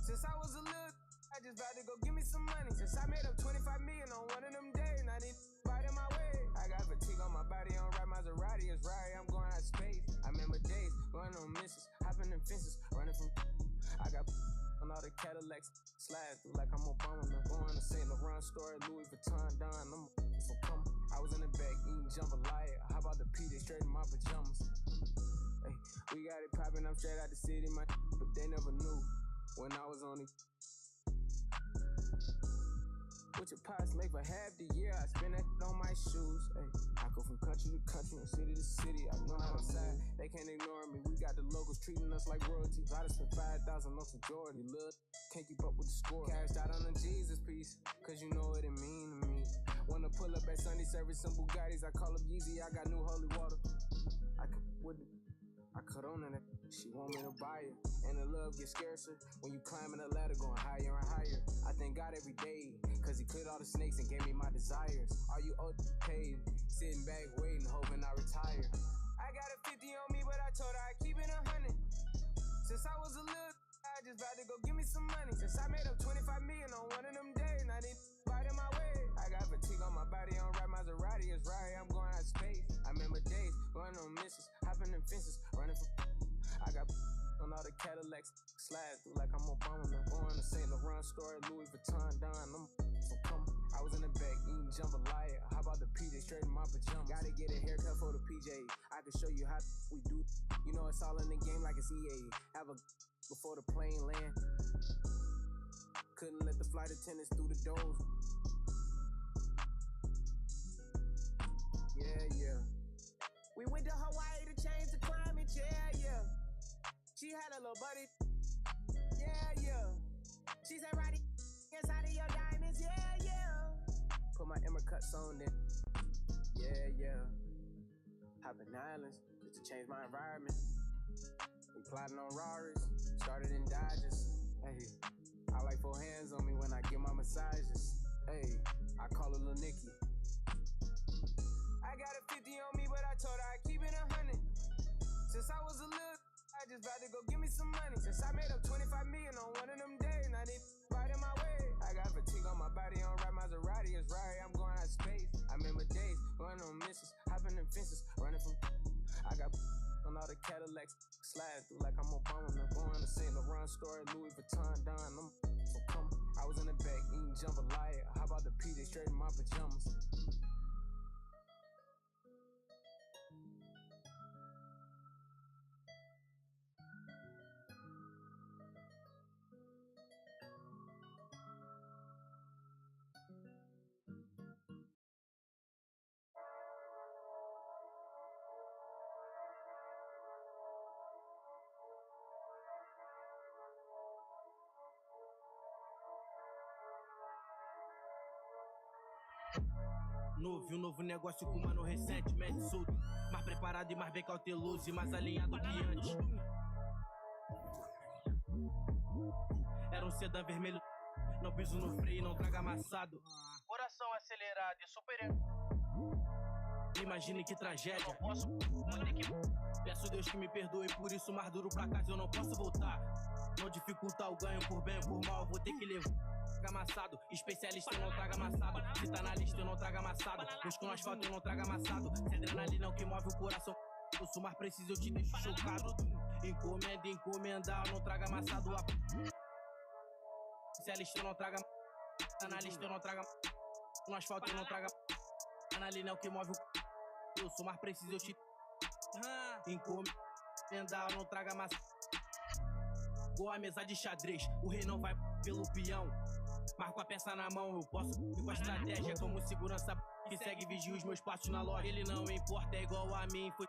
Since I was a little, I just vowed to go give me some money. Since I made up 25 million on one of them days, now they fighting my way. I got fatigue on my body, on right Maserati, it's right, I'm going out of space. I remember days, going on missions, hopping in fences, running from. I got on all the Cadillacs, slide through like I'm Obama. I'm going to St. Laurent store, Louis Vuitton, Don. I'm so come. I was in the back eating jambalaya. How about the P? They straight in my pajamas. Hey, we got it poppin', I'm straight out the city, my but they never knew when I was on it. With your pots make for half the year, I spend that on my shoes. Ay, I go from country to country and city to city. I know how to side, they can't ignore me. We got the locals treating us like royalty. I just spent 5,000 on some Jordan. Look, can't keep up with the score. Cashed out on the Jesus piece, cause you know what it mean to me. Wanna pull up at Sunday service, some Bugattis. I call up Yeezy, I got new holy water. I cut on it, she want me to buy it. And the love gets scarcer when you climbing the ladder, going higher and higher. I thank God every day, cause he cleared all the snakes and gave me my desires. Are you paid? Sitting back waiting, hoping I retire. I got a 50 on me, but I told her I'd keep it 100. Since I was a little, I just vowed to go give me some money. Since I made up 25 million on one of them days, now they fighting my way. I got fatigue on my body, on right Maserati, it's right, I'm going out of space. I remember days, going on missions, hopping in fences, running from. I got on all the Cadillacs, slide through like I'm Obama. I'm going to St. Laurent store, Louis Vuitton, Don. I'm so come. I was in the back eating jambalaya. How about the P? They straight in my pajamas. Gotta get a haircut for the PJ. I can show you how we do. You know it's all in the game like it's EA. Have a before the plane land. Couldn't let the flight attendants through the doors. Yeah. We went to Hawaii to change the climate, yeah. She had a little buddy, yeah. She said, right inside of your diamonds, yeah. Put my Emmer cuts on then, yeah. Hopping islands just to change my environment. We plotting on Raris, started in Dodges. Hey, I like 4 hands on me when I get my massages. Hey, I call her Lil Nicky. I got a 50 on me, but I told her I'd keep it 100. Since I was a little, I just vowed to go give me some money. Since I made up 25 million on one of them days, now they fighting my way. I got fatigue on my body, on right Maserati, it's right, I'm going out of space. I remember days, going on missions, hopping in fences, running from. I got on all the Cadillacs, slide through like I'm Obama. I'm going to St. Laurent store, Louis Vuitton, Don. I'm so come. I was in the back eating jambalaya. How about the P? They straight in my pajamas. Novo negócio com mano recentemente solto. Mais preparado e mais bem cauteloso e mais alinhado que antes. Era sedã vermelho, não piso no freio, não traga amassado. Coração acelerado e super. Imagine que tragédia. Não posso. Peço Deus que me perdoe por isso, mais duro pra casa eu não posso voltar. Não dificultar o ganho por bem ou por mal, vou ter que levar. Amassado, especialista eu não traga amassado. Se tá na lista eu não trago amassado. Busco no asfalto eu não trago amassado. Se adrenalina que move o coração. Eu sou mais preciso, eu te deixo chocado. Encomenda, eu não trago amassado. Especialista eu não trago amassado. Tá na lista eu não trago amassado. No asfalto eu não trago amassado. Adrenalina é o que move o. Eu sou mais preciso, eu te. Encomenda, eu não trago amassado. Igual a mesa de xadrez, o rei não vai pelo peão. Marco a peça na mão, eu posso ir com a estratégia. Como segurança que segue, vigia os meus passos na loja. Ele não importa, é igual a mim, foi.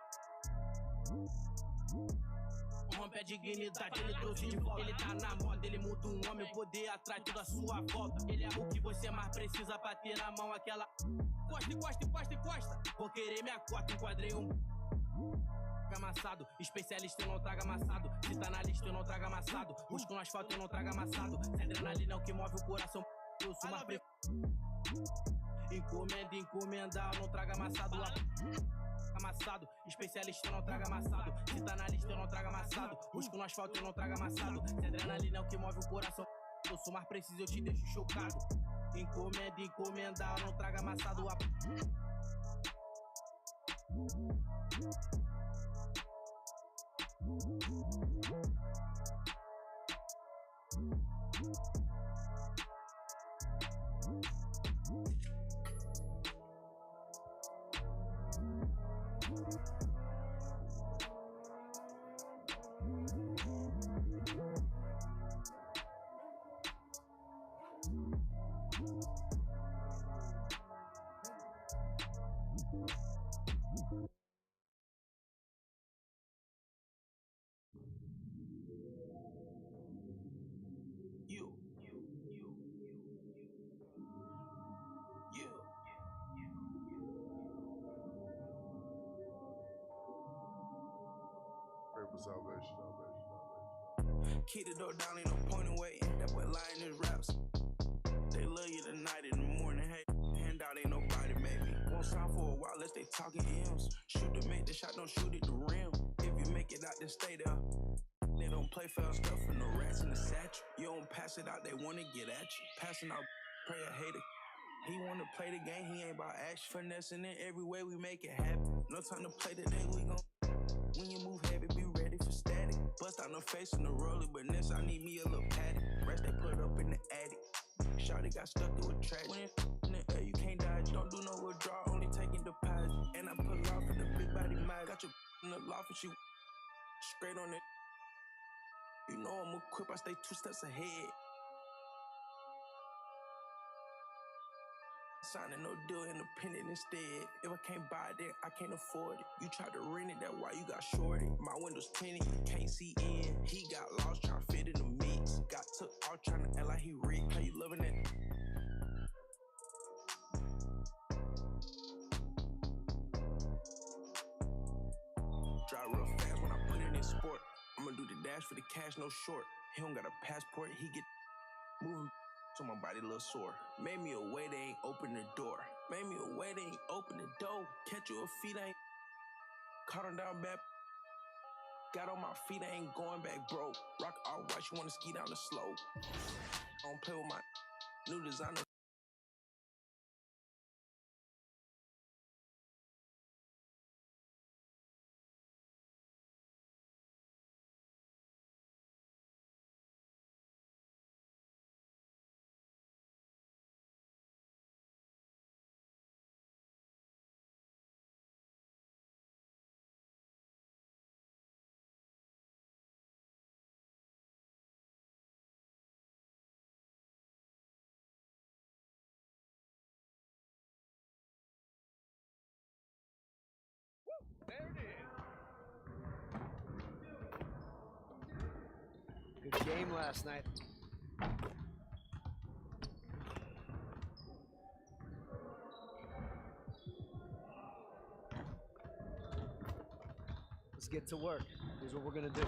Rompe a dignidade, ele trouxe de volta. Ele tá na moda, ele muda um homem, o poder atrai tudo à sua volta. Ele é o que você mais precisa pra ter na mão aquela. Costa. Vou querer minha cota, enquadrei um. Amassado, especialista eu não trago amassado. Se tá na lista eu não trago amassado. Busco no asfalto eu não trago amassado. Se adrenalina é o que move o coração. Eu sou mais encomenda, eu não trago amassado. amassado, especialista eu não traga amassado. Se tá na lista eu não trago amassado. Busco no asfalto eu não trago amassado. Se adrenalina é o que move o coração. Eu sou mais preciso, eu te deixo chocado. Encomenda, encomendar, eu não trago amassado. Pray for salvation. Keep the door down, ain't no point in waiting. That boy lying his raps. They love you tonight in the morning. Hey, handout ain't nobody, maybe. Won't sign for a while unless they talking M's. Shoot to make the shot, don't shoot at the rim. If you make it out, then stay there. They don't play fair stuff and no rats in the satchel. You don't pass it out, they wanna get at you. Passing out, pray a hater. He wanna play the game, he ain't about action. Finessing it every way, we make it happen. No time to play today, we gon' when you move heavy, be ready for static. Bust out no face in the roller, but next I need me a little patty. Rest they put up in the attic. Shawty got stuck through a track. When it's in the air, you can't dodge. Don't do no withdrawal, only taking deposit. And I pull off in the big body mag. Got your in the loft and she straight on it. You know I'm equipped, I stay 2 steps ahead. Signing no deal, independent instead. If I can't buy it, then I can't afford it. You tried to rent it, that's why you got shorted. My windows tinted, you can't see in. He got lost trying to fit in the mix. Got took out trying to act like he rich. How you loving it? Drive real fast when I put it in sport. I'ma do the dash for the cash, no short. He don't got a passport, he get moving. So my body a little sore. Made me a way, they ain't open the door. Made me a way, they ain't open the door. Catch you a feet, I ain't caught him down bad. Got on my feet, I ain't going back broke. Rock all white, you wanna ski down the slope. I don't play with my new designer. There it is. Good game last night. Let's get to work. Here's what we're gonna do.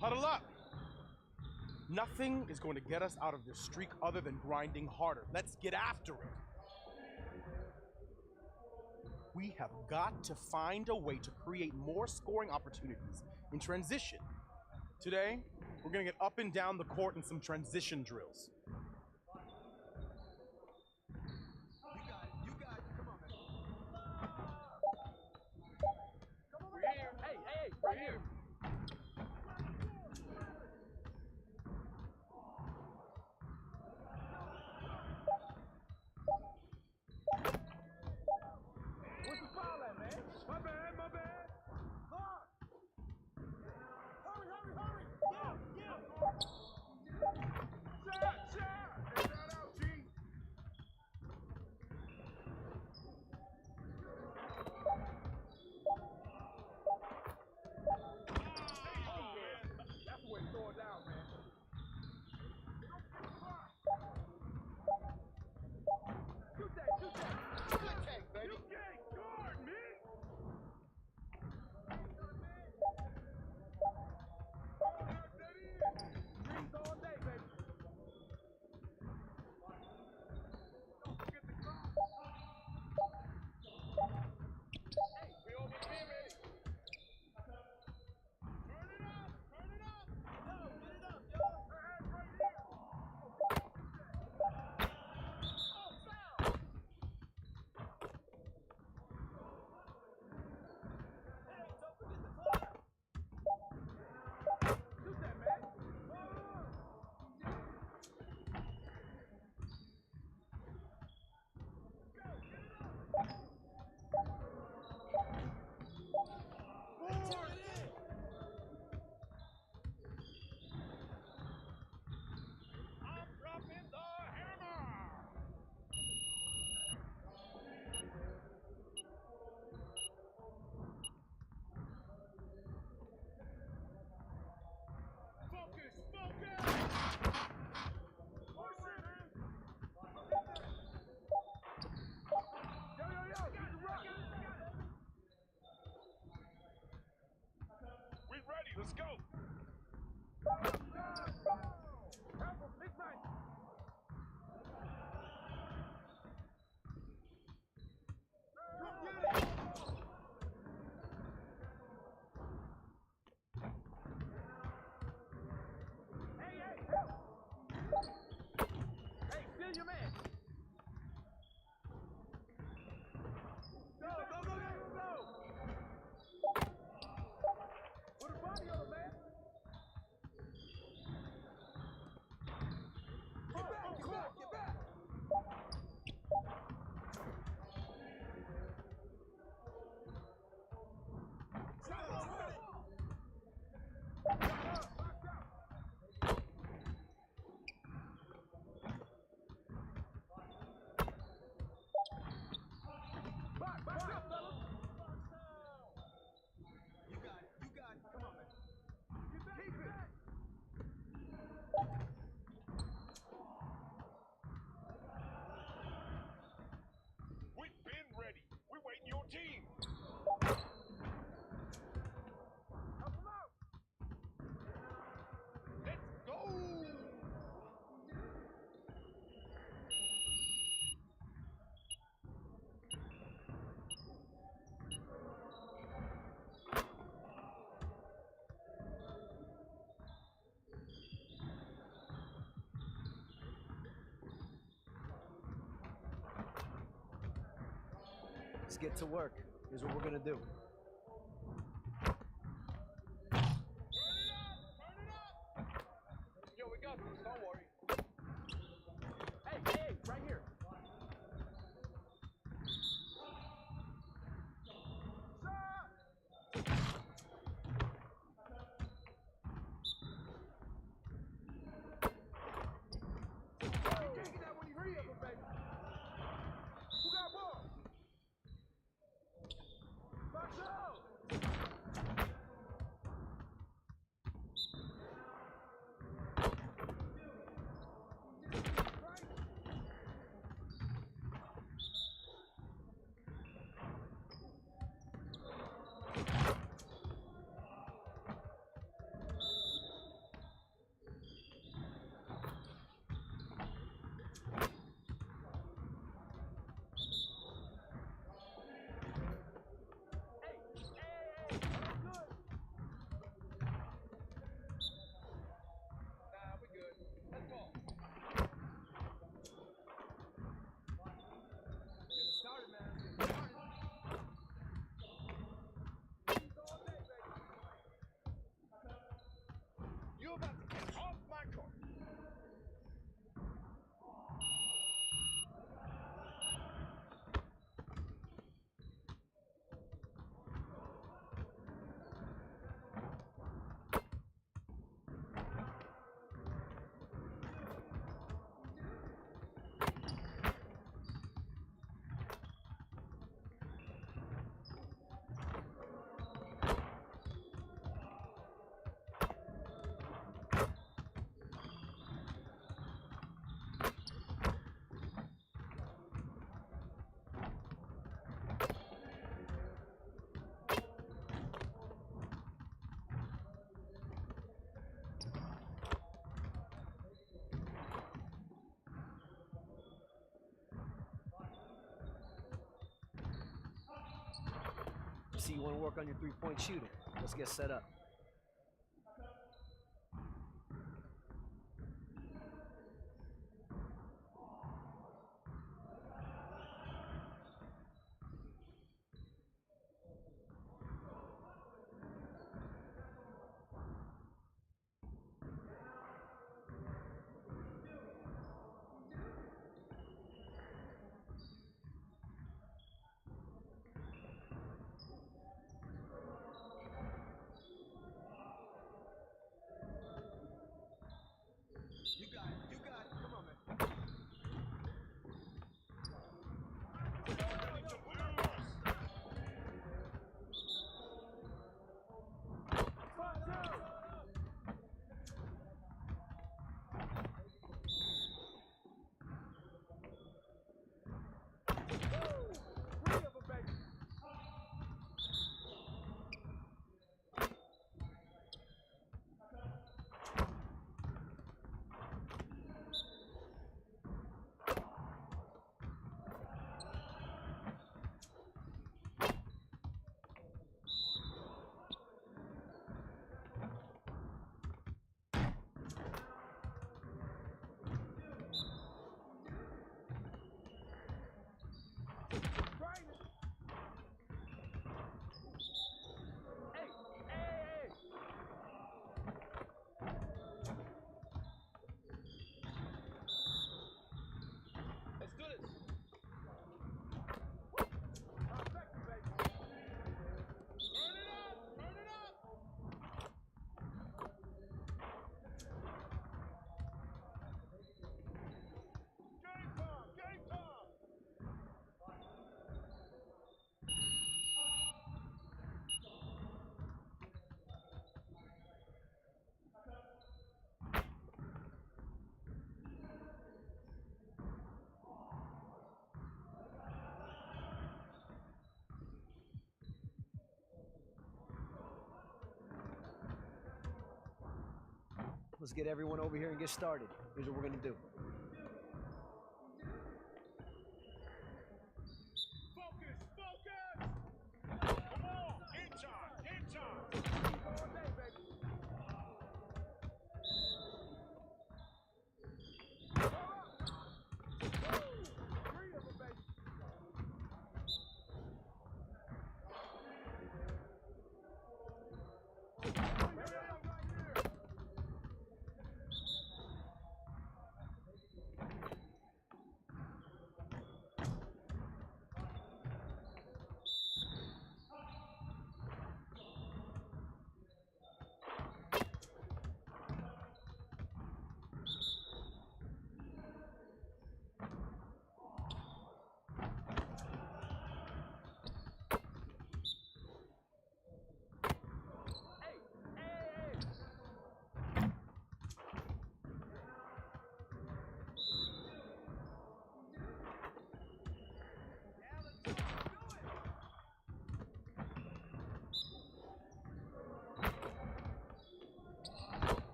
Huddle up. Nothing is going to get us out of this streak other than grinding harder. Let's get after it. We have got to find a way to create more scoring opportunities in transition. Today, we're going to get up and down the court in some transition drills. Right here. Where's the foul at, man? My bad, my bad. Look. Hurry. Yeah. Shot. Get that out, G. That's the way to throw it down, man. Shoot that. Good take, baby. You can't guard me. Dreams all day, baby. Don't forget the crowd. Hey, we over here, ready. Turn it up. Yo, get it up, yo. Hands right here. Oh, foul. Hey, don't forget the clock. Shoot that, man. I'm dropping the hammer. Focus. Yo, keep it rocking. We ready, let's go. Help him, big man. Come get it. Hey, help. Hey, steal your man. Go. Put a body on him, man. Get back. Back up, fellas. You got it. Come on, man. Get back. Keep it. We've been ready. We're waiting your team. Help him out. Let's go. Let's get to work. Here's what we're gonna do. Yo, we got this. Don't worry. Hey, right here. You can't get that when you hurry up, baby. Who got ball? Box up. See, you want to work on your three-point shooting. Let's get set up. Let's get everyone over here and get started. Here's what we're gonna do.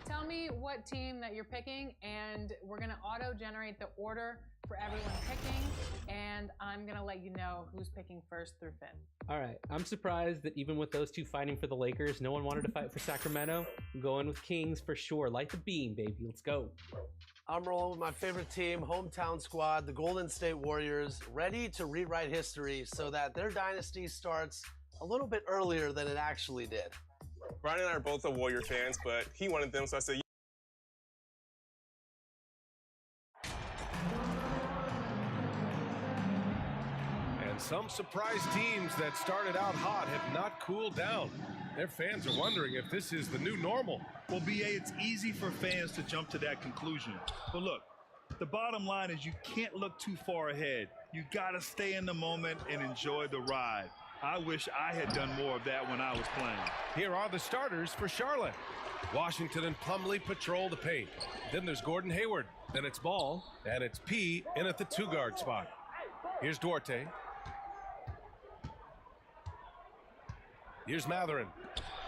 Tell me what team that you're picking, and we're gonna auto-generate the order for everyone picking, and I'm gonna let you know who's picking first through fifth. All right, I'm surprised that even with those two fighting for the Lakers, no one wanted to fight for Sacramento. I'm going with Kings for sure. Light the beam, baby. Let's go. I'm rolling with my favorite team, hometown squad, the Golden State Warriors, ready to rewrite history so that their dynasty starts a little bit earlier than it actually did. Brian and I are both a Warrior fans, but he wanted them, so I said, Some surprise teams that started out hot have not cooled down. Their fans are wondering if this is the new normal. Well, BA, it's easy for fans to jump to that conclusion. But look, the bottom line is you can't look too far ahead. You got to stay in the moment and enjoy the ride. I wish I had done more of that when I was playing. Here are the starters for Charlotte. Washington and Plumlee patrol the paint. Then there's Gordon Hayward. Then it's Ball, and it's P in at the 2-guard spot. Here's Duarte. Here's Matherin.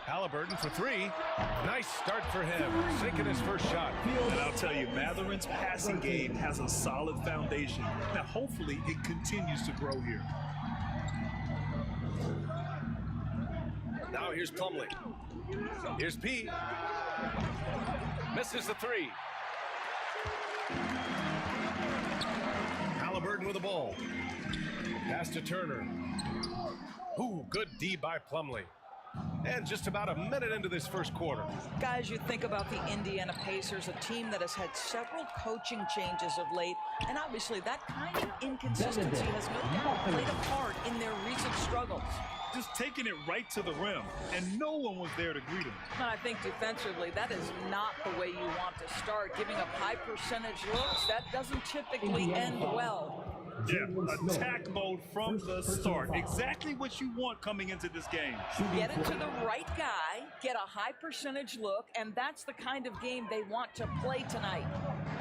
Halliburton for 3. Nice start for him, sinking his first shot. And I'll tell you, Matherin's passing game has a solid foundation. Now, hopefully, it continues to grow here. Now here's Plumlee. Here's P. Misses the 3. Halliburton with the ball. Pass to Turner. Ooh, good D by Plumlee. And just about a minute into this first quarter. Guys, you think about the Indiana Pacers, a team that has had several coaching changes of late, and obviously that kind of inconsistency has no doubt played a part in their recent struggles. Just taking it right to the rim, and no one was there to greet him. And I think defensively, that is not the way you want to start. Giving up high percentage looks, that doesn't typically end well. Yeah, attack mode from the start. Exactly what you want coming into this game. Get it to the right guy, get a high percentage look, and that's the kind of game they want to play tonight.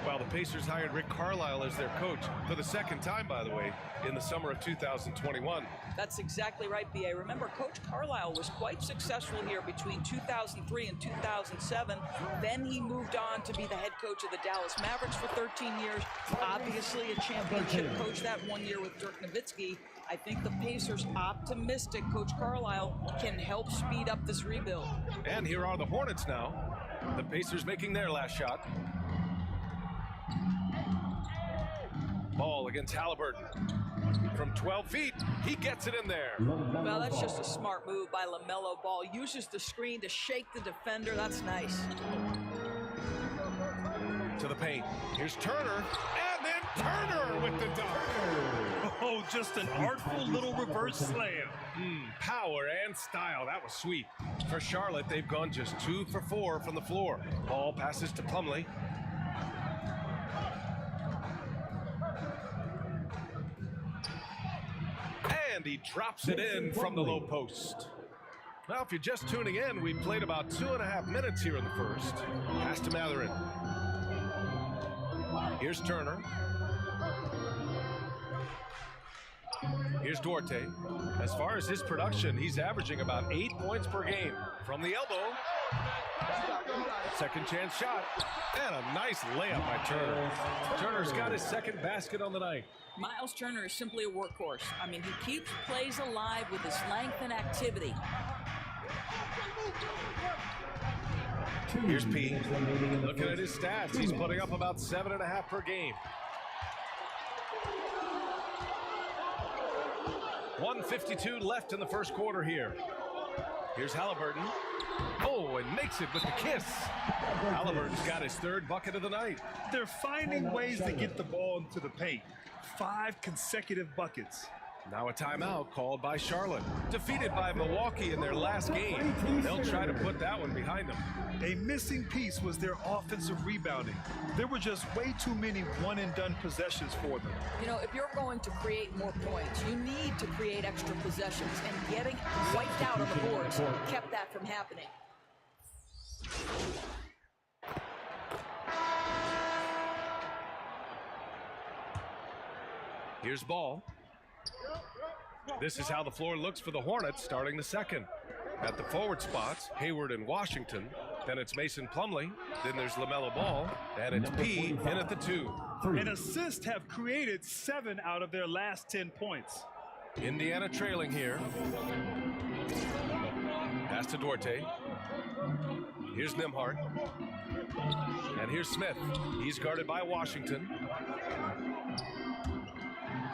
Well, the Pacers hired Rick Carlisle as their coach for the second time, by the way, in the summer of 2021. That's exactly right, B.A. Remember, Coach Carlisle was quite successful here between 2003 and 2007. Then he moved on to be the head coach of the Dallas Mavericks for 13 years. Obviously a championship coach that one year with Dirk Nowitzki. I think the Pacers optimistic Coach Carlisle can help speed up this rebuild. And here are the Hornets now. The Pacers making their last shot. Ball against Halliburton. From 12 feet, he gets it in there. Well, that's just a smart move by LaMelo Ball. Uses the screen to shake the defender. That's nice. To the paint. Here's Turner. And then Turner with the dunk. Oh, just an artful little reverse slam. Power and style. That was sweet. For Charlotte, they've gone just 2 for 4 from the floor. Ball passes to Plumlee. And he drops it in from the low post. Now, if you're just tuning in, we played about 2.5 minutes here in the first. Pass to Matherin. Here's Turner. Here's Duarte. As far as his production, he's averaging about 8 points per game. From the elbow. Second chance shot. And a nice layup by Turner. Turner's got his second basket on the night. Miles Turner is simply a workhorse. I mean, he keeps plays alive with his length and activity. Here's P. Looking at his stats, he's putting up about 7.5 per game. 1:52 left in the first quarter here. Here's Halliburton. Oh, and makes it with the kiss. Halliburton's got his 3rd bucket of the night. They're finding ways to get the ball into the paint. 5 consecutive buckets. Now a timeout called by Charlotte. Defeated by Milwaukee in their last game. They'll try to put that one behind them. A missing piece was their offensive rebounding. There were just way too many one-and-done possessions for them. You know, if you're going to create more points, you need to create extra possessions, and getting wiped out on the boards kept that from happening. Here's Ball. This is how the floor looks for the Hornets starting the second. At the forward spots, Hayward and Washington. Then it's Mason Plumlee. Then there's LaMelo Ball. And it's P in at the 2. And assists have created 7 out of their last 10 points. Indiana trailing here. Pass to Duarte. Here's Nembhard. And here's Smith. He's guarded by Washington.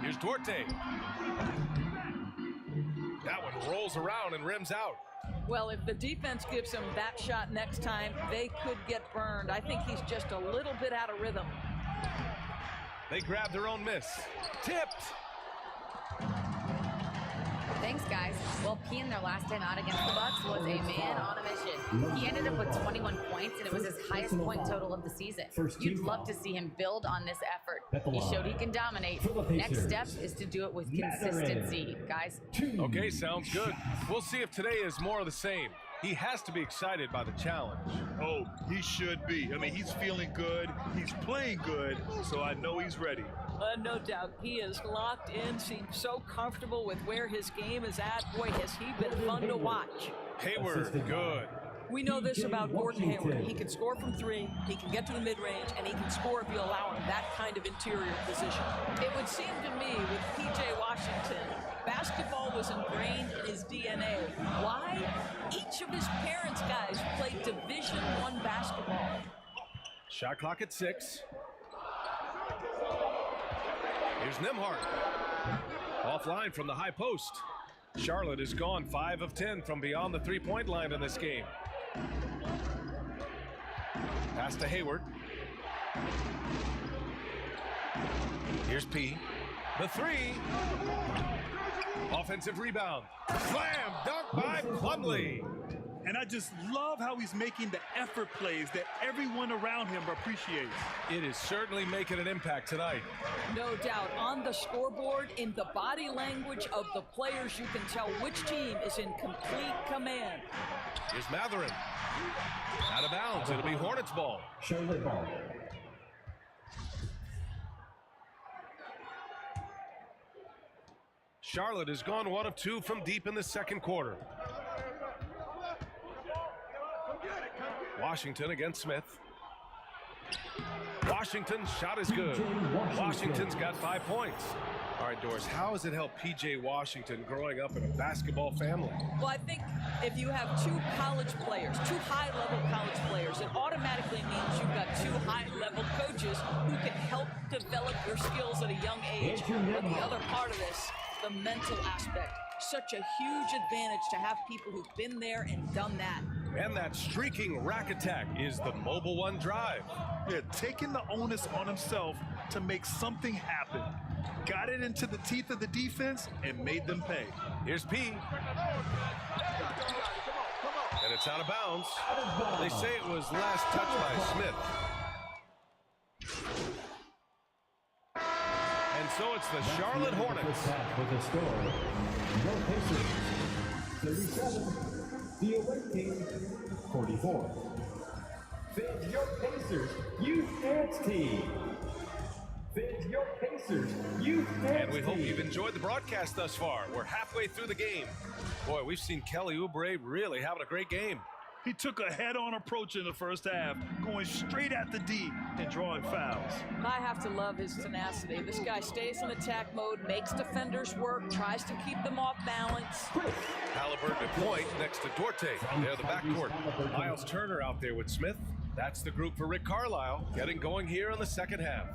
Here's Duarte. That one rolls around and rims out. Well, if the defense gives him that shot next time, they could get burned. I think he's just a little bit out of rhythm. They grab their own miss. Tipped. Thanks, guys. Well, P in their last time out against the Bucks was a man on a mission. He ended up with 21 points, and it was his highest point total of the season. You'd love to see him build on this effort. He showed he can dominate. Next step is to do it with consistency, guys. Okay, sounds good. We'll see if today is more of the same. He has to be excited by the challenge. Oh, he should be. I mean, he's feeling good. He's playing good, so I know he's ready. No doubt. He is locked in, seems so comfortable with where his game is at. Boy, has he been fun to watch. Hayward, good. We know this about Gordon Hayward. He can score from three, he can get to the mid-range, and he can score if you allow him that kind of interior position. It would seem to me with P.J. Washington, basketball was ingrained in his DNA. Why? Each of his parents, guys, played Division I basketball. Shot clock at 6. Here's Nembhard. Offline from the high post. Charlotte is gone 5 of 10 from beyond the three-point line in this game. Pass to Hayward. Here's P. The 3. Offensive rebound. Slam dunk by Plumlee. And I just love how he's making the effort plays that everyone around him appreciates. It is certainly making an impact tonight. No doubt. On the scoreboard, in the body language of the players, you can tell which team is in complete command. Here's Matherin. Out of bounds. It'll be Hornets ball. Charlotte ball. Charlotte has gone 1 of 2 from deep in the second quarter. Washington against Smith. Washington's shot is good. Washington's got 5 points. All right, Doris, how has it helped P.J. Washington growing up in a basketball family? Well, I think if you have 2 college players, 2 high-level college players, it automatically means you've got 2 high-level coaches who can help develop your skills at a young age. But the other part of this, the mental aspect, such a huge advantage to have people who've been there and done that. And that streaking rack attack is the Mobile One drive. Yeah, taking the onus on himself to make something happen. Got it into the teeth of the defense and made them pay. Here's P. And it's out of bounds. They say it was last touched by Smith. And so it's the Charlotte Hornets. With a score, your Pacers 37. The away team, 44. Fans your Pacers Youth Dance Team. Fans your Pacers Youth Dance Team. And we hope you've enjoyed the broadcast thus far. We're halfway through the game. Boy, we've seen Kelly Oubre really having a great game. He took a head-on approach in the first half, going straight at the D and drawing fouls. I have to love his tenacity. This guy stays in attack mode, makes defenders work, tries to keep them off balance. Halliburton at point next to Duarte. They're the backcourt. Miles Turner out there with Smith. That's the group for Rick Carlisle, getting going here in the second half.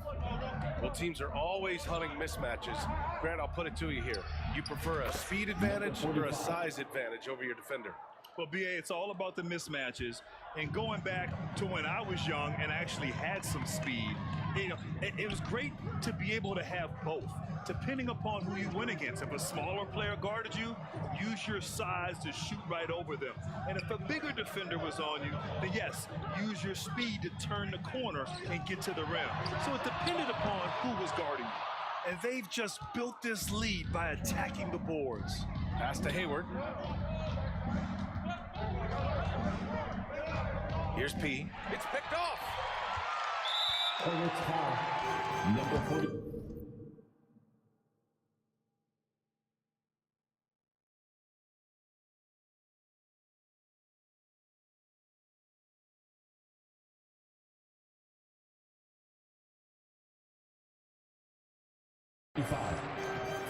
Well, teams are always hunting mismatches. Grant, I'll put it to you here. You prefer a speed advantage or a size advantage over your defender? Well, BA, it's all about the mismatches. And going back to when I was young and actually had some speed, you know, it was great to be able to have both, depending upon who you went against. If a smaller player guarded you, use your size to shoot right over them. And if a bigger defender was on you, then yes, use your speed to turn the corner and get to the rim. So it depended upon who was guarding you. And they've just built this lead by attacking the boards. Pass to Hayward. Here's P. It's picked off. Hornets foul. Number 40.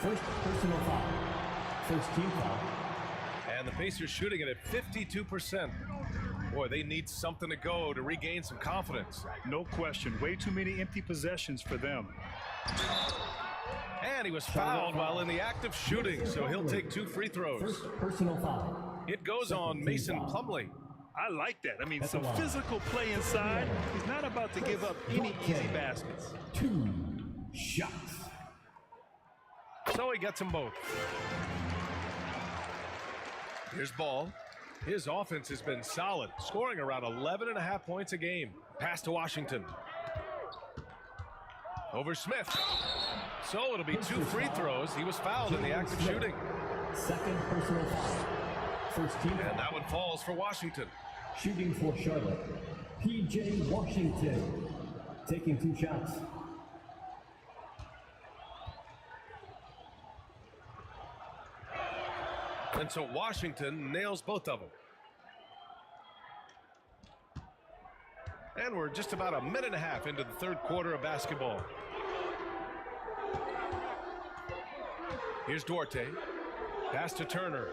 First personal foul. First team foul. And the Pacers shooting it at 52%. Boy, they need something to go to regain some confidence. No question. Way too many empty possessions for them. And he was fouled while in the act of shooting, so he'll take 2 free throws. First personal foul. It goes on Mason Plumlee. I like that. I mean, some physical play inside. He's not about to give up any easy baskets. 2 shots. So he gets them both. Here's Ball. His offense has been solid, scoring around 11.5 points a game. Pass to Washington. Over Smith. So it'll be 2 free throws. He was fouled in the act of shooting. Second personal foul. First team. And that one falls for Washington. Shooting for Charlotte, P.J. Washington. Taking 2 shots. And so Washington nails both of them. And we're just about a minute and a half into the third quarter of basketball. Here's Duarte. Pass to Turner.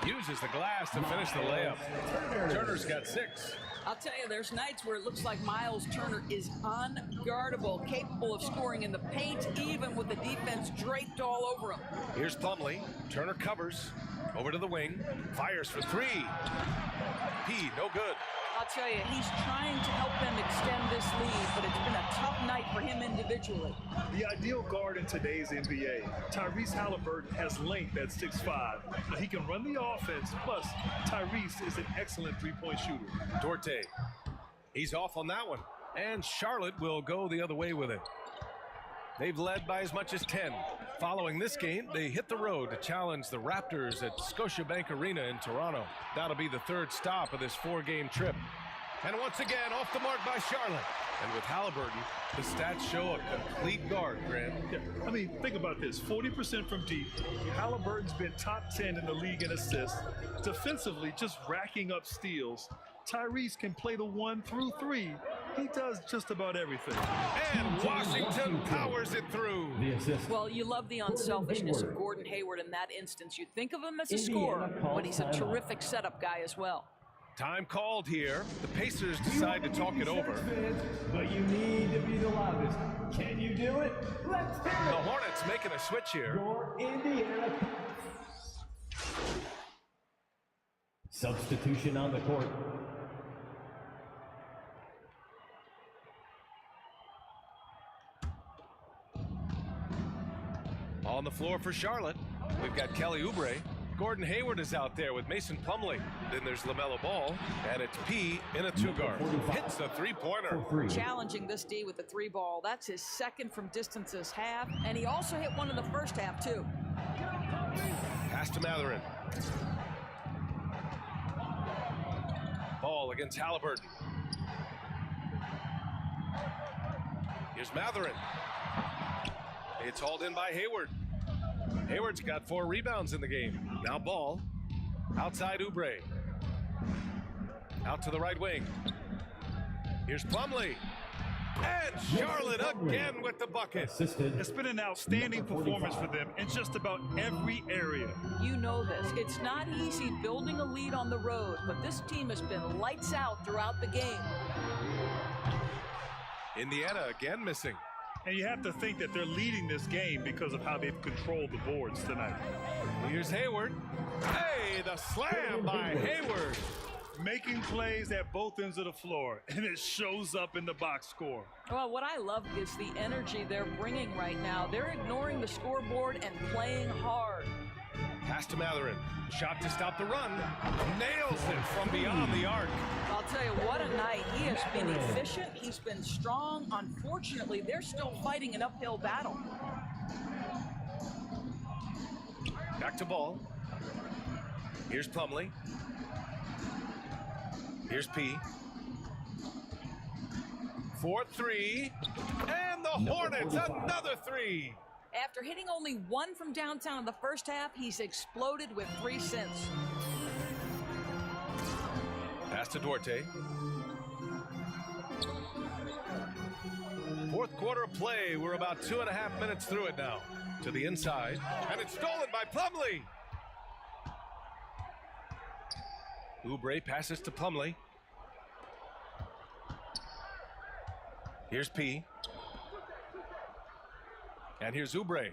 Uses the glass to finish the layup. Turner's got 6. I'll tell you, there's nights where it looks like Miles Turner is unguardable, capable of scoring in the paint, even with the defense draped all over him. Here's Plumlee. Turner covers. Over to the wing. Fires for 3. P, no good. I'll tell you, he's trying to help them extend this lead, but it's been a tough night for him individually. The ideal guard in today's NBA, Tyrese Halliburton, has length at 6'5". He can run the offense, plus Tyrese is an excellent three-point shooter. Duarte, he's off on that one. And Charlotte will go the other way with it. They've led by as much as 10. Following this game, they hit the road to challenge the Raptors at Scotiabank Arena in Toronto. That'll be the third stop of this 4-game trip. And once again, off the mark by Charlotte. And with Halliburton, the stats show a complete guard, Grant. Yeah, I mean, think about this. 40% from deep. Halliburton's been top 10 in the league in assists. Defensively, just racking up steals. Tyrese can play the 1 through 3. He does just about everything. And Washington powers it through. Well, you love the unselfishness of Gordon Hayward in that instance. You think of him as a scorer, but he's a terrific setup guy as well. Time called here. The Pacers decide to talk it over. But you need to be the loudest. Can you do it? Let's hear it. The Hornets making a switch here. For Indiana. Substitution on the court. On the floor for Charlotte, we've got Kelly Oubre. Gordon Hayward is out there with Mason Plumlee. Then there's LaMelo Ball, and it's P in a 2-guard. Hits a 3-pointer. Challenging this D with the 3-ball. That's his second from distance this half, and he also hit one in the first half, too. Pass to Matherin. Ball against Halliburton. Here's Matherin. It's hauled in by Hayward. Hayward's got 4 rebounds in the game. Now Ball. Outside Oubre. Out to the right wing. Here's Plumlee. And Charlotte again with the bucket. It's been an outstanding performance for them in just about every area. You know this. It's not easy building a lead on the road, but this team has been lights out throughout the game. Indiana again missing. And you have to think that they're leading this game because of how they've controlled the boards tonight. Here's Hayward. Hey, the slam by Hayward. Making plays at both ends of the floor, and it shows up in the box score. Well, what I love is the energy they're bringing right now. They're ignoring the scoreboard and playing hard. Pass to Matherin. Shot to stop the run. Nails it from beyond the arc. I'll tell you, what a night. He has been efficient. He's been strong. Unfortunately, they're still fighting an uphill battle. Back to Ball. Here's Plumlee. Here's P. 4-3. And the Hornets, another 3. After hitting only 1 from downtown in the first half, he's exploded with 3 since. Pass to Duarte. Fourth quarter of play. We're about 2.5 minutes through it now. To the inside. And it's stolen by Plumlee. Oubre passes to Plumlee. Here's P. And here's Oubre.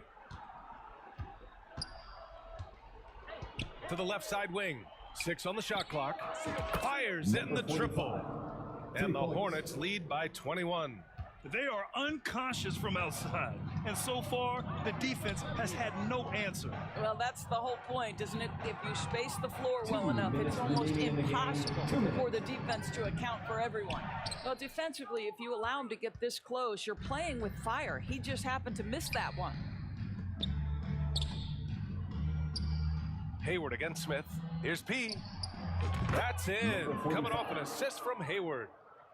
To the left side wing. 6 on the shot clock. Fires in the triple. And the Hornets lead by 21. They are unconscious from outside, And so far, the defense has had no answer. Well, that's the whole point, isn't it? If you space the floor well enough, it's almost impossible for the defense to account for everyone. Well, defensively, if you allow him to get this close, you're playing with fire. He just happened to miss that one. Hayward against Smith. Here's P. That's in. Coming off an assist from Hayward.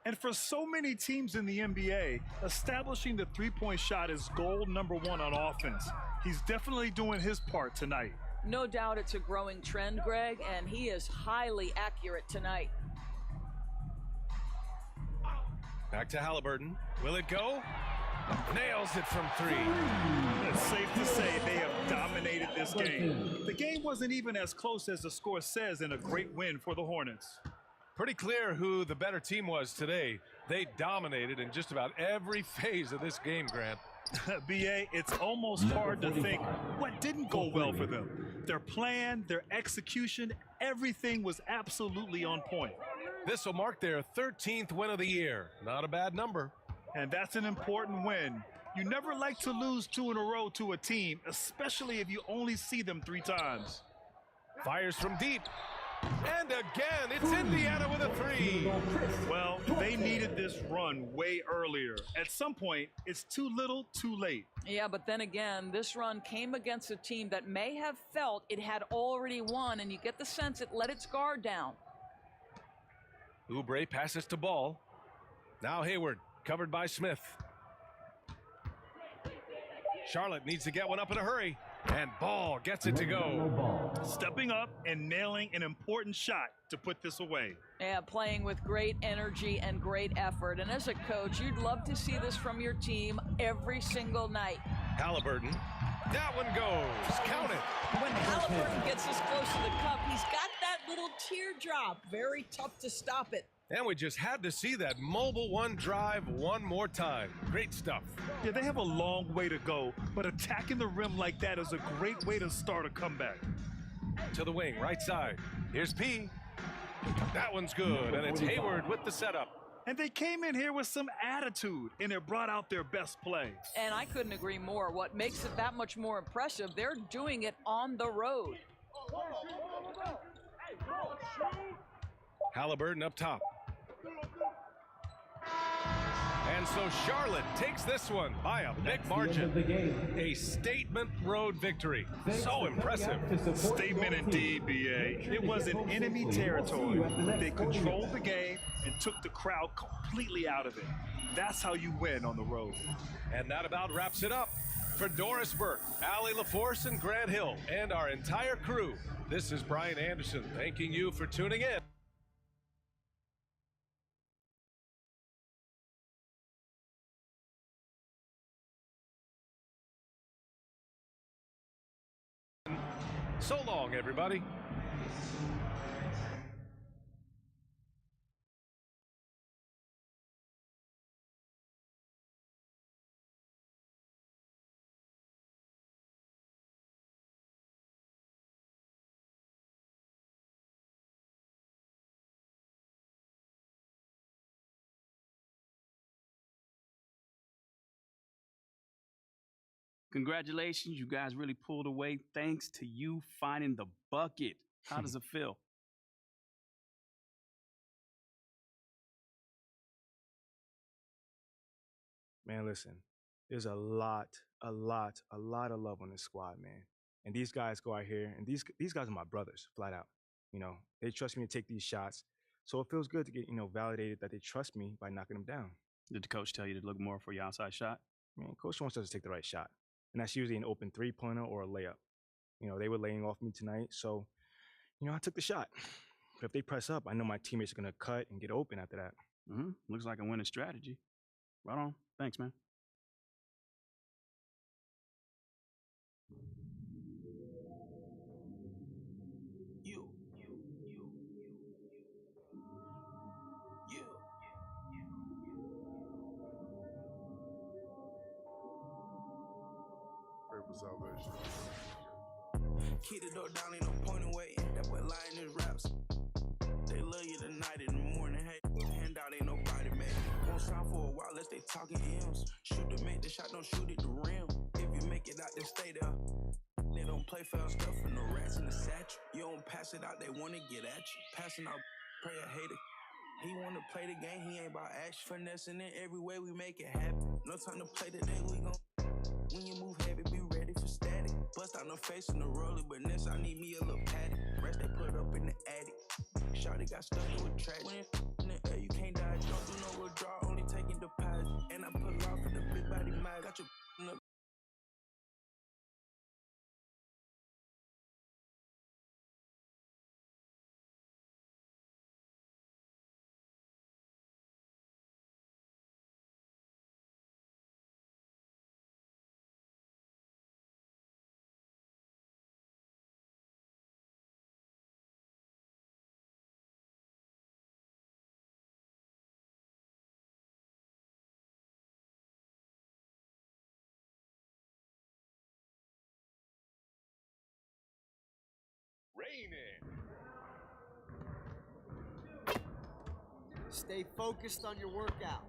And for so many teams in the NBA, establishing the three-point shot is goal number one on offense. He's definitely doing his part tonight. No doubt it's a growing trend, Greg, and he is highly accurate tonight. Back to Halliburton. Will it go? Nails it from three. It's safe to say they have dominated this game. The game wasn't even as close as the score says in a great win for the Hornets. Pretty clear who the better team was today. They dominated in just about every phase of this game, Grant. BA, it's almost hard to think what didn't go well for them. Their plan, their execution, everything was absolutely on point. This will mark their 13th win of the year. Not a bad number. And that's an important win. You never like to lose 2 in a row to a team, especially if you only see them 3 times. Fires from deep. And again, it's Indiana with a 3. Well, they needed this run way earlier. At some point, it's too little, too late. Yeah, but then again, this run came against a team that may have felt it had already won, and you get the sense it let its guard down. Oubre passes to Ball. Now Hayward, covered by Smith. Charlotte needs to get one up in a hurry. And Ball gets it to go. Stepping up and nailing an important shot to put this away. Yeah, playing with great energy and great effort. And as a coach, you'd love to see this from your team every single night. Halliburton. That one goes. Count it. When Halliburton gets this close to the cup, he's got that little teardrop. Very tough to stop it. And we just had to see that mobile one drive one more time. Great stuff. Yeah, they have a long way to go, but attacking the rim like that is a great way to start a comeback. To the wing, right side. Here's P. That one's good, and it's Hayward with the setup. And they came in here with some attitude, and it brought out their best play. And I couldn't agree more. What makes it that much more impressive, they're doing it on the road. Halliburton up top. And so Charlotte takes this one by a big margin. A statement road victory. So impressive. Statement indeed, BA. It was in enemy territory. They controlled the game and took the crowd completely out of it. That's how you win on the road. And that about wraps it up. For Doris Burke, Allie LaForce, and Grant Hill, and our entire crew, this is Brian Anderson thanking you for tuning in. So long, everybody. Congratulations, you guys really pulled away thanks to you finding the bucket. How does it feel? Man, listen, there's a lot of love on this squad, man. And these guys go out here, and these guys are my brothers, flat out. You know, they trust me to take these shots. So it feels good to get, validated that they trust me by knocking them down. Did the coach tell you to look more for your outside shot? Man, coach wants us to take the right shot. And that's usually an open three-pointer or a layup. They were laying off me tonight, so, I took the shot. But if they press up, I know my teammates are going to cut and get open after that. Looks like a winning strategy. Right on. Thanks, man. Salvation. Keep the door down, ain't no point in waiting. That boy lying his raps. They love you tonight in the morning. Hey, hand out ain't nobody, man. Won't sound for a while unless they talking M's. Shoot to make the shot, don't shoot at the rim. make it out, then stay there. They don't play fair stuff from the rats in the satchel. You don't pass it out, they wanna get at you. Passing out, pray a hater. He wanna play the game, he ain't about action. Finessing it every way we make it happen. No time to play today, we gon' when you move heavy, be ready for static. Bust out no face in the rollie, but next I need me a little patty. Rest they put up in the attic. Shawty got stuck with trash. When it's in the air, you can't dodge. Don't do no withdrawal, only taking deposit. And I pull off in the big body mile. Got your in the Raining. Stay focused on your workout.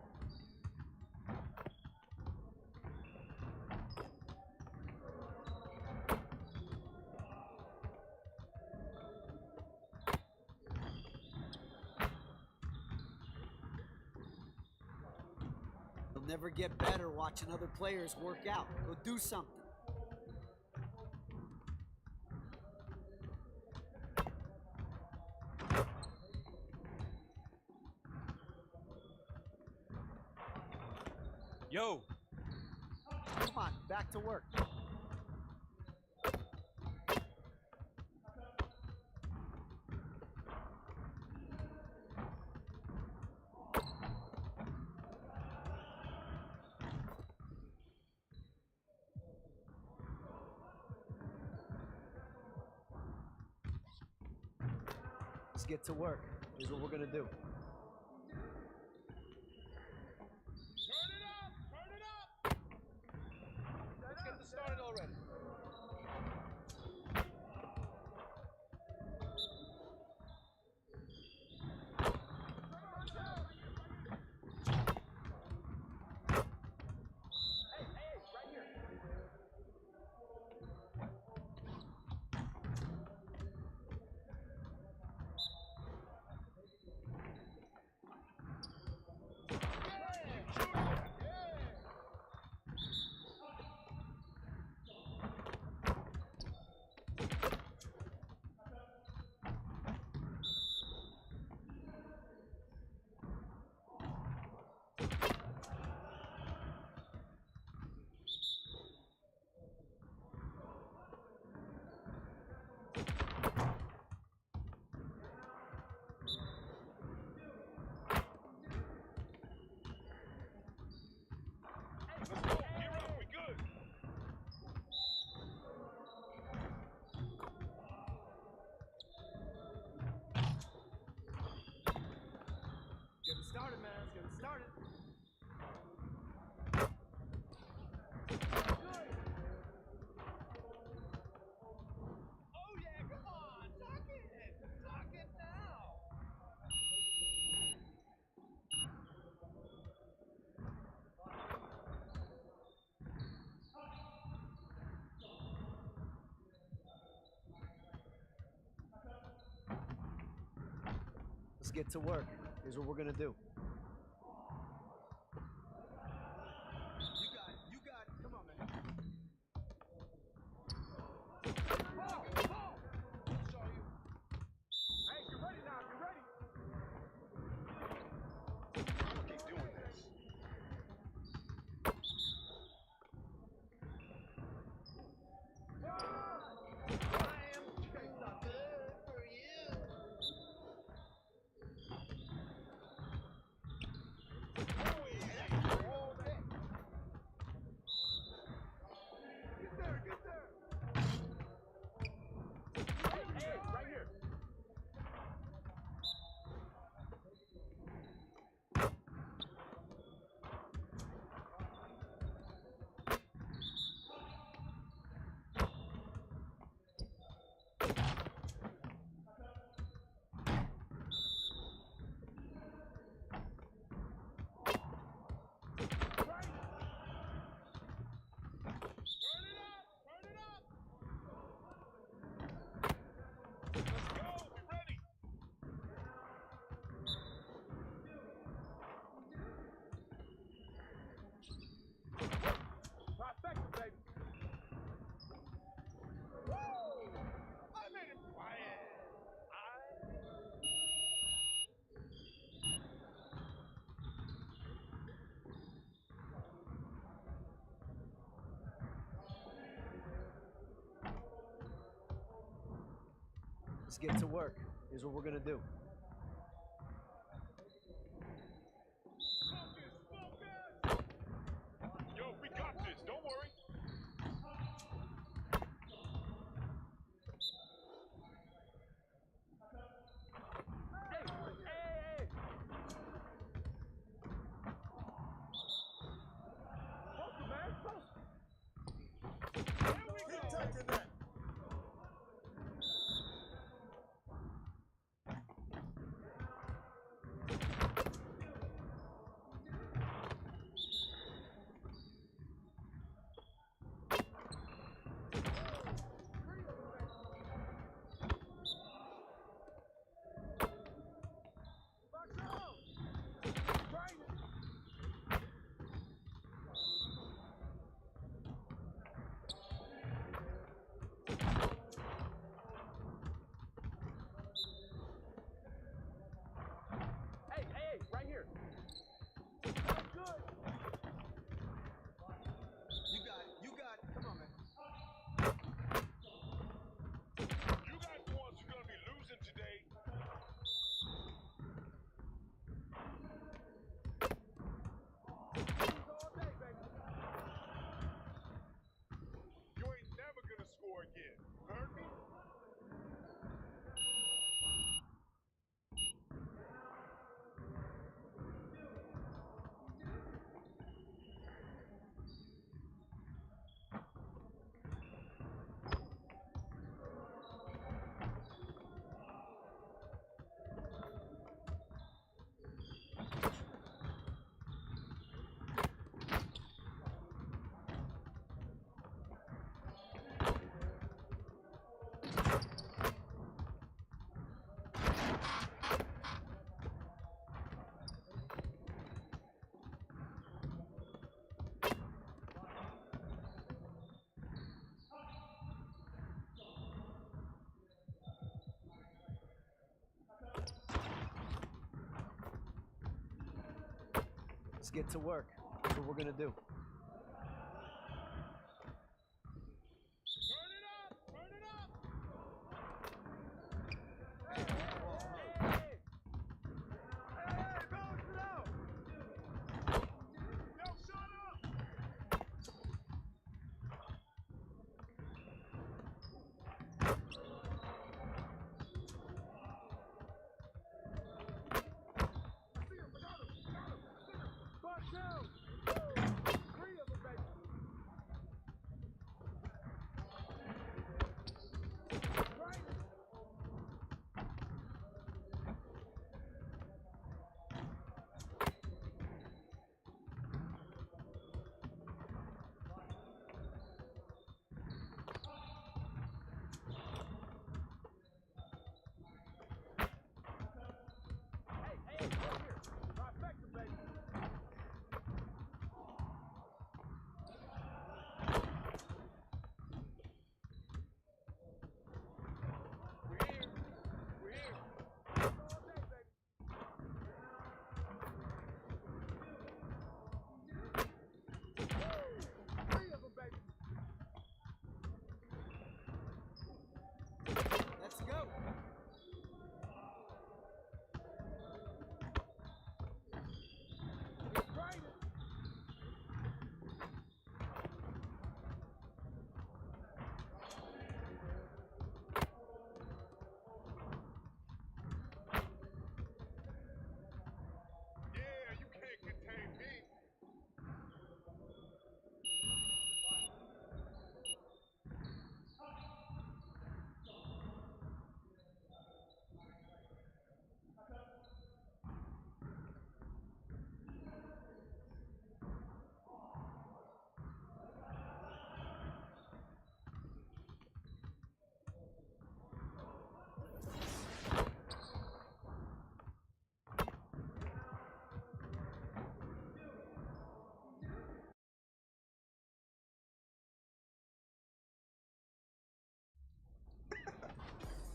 You'll never get better watching other players work out. Go do something. Yo. Come on, back to work. Let's get to work. Here's what we're gonna do. let's get this started already. Get it started, man. Let's get it started. Oh yeah, come on, talk it now. Let's get to work. Here's what we're gonna do. You got it, come on, man. I'll show you. Hey, you're ready now, you're ready. Keep doing this. Let's get to work. Here's what we're gonna do. Yo, we got this. Don't worry. Let's get to work. That's what we're gonna do.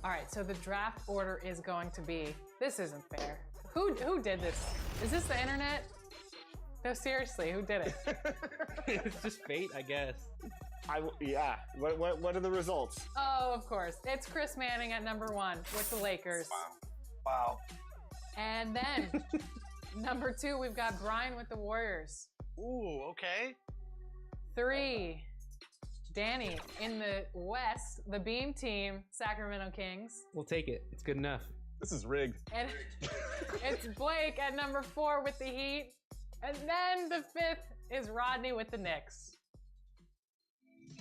All right, so the draft order is going to be, this isn't fair. Who did this? Is this the internet? No, seriously, who did it? It's just fate, I guess. Yeah. What are the results? Oh, of course. It's Chris Manning at number 1 with the Lakers. Wow. And then number 2, we've got Brian with the Warriors. Ooh, okay. 3, Danny in the West, the Beam Team, Sacramento Kings. We'll take it. It's good enough. This is rigged. And it's Blake at number 4 with the Heat. And then the 5th is Rodney with the Knicks.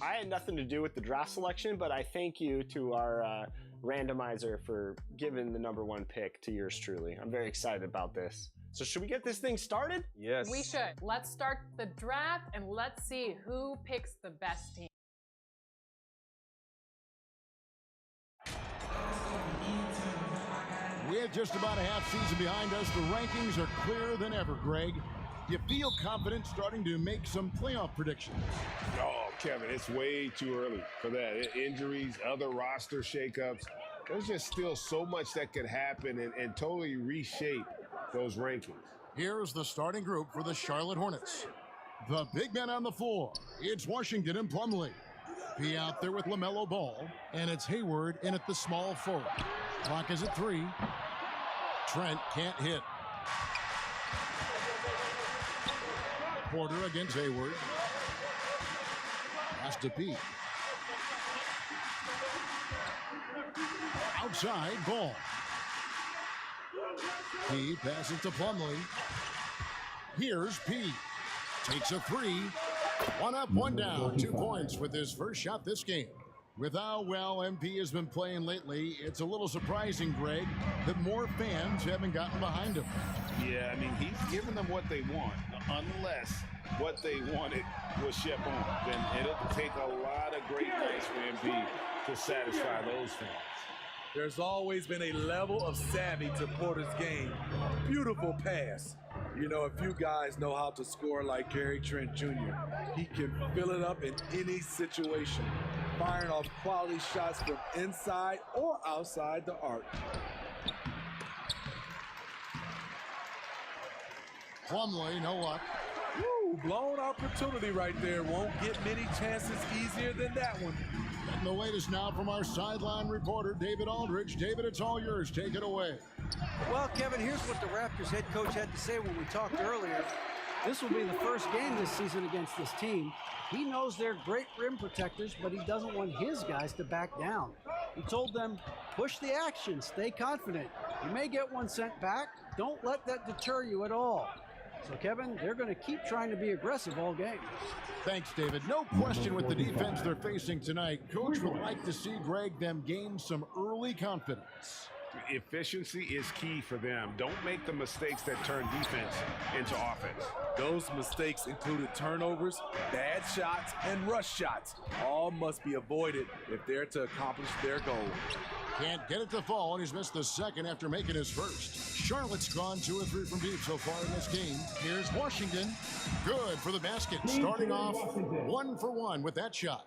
I had nothing to do with the draft selection, but I thank you to our randomizer for giving the number 1 pick to yours truly. I'm very excited about this. So should we get this thing started? Yes. We should. Let's start the draft and let's see who picks the best team. With just about a half season behind us, the rankings are clearer than ever, Greg. You feel confident starting to make some playoff predictions? Oh, Kevin, it's way too early for that. Injuries, other roster shakeups. There's just still so much that could happen and totally reshape those rankings. Here's the starting group for the Charlotte Hornets. The big men on the floor. It's Washington and Plumlee. Be out there with LaMelo Ball, and it's Hayward in at the small forward. Clock is at 3. Trent can't hit. Porter against Hayward. Has to Pete. Outside Ball. P passes to Plumlee. Here's P. Takes a 3. 1 up, 1 down. 2 points with his first shot this game. With how well MP has been playing lately, it's a little surprising, Greg, that more fans haven't gotten behind him. Yeah, I mean, he's giving them what they want, unless what they wanted was Shep on. Then it'll take a lot of great plays for MP to satisfy those fans. There's always been a level of savvy to Porter's game. Beautiful pass. You know, if you guys know how to score like Gary Trent Jr., he can fill it up in any situation, firing off quality shots from inside or outside the arc. Plumlee, no luck. Woo, blown opportunity right there. Won't get many chances easier than that one. And the latest now from our sideline reporter, David Aldridge. David, it's all yours. Take it away. Well, Kevin, here's what the Raptors head coach had to say when we talked earlier. This will be the first game this season against this team. He knows they're great rim protectors, but he doesn't want his guys to back down. He told them, push the action, stay confident. You may get one sent back. Don't let that deter you at all. So, Kevin, they're going to keep trying to be aggressive all game. Thanks, David. No question with the defense they're facing tonight. Coach would like to see, Greg, them gain some early confidence. Efficiency is key for them. Don't make the mistakes that turn defense into offense. Those mistakes included turnovers, bad shots, and rush shots. All must be avoided if they're to accomplish their goal. Can't get it to fall, and he's missed the second after making his first. Charlotte's gone 2 of 3 from deep so far in this game. Here's Washington. Good for the basket. Starting off 1 for 1 with that shot.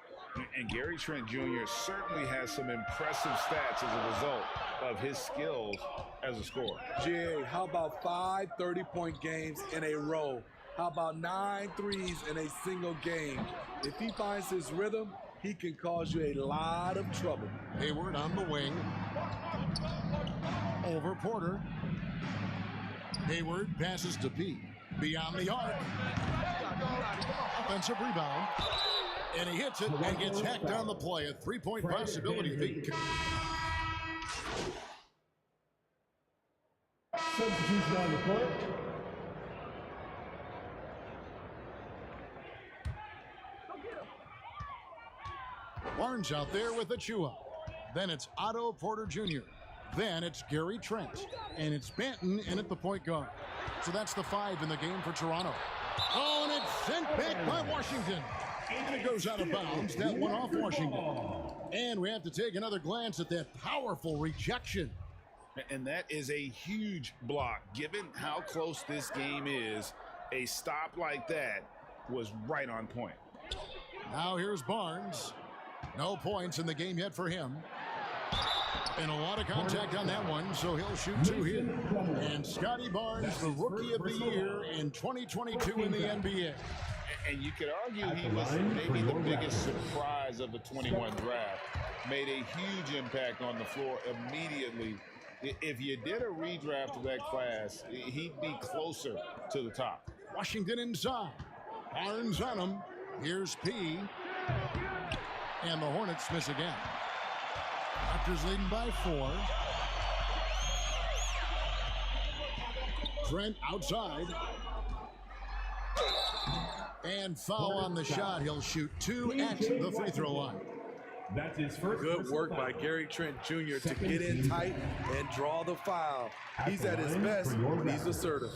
And Gary Trent Jr. certainly has some impressive stats as a result of his skills as a scorer. Jay, how about 5 30-point games in a row? How about 9 threes in a single game? If he finds his rhythm, he can cause you a lot of trouble. Hayward on the wing. Over Porter. Hayward passes to Pete. Beyond the arc. Offensive rebound. And he hits it and gets hacked on the play. A 3-point possibility. Substitution on the court. Barnes out there with Achua. Then it's Otto Porter Jr. Then it's Gary Trent. And it's Banton in at the point guard. So that's the 5 in the game for Toronto. Oh, and it's sent back by Washington. And it goes out of bounds. That one off Washington. And we have to take another glance at that powerful rejection. And that is a huge block. Given how close this game is, a stop like that was right on point. Now here's Barnes. No points in the game yet for him. And a lot of contact on that one, so he'll shoot 2 here. And Scotty Barnes, the Rookie of the Year in 2022 in the NBA. And you could argue he was maybe the biggest surprise of the 21 draft. Made a huge impact on the floor immediately. If you did a redraft of that class, he'd be closer to the top. Washington inside. Barnes on him. Here's P. And the Hornets miss again. Raptors leading by 4. Trent outside. And foul on the shot. He'll shoot 2 at the free throw line. That's his first. Good work by Gary Trent Jr. to get in tight and draw the foul. He's at his best when he's assertive.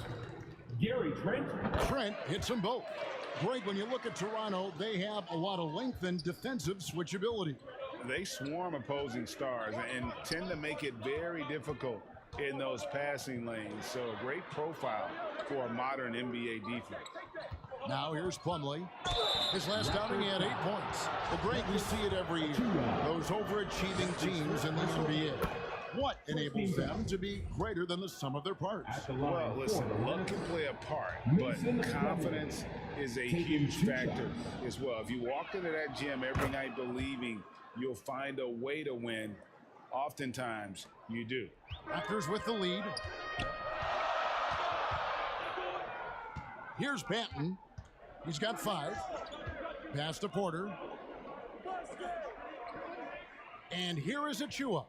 Gary Trent. Trent hits them both. Greg, when you look at Toronto, they have a lot of length and defensive switchability. They swarm opposing stars and tend to make it very difficult in those passing lanes. So a great profile for a modern NBA defense. Now here's Plumlee. His last outing, he had 8 points. Well, Greg, we see it every year. Those overachieving teams in the NBA. What enables them to be greater than the sum of their parts? Well, listen, luck can play a part, but confidence is a huge factor as well. If you walk into that gym every night believing you'll find a way to win, oftentimes you do. Raptors with the lead. Here's Banton. He's got 5. Pass to Porter. And here is Achua.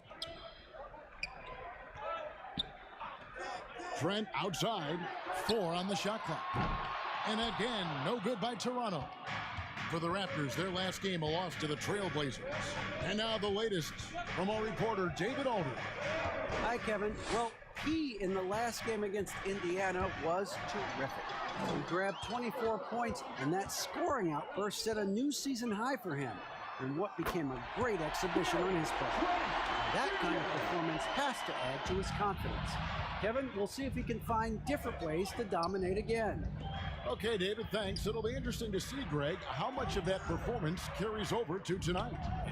Trent outside. 4 on the shot clock. And again, no good by Toronto. For the Raptors, their last game, a loss to the Trailblazers. And now the latest from our reporter, David Alder. Hi, Kevin. Well, he in the last game against Indiana was terrific. He grabbed 24 points, and that scoring outburst set a new season high for him in what became a great exhibition on his part. That kind of performance has to add to his confidence. Kevin, we'll see if he can find different ways to dominate again. Okay, David, thanks. It'll be interesting to see, Greg, how much of that performance carries over to tonight.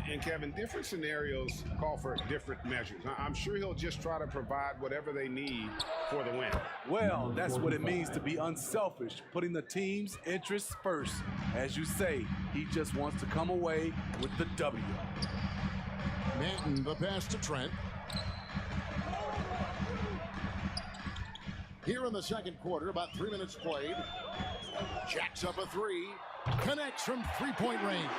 And Kevin, different scenarios call for different measures. I'm sure he'll just try to provide whatever they need for the win. Well, that's what it means to be unselfish, putting the team's interests first. As you say, he just wants to come away with the W. Manton, the pass to Trent. Here in the second quarter, about 3 minutes played. Jacks up a 3. Connects from three-point range.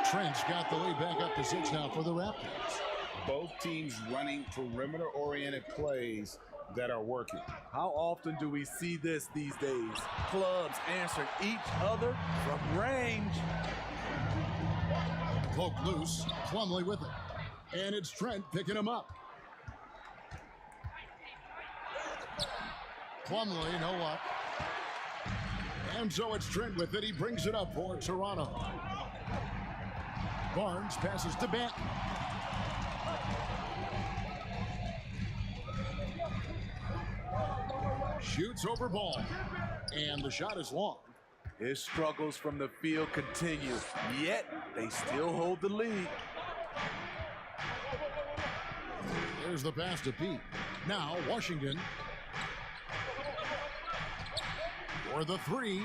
Trent's got the lead back up to 6 now for the Raptors. Both teams running perimeter-oriented plays that are working. How often do we see this these days? Clubs answering each other from range. Poke loose, Plumlee with it. And it's Trent picking him up. Plumlee, no luck. And so it's Trent with it. He brings it up for Toronto. Barnes passes to Banton. Shoots over ball. And the shot is long. His struggles from the field continue, yet they still hold the lead. There's the pass to Pete. Now Washington. For the 3,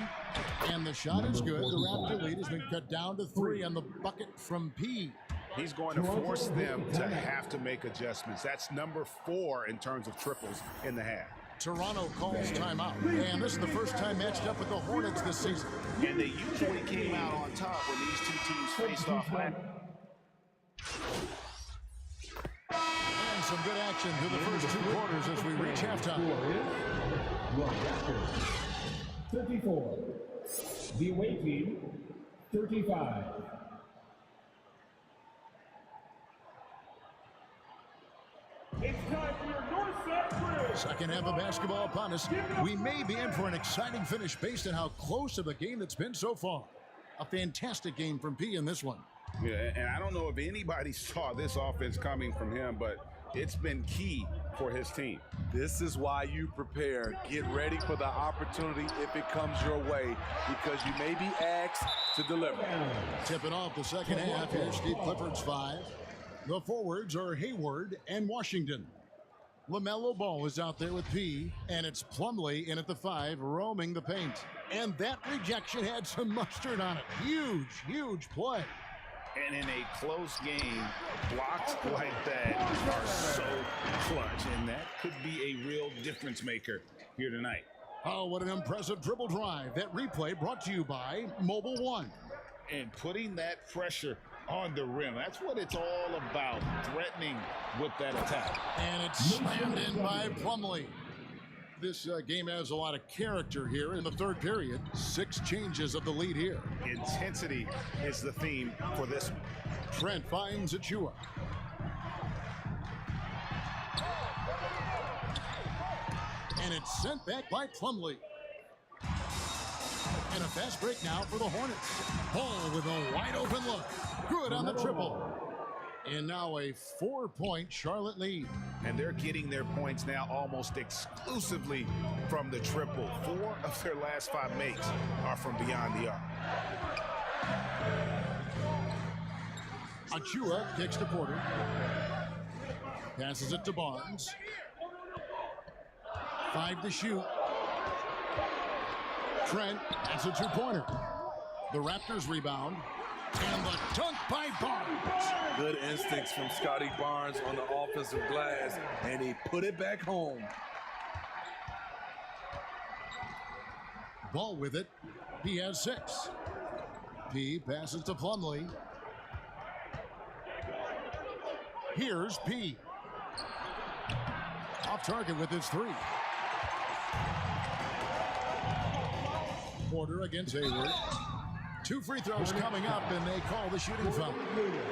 and the shot is good. The Raptor lead has been cut down to 3 on the bucket from P. He's going to force them to have to make adjustments. That's number 4 in terms of triples in the half. Toronto calls timeout, and this is the first time matched up with the Hornets this season. And they usually came out on top when these two teams faced off. And some good action through the first 2 quarters as we reach halftime. 34. The away team, 35. It's time for your North Side. Second half of basketball upon us. We may be in for an exciting finish based on how close of a game it's been so far. A fantastic game from P in this one. Yeah, and I don't know if anybody saw this offense coming from him, but it's been key for his team. This is why you prepare. Get ready for the opportunity if it comes your way, because you may be asked to deliver. Tipping off the second half. Here's Steve Clifford's 5. The forwards are Hayward and Washington. LaMelo Ball is out there with P, and it's Plumlee in at the 5, roaming the paint. And that rejection had some mustard on it. Huge, huge play. And in a close game, blocks like that are so clutch, and that could be a real difference maker here tonight. Oh, what an impressive dribble drive. That replay brought to you by Mobile One. And putting that pressure on the rim, that's what it's all about, threatening with that attack. And it's slammed in by Plumlee. This game has a lot of character here in the third period. 6 changes of the lead here. Intensity is the theme for this one. Trent finds Achua. And it's sent back by Plumlee. And a fast break now for the Hornets. Ball with a wide open look. Good on the triple. And now a 4-point Charlotte lead. And they're getting their points now almost exclusively from the triple. 4 of their last 5 makes are from beyond the arc. Achua kicks to Porter. Passes it to Barnes. 5 to shoot. Trent, that's a 2-pointer. The Raptors rebound. And the dunk by Barnes. Good instincts from Scotty Barnes on the offensive glass, and he put it back home. Ball with it. He has 6. P passes to Plumlee. Here's P. Off target with his 3. Porter against Hayward. 2 free throws coming up, and they call the shooting foul.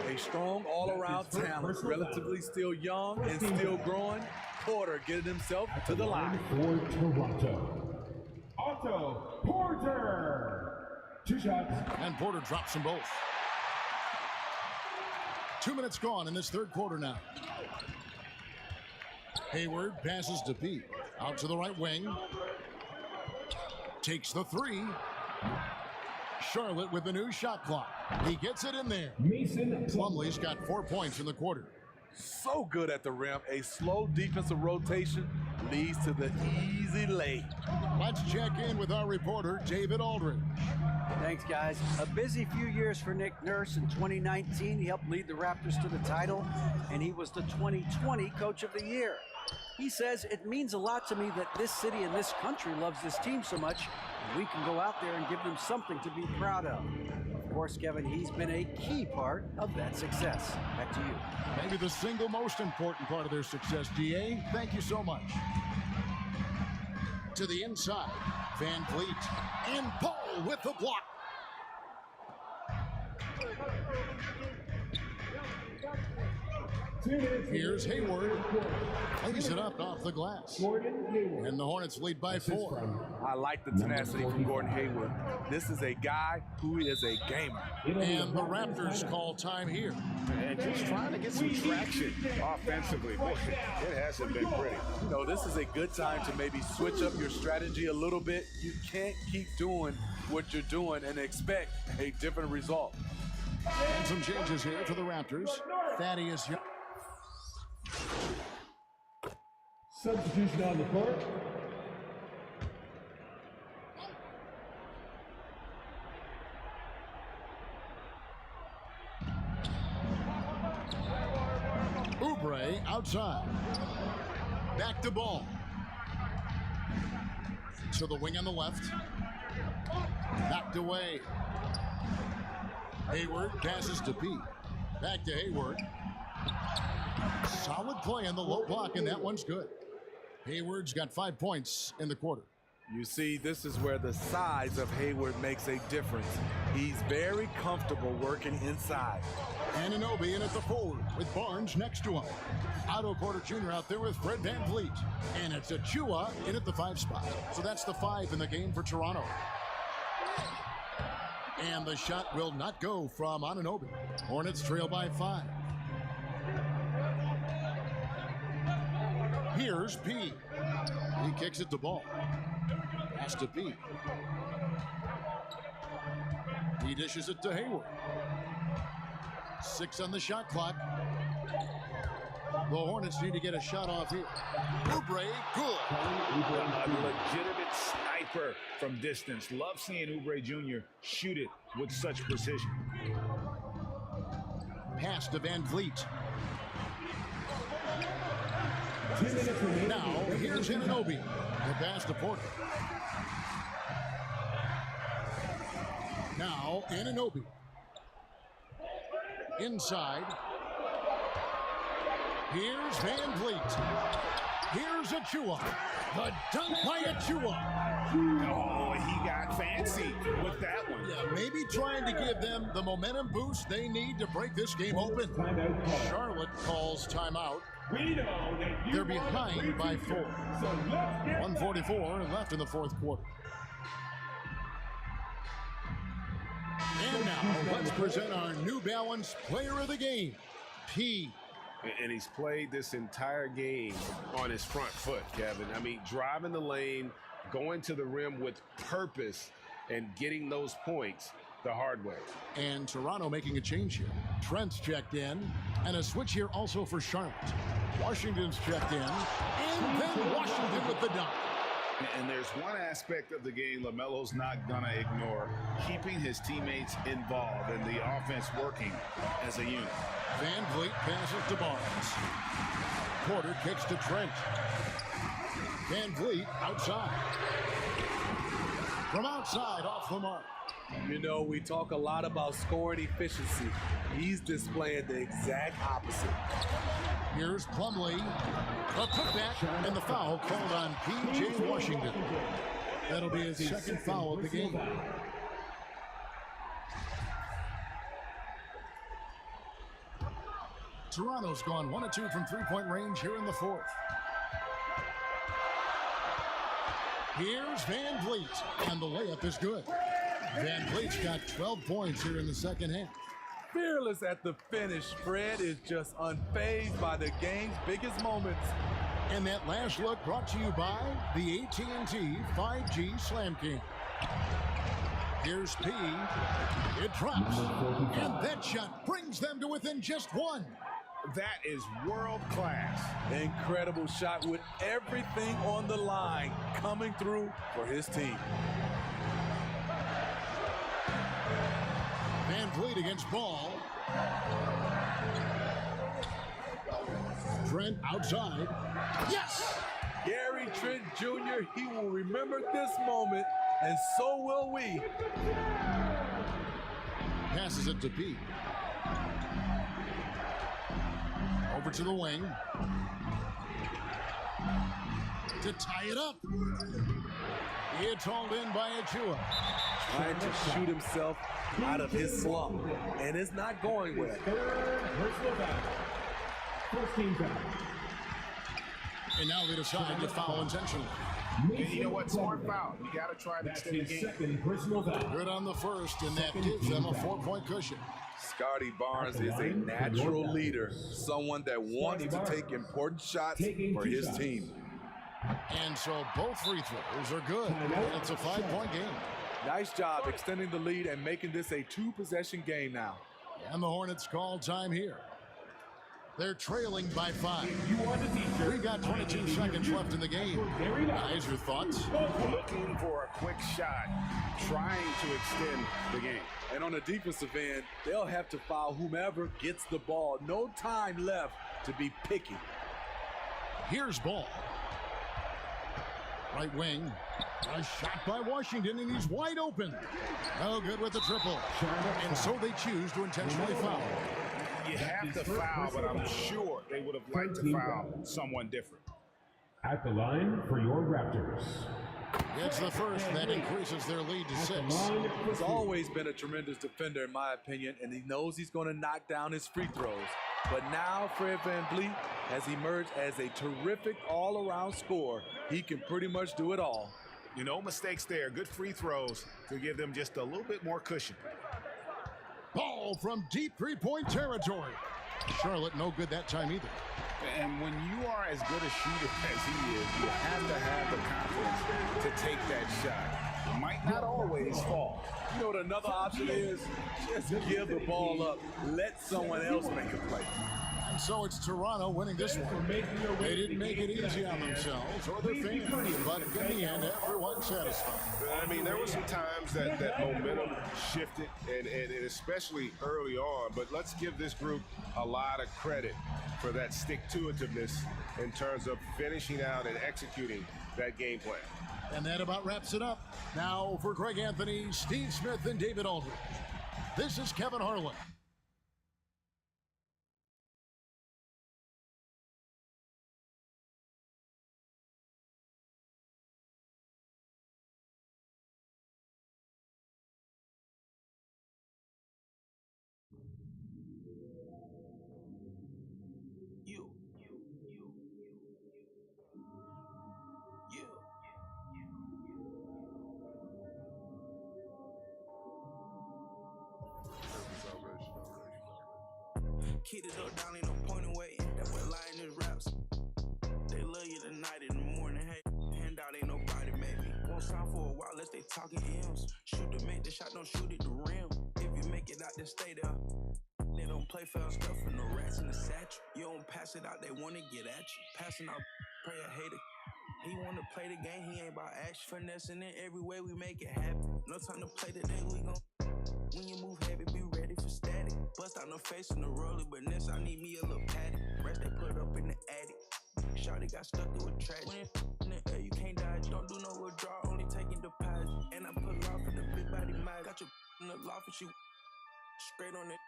A strong all-around talent, relatively still young and still growing. Porter getting himself to the line. For Toronto, Otto Porter. 2 shots. And Porter drops them both. 2 minutes gone in this third quarter now. Hayward passes to P. Out to the right wing. Takes the 3. Charlotte with the new shot clock. He gets it in there. Plumlee's got 4 points in the quarter. So good at the rim. A slow defensive rotation leads to the easy lay. Let's check in with our reporter, David Aldridge. Thanks, guys. A busy few years for Nick Nurse. In 2019, he helped lead the Raptors to the title, and he was the 2020 Coach of the Year. He says, it means a lot to me that this city and this country loves this team so much, and we can go out there and give them something to be proud of. Of course, Kevin, he's been a key part of that success. Back to you. Maybe the single most important part of their success, DA. Thank you so much. To the inside, Van Vliet, and Paul with the block. Here's Hayward. Cleans it up off the glass. And the Hornets lead by 4. I like the tenacity from Gordon Hayward. This is a guy who is a gamer. And the Raptors call time here. And just trying to get some traction offensively. Boy, it hasn't been pretty. You know, this is a good time to maybe switch up your strategy a little bit. You can't keep doing what you're doing and expect a different result. And some changes here for the Raptors. Thaddeus Young. Substitution on the court. Oubre outside. Back to Ball. To the wing on the left. Knocked away. Hayward passes to P. Back to Hayward. Solid play on the low block, and that one's good. Hayward's got 5 points in the quarter. You see, this is where the size of Hayward makes a difference. He's very comfortable working inside. Anunoby in at the forward with Barnes next to him. Otto Porter Jr. out there with Fred Van Vliet. And it's Achua in at the 5 spot. So that's the 5 in the game for Toronto. And the shot will not go from Anunoby. Hornets trail by 5. Here's P. He kicks it to Ball. Pass to P. He dishes it to Hayward. 6 on the shot clock. The Hornets need to get a shot off here. Oubre, good. A legitimate sniper from distance. Love seeing Oubre Jr. shoot it with such precision. Pass to Van Vliet. Now, here's Anunoby. The pass to Porter. Now, Anunoby. Inside. Here's Van Vliet. Here's Achua. The dunk by Achua. Oh, he got fancy with that one. Yeah, maybe trying to give them the momentum boost they need to break this game open. Charlotte calls timeout. They're behind by 4. 1:44 left in the fourth quarter. And now, let's present our New Balance Player of the Game, P. And he's played this entire game on his front foot, Kevin. I mean, driving the lane, going to the rim with purpose, and getting those points the hard way. And Toronto making a change here. Trent's checked in, and a switch here also for Charlotte. Washington's checked in, and then Washington with the dunk. And there's one aspect of the game LaMelo's not going to ignore, keeping his teammates involved and the offense working as a unit. Van Vliet passes to Barnes. Porter kicks to Trent. Van Vliet outside. From outside, off the mark. You know, we talk a lot about scoring efficiency. He's displaying the exact opposite. Here's Plumlee. A putback, and the foul called on P.J. Washington. That'll be his second foul of the game. Toronto's gone 1 of 2 from three-point range here in the fourth. Here's Van Vliet, and the layup is good. Van Vliet's got 12 points here in the second half. Fearless at the finish. Fred is just unfazed by the game's biggest moments. And that last look brought to you by the AT&T 5G Slam King. Here's P. It drops. And that shot brings them to within just 1. That is world class. Incredible shot with everything on the line coming through for his team. Van Vliet against Ball. Trent outside. Yes! Gary Trent Jr., he will remember this moment, and so will we. Passes it to P. Over to the wing. To tie it up. It's hauled in by Achua. Trying to shoot himself out of his slump, and it's not going well. And now they decide to foul intentionally. And you know what? Smart foul. You got to try to extend the game. Good on the first, and that gives them a 4-point cushion. Scotty Barnes is a natural leader, someone that wants to take important shots for his team. And so both free throws are good. It's a 5-point game. Nice job extending the lead and making this a 2-possession game now. And the Hornets call time here. They're trailing by 5. We've got 22 seconds left in the game. Guys, your thoughts? Looking for a quick shot, trying to extend the game. And on the defensive end, they'll have to foul whomever gets the ball. No time left to be picky. Here's Ball. Right wing. A shot by Washington, and he's wide open. No good with the triple. And so they choose to intentionally foul. You have to foul, but I'm sure they would have liked to foul someone different. At the line for your Raptors. It's the first that increases their lead to 6. He's always been a tremendous defender, in my opinion, and he knows he's going to knock down his free throws. But now Fred VanVleet has emerged as a terrific all-around scorer. He can pretty much do it all. You know, mistakes there. Good free throws to give them just a little bit more cushion. Ball from deep three-point territory. Charlotte no good that time either. And when you are as good a shooter as he is, you have to have the confidence to take that shot. It might not always fall. You know what another option is? Just give the ball up. Let someone else make a play. And so it's Toronto winning this one. They didn't make it easy on themselves or their fans, but in the end, everyone's satisfied. I mean, there were some times that momentum shifted, and especially early on, but let's give this group a lot of credit for that stick-to-itiveness in terms of finishing out and executing that game plan. And that about wraps it up. Now for Greg Anthony, Steve Smith, and David Aldridge, this is Kevin Harlan. Keep it up, down, ain't no point away. That what lying is raps. They love you tonight in the morning. Hey, handout ain't nobody, maybe. Won't sign for a while unless they talking M's. Shoot to make the shot, don't shoot at the rim. If you make it out, then stay there. They don't play foul stuff for no rats in the satchel. You don't pass it out, they wanna get at you. Passing out, pray a hater. He wanna play the game, he ain't about action. Finessing it every way we make it happen. No time to play today, we gon' when you move heavy, be ready for static. Bust out no face in the roller, but next I need me a little patty. Rest they put up in the attic. Shawty got stuck through a track. When it's in the air, you can't dodge. Don't do no withdrawal, only taking deposit. And I put off in the big body mile. Got your in the loft and she straight on it.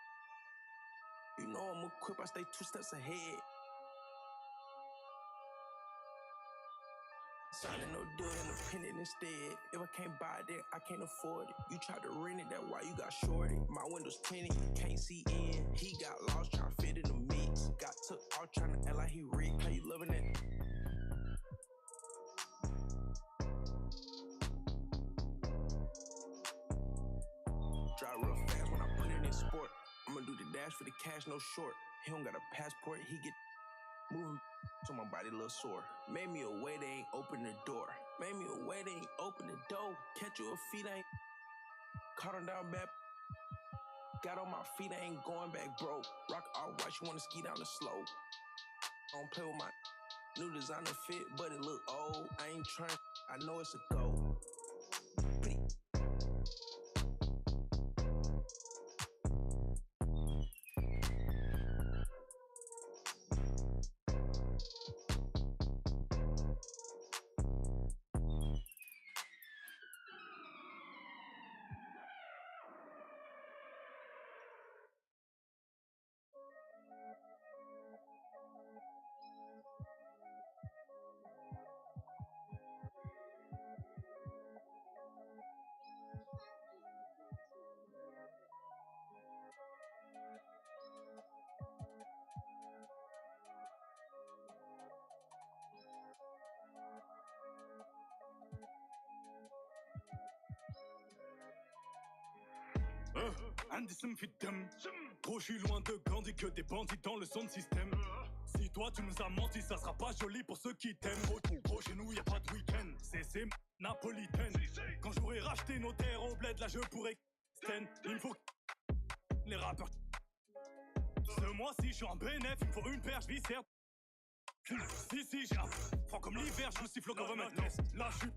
You know I'm equipped, I stay 2 steps ahead. Signing no deal, independent instead. If I can't buy it, then I can't afford it. You tried to rent it, that's why you got shorted. My windows tinted, you can't see in. He got lost trying to fit in the mix. Got took off trying to act like he rigged. How you loving it? Drive real fast when I put it in sport. I'ma do the dash for the cash, no short. He don't got a passport, he get moving. So my body a little sore. Made me a way, they ain't open the door. Made me a way, they ain't open the door. Catch you a feet, I ain't caught him down bad. Got on my feet, I ain't going back broke. Rock all white, you wanna ski down the slope. I don't play with my new designer fit, but it look old. I ain't trying, I know it's a goal. Indécime fit dem. Trop je suis loin de Gandhi que des bandits dans le son système. Si toi tu nous as menti, ça sera pas joli pour ceux qui t'aiment. Gros chez nous y a pas de week-end. C'est napolitaine. Quand j'aurai racheté nos terres au bled, là je pourrais stand. Il me faut les rappeurs. Ce mois-ci je suis en bénéf, il me faut une perche viscère. Si j'ai un franc comme l'hiver, je vous siffle au government. Là je suis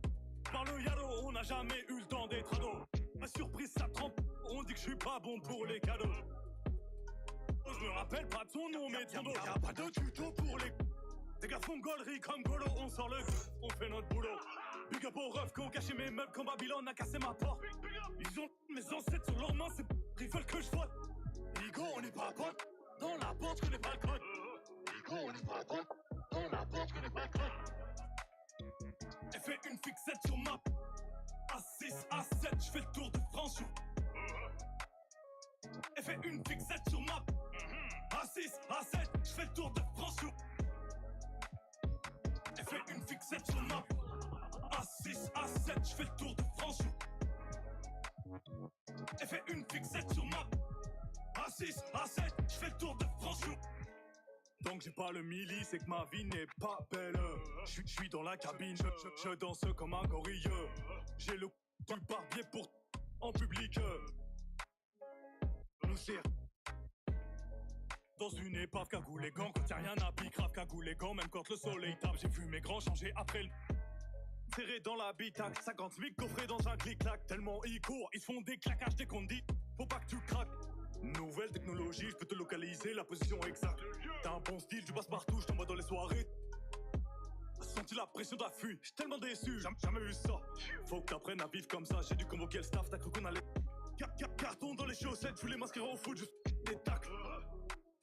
par le yalo, on n'a jamais eu le temps d'être ado. Ma surprise ça trempe, on dit que je suis pas bon pour les cadeaux. Je me rappelle pas de son nom, mais ton dos. Y'a pas de tuto pour les. Des gars font gaulerie comme Golo, on sort le. On fait notre boulot. Big up aux refs qui ont caché mes meubles quand Babylone a cassé ma porte. Ils ont mes ancêtres sur leurs mains, ils veulent que je vote. Igo, on n'est pas potes. Dans la porte, je connais pas le code. Igo, on n'est pas potes. Dans la porte, je connais pas le code. Elle fait une fixette sur ma. A6, A7, je fais le tour de France. Elle fait une fixette sur ma. A6, A7, je fais le tour de France. Elle fait une fixette sur ma. A6, A7, je fais le tour de France. Elle fait une fixette sur ma. A6, A7, je fais le tour de France. Donc j'ai pas le milli, c'est que ma vie n'est pas belle. Je suis dans la cabine, je danse comme un gorille. J'ai le du barbier pour en public. Nous c'est dans une épave, cagoule les gants, quand y'a rien à pique, grave cagoule les gants, même quand le soleil tape, j'ai vu mes grands changer après le... Serré dans l'habitacle, 50 000 coffrés dans un clic-clac, tellement ils courent, ils se font des claquages dès qu'on dit, faut pas que tu craques. Nouvelle technologie, je peux te localiser, la position exacte. T'as un bon style, tu passes partout, je t'envoie dans les soirées. Senti la pression d'affût, j'suis tellement déçu, jamais vu ça. Faut que t'apprennes à vivre comme ça, j'ai dû convoquer le staff, t'as cru qu'on allait... Carton dans les chaussettes, je voulais m'inscrire au foot, juste des tacles.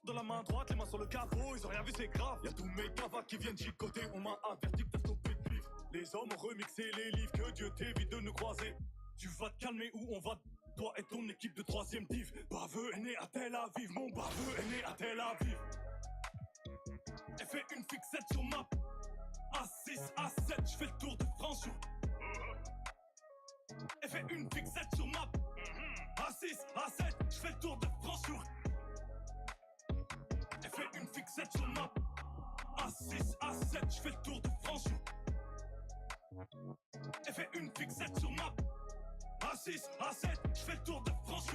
Dans la main droite, les mains sur le capot, ils ont rien vu, c'est grave. Y'a tous mes cavas qui viennent chicoter, on m'a averti que t'as stoppé de vivre. Les hommes ont remixé les livres, que Dieu t'évite de nous croiser. Tu vas te calmer où on va, toi et ton équipe de 3ème div. Baveux est né à Tel Aviv, mon baveux est né à Tel Aviv. Elle fait une fixette sur ma A6, A7, je fais le tour de France. Elle fait une fixette sur ma A6, A7, je fais le tour de France. Elle fait une fixette sur ma A6, A7, je fais le tour de France. Elle fait une fixette sur ma A6, A7, je fais le tour de France.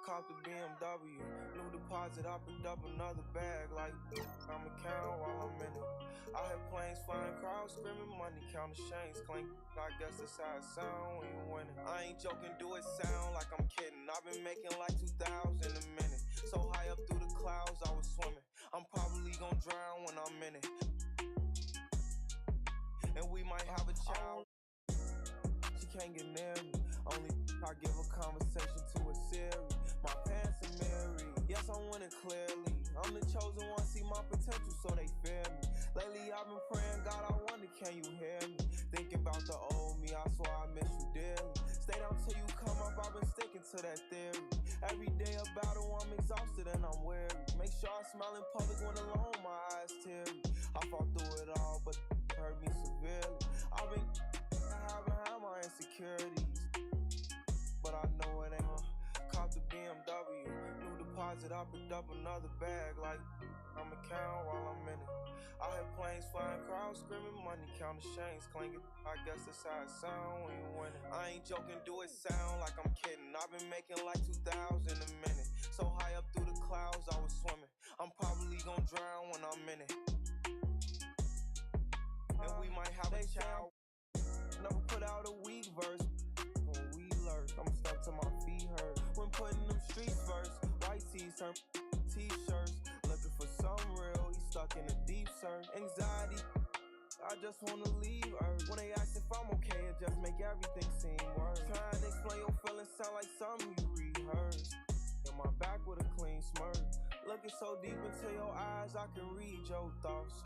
Caught the BMW, new deposit, I picked up another bag like I'm a count while I'm in it. I hear planes flying, crowds screaming, money counting chains clink. I guess that's how it sound when you winning. I ain't joking, do it sound like I'm kidding. I've been making like 2,000 a minute. So high up through the clouds, I was swimming. I'm probably gonna drown when I'm in it. And we might have a child. She can't get near me. Only I give a conversation to a Siri. My pants are married. Yes, I want it clearly. I'm the chosen one, see my potential, so they fear me. Lately, I've been praying, God, I wonder, can you hear me? Thinking about the old me, I swear I miss you dearly. Stay down till you come up, I've been sticking to that theory. Every day a battle, I'm exhausted and I'm weary. Make sure I smile in public when alone, my eyes teary. I fought through it all, but it hurt me severely. I've been having my insecurities, but I know it ain't. Caught the BMW, new deposit, I picked up another bag like I'm a count while I'm in it. I hear planes flying, crowds screaming, money counting chains clinking. I guess that's how it sound when you winning. I ain't joking, do it sound like I'm kidding. I've been making like 2,000 a minute. So high up through the clouds, I was swimming. I'm probably gonna drown when I'm in it. And we might have a child. Never put out a weak verse. When we lurk, I'm stuck to my feet hurt. When putting them streets first, white tees turn t-shirts. Looking for some real, he's stuck in a deep search. Anxiety, I just wanna leave Earth. When they ask if I'm okay, it just make everything seem worse. Trying to explain your feelings sound like something you rehearsed. In my back with a clean smirk. Looking so deep into your eyes, I can read your thoughts.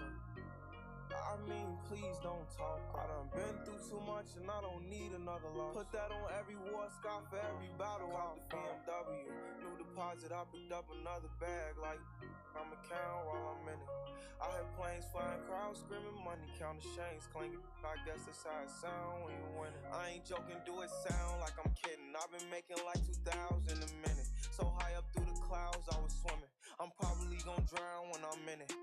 I mean, please don't talk. I done been through too much and I don't need another loss. Put that on every war scar for every battle. Caught the BMW, new deposit, I picked up another bag like I'm a count while I'm in it. I hear planes flying, crowds screaming, money counting chains clinking. I guess that's how it sound when you winning. I ain't joking, do it sound like I'm kidding. I've been making like 2,000 a minute. So high up through the clouds, I was swimming. I'm probably gonna drown when I'm in it.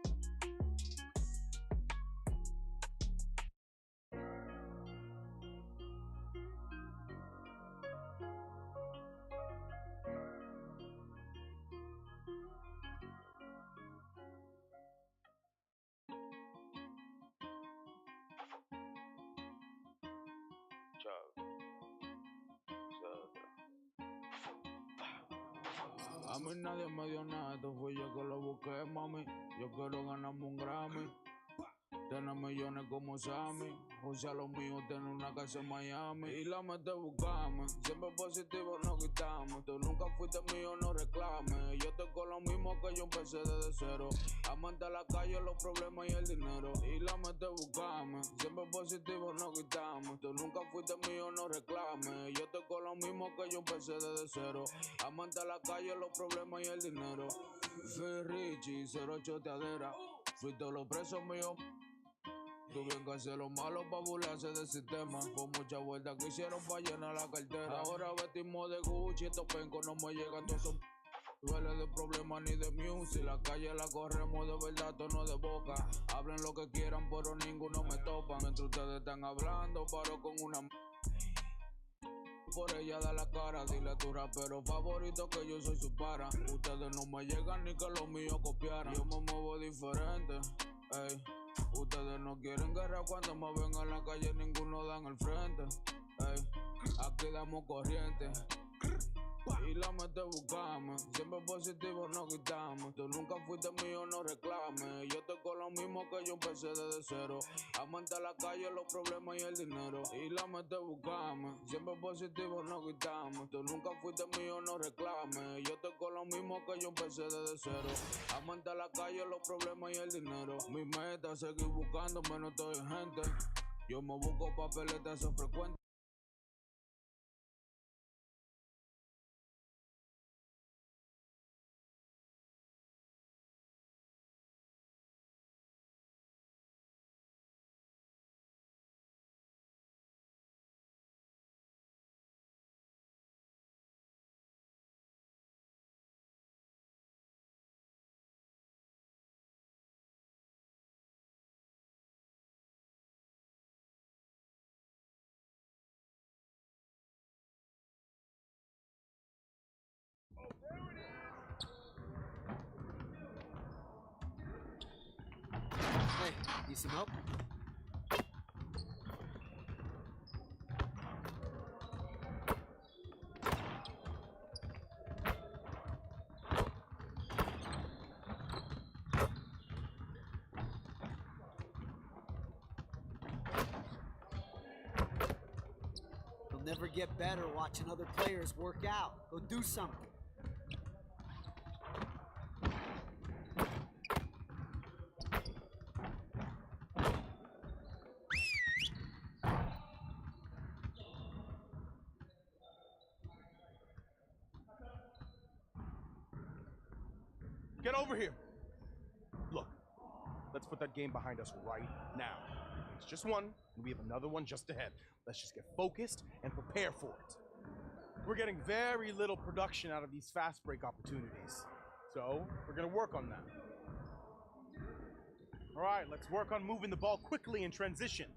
A mí nadie me dio nada, esto fui yo que lo busqué, mami. Yo quiero ganarme un Grammy, tener millones como Sammy. José a los míos, tener una casa en Miami. Y la mete buscame, siempre positivo no quitamos. Tú nunca fuiste mío, no reclames. Yo tengo lo mismo que yo empecé desde cero. Amante a la calle, los problemas y el dinero. Y la mete buscame, siempre positivo no quitamos. Tú nunca fuiste mío, no reclames. Yo tengo lo mismo que yo empecé desde cero. Amante a la calle, los problemas y el dinero. Fui Richie, cero choteadera. Fuiste los presos míos. Tuvieron que hacer lo malo pa' burlarse del sistema. Con mucha vuelta que hicieron pa' llenar la cartera. Ahora vestimos de Gucci, estos pencos no me llegan todos son. Duele de problemas ni de music. La calle la corremos de verdad, tono de boca. Hablen lo que quieran, pero ninguno me topa. Mientras ustedes están hablando, paro con una. Por ella da la cara, dile a tu rapero favorito que yo soy su para. Ustedes no me llegan ni que los míos copiaran. Yo me muevo diferente, ey. Ustedes no quieren guerra cuando me ven en la calle, ninguno dan el frente, ey. Aquí damos corriente y la mete buscame. Siempre positivo no quitamos. Tú nunca fuiste mío, no reclames. Yo estoy con lo mismo que yo empecé desde cero. Amante a la calle, los problemas y el dinero. Y la mete buscame. Siempre positivo no quitamos. Tú nunca fuiste mío, no reclames. Yo estoy con lo mismo que yo empecé desde cero. Amante a la calle, los problemas y el dinero. Mi meta es seguir buscando, menos estoy en gente. Yo me busco papeletas, eso frecuente. Hey, need some help? You'll never get better watching other players work out. Go do something. Get over here. Look, let's put that game behind us right now. It's just one, and we have another one just ahead. Let's just get focused and prepare for it. We're getting very little production out of these fast break opportunities, so we're gonna work on that. All right, let's work on moving the ball quickly in transition.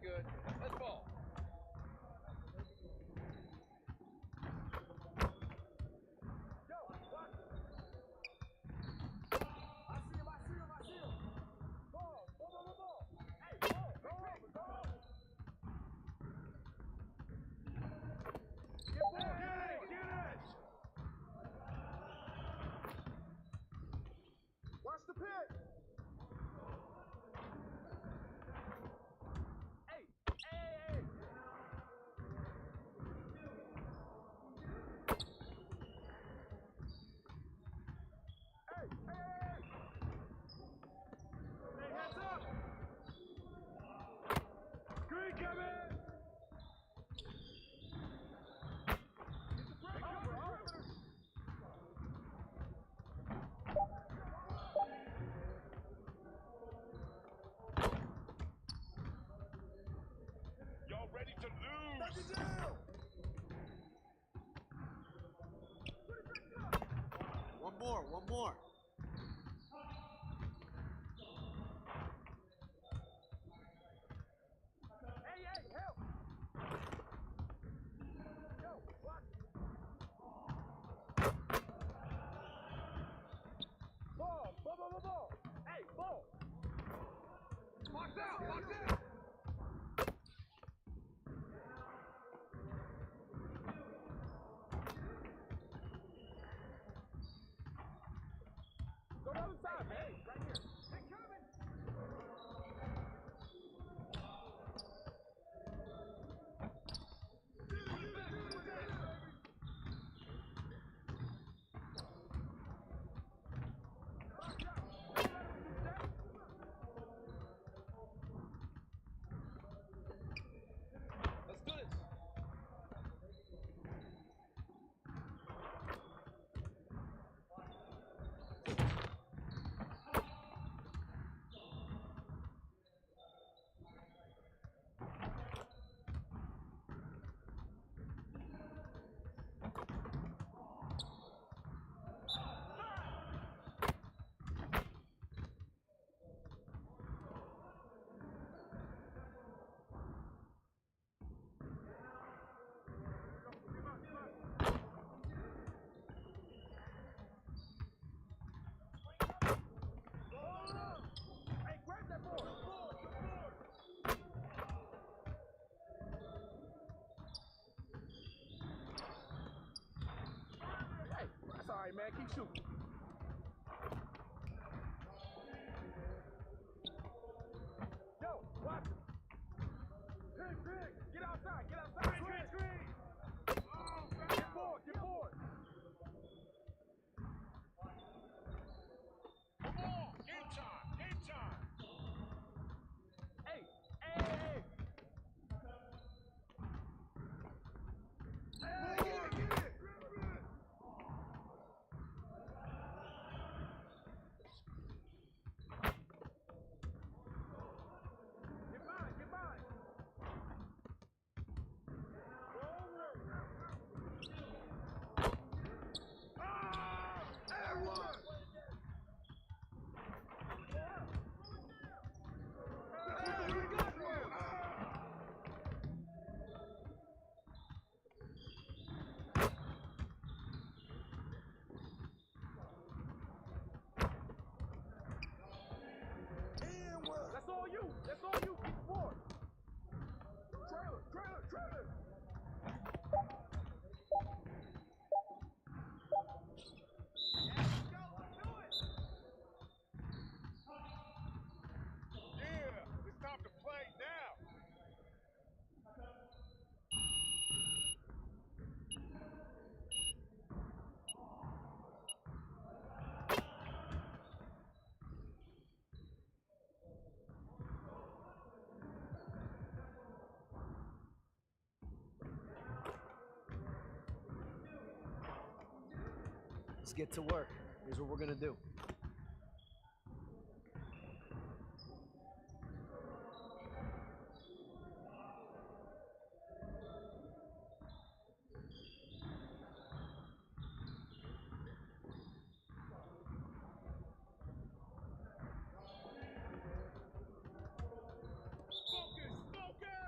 good. Let's ball. Watch the pitch. Y'all ready to lose? One more, one more. Ball. Hey, ball. Box out, box out. Go to the other side, man. Right here. They're coming. Let's do this. Hey, grab that ball. Hey, that's all right, man. Keep shooting. Yo, watch it. Big. Get outside. Screen. Get board. Come on, game time. Hey. Get it. Get mine. That's all you. Keep the board. Trailer. Yeah, it's time to play now. Let's get to work. Here's what we're gonna do. Focus.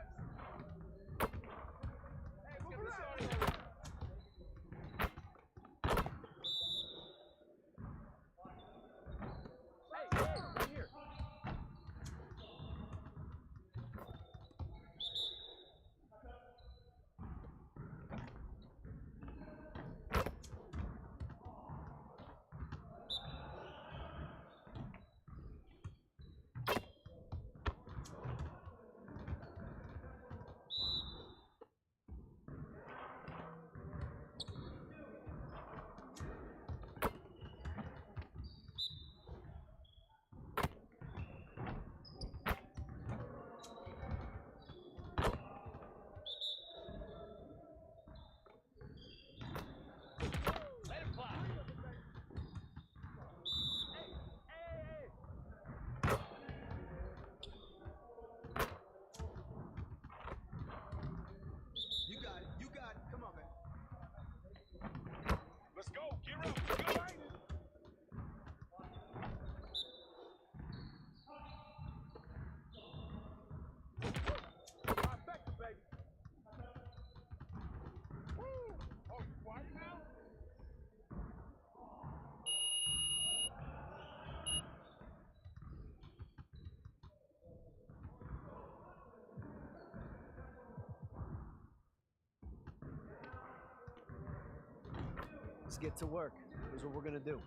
Let's get to work. Here's what we're gonna do.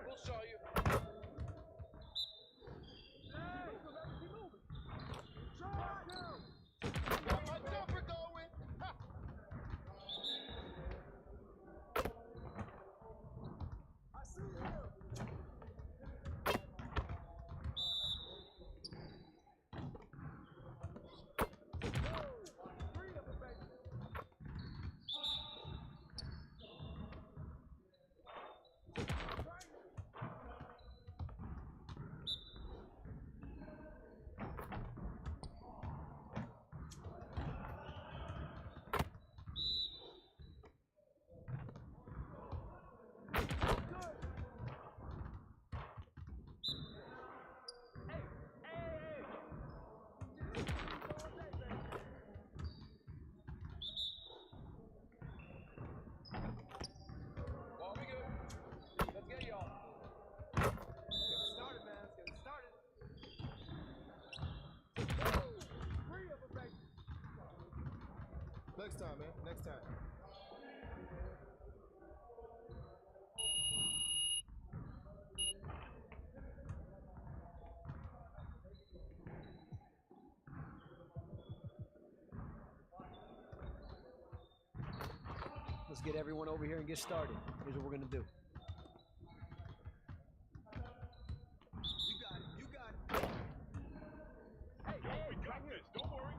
We'll show you. Got my jumper going. Ha. I see you. Well, we good. Let's get y'all. Get it started, man. Let's get it started. Three of them, baby. Next time, man. Next time. Let's get everyone over here and get started. Here's what we're gonna do. You got it. You got it. Hey, yo, we got this. Don't worry.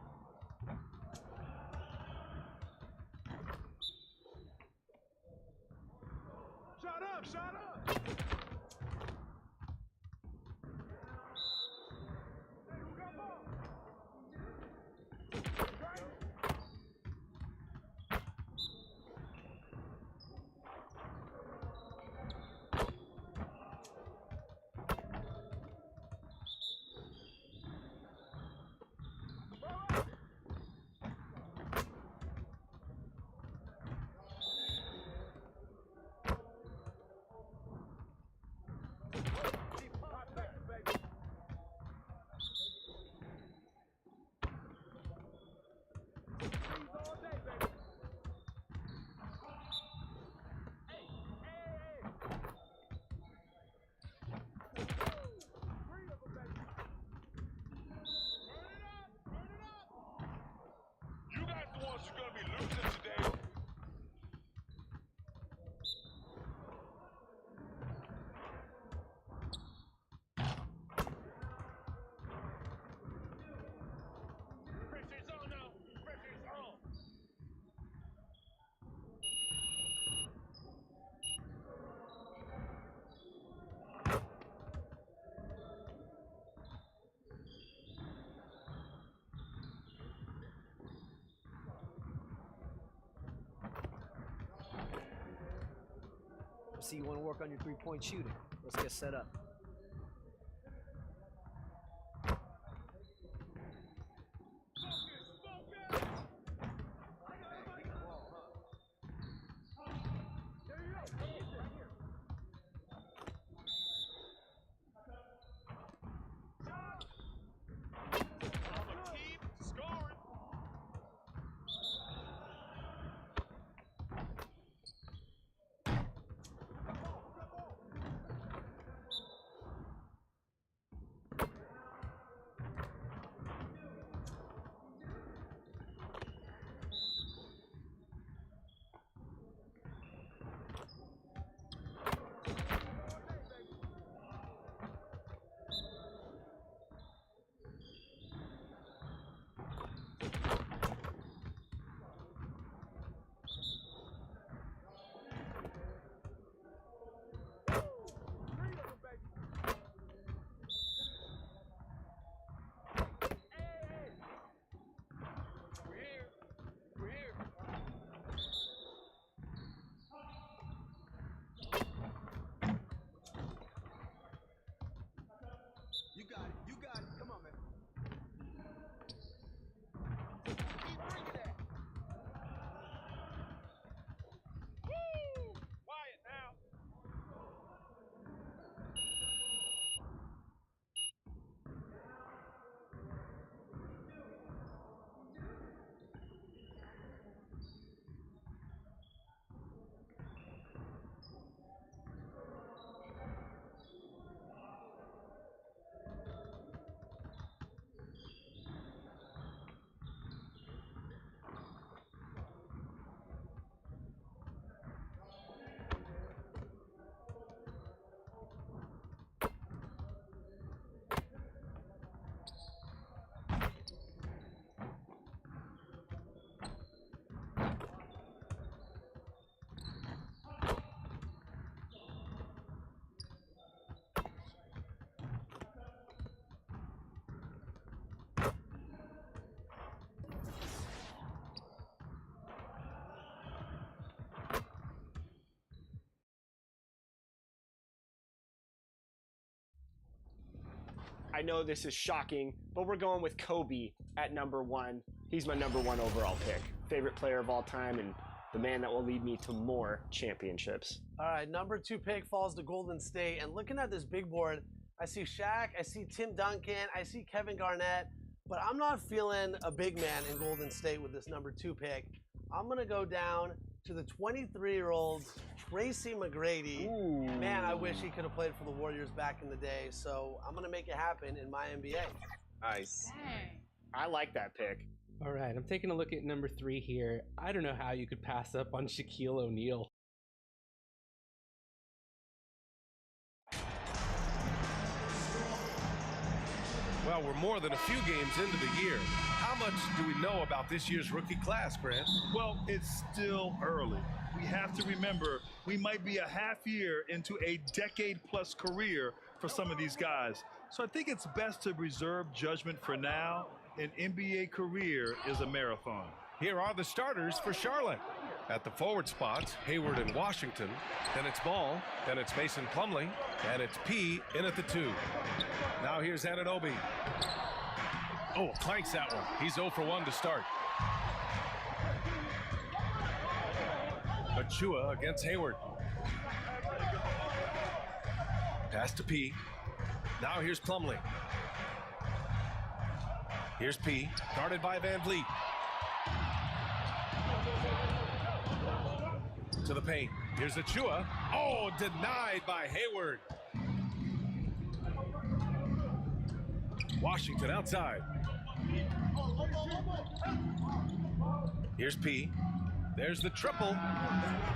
Shut up. Shut up. Hey, who got ball? You guys the ones who are gonna be losing today. Pressure's on now. Pressure's on. I see you want to work on your three-point shooting. Let's get set up. Keep scoring. I know this is shocking, but we're going with Kobe at number 1. He's my number 1 overall pick. Favorite player of all time and the man that will lead me to more championships. All right, number 2 pick falls to Golden State. And looking at this big board, I see Shaq, I see Tim Duncan, I see Kevin Garnett, but I'm not feeling a big man in Golden State with this number 2 pick. I'm going to go down to the 23-year-old Tracy McGrady. Ooh. Man, I wish he could have played for the Warriors back in the day, so I'm going to make it happen in my NBA. Nice. Dang. I like that pick. All right, I'm taking a look at number 3 here. I don't know how you could pass up on Shaquille O'Neal. Well, we're more than a few games into the year. How much do we know about this year's rookie class, Grant? Well, it's still early. We have to remember we might be a half year into a decade-plus career for some of these guys. So I think it's best to reserve judgment for now. An NBA career is a marathon. Here are the starters for Charlotte. At the forward spots, Hayward and Washington. Then it's Ball. Then it's Mason Plumlee. And it's P in at the 2. Now here's Anunoby. Oh, clanks that one. He's 0 for 1 to start. Achua against Hayward. Pass to P. Now here's Plumlee. Here's P, guarded by Van Vliet. To the paint. Here's Achua. Oh, denied by Hayward. Washington outside. Here's P. There's the triple.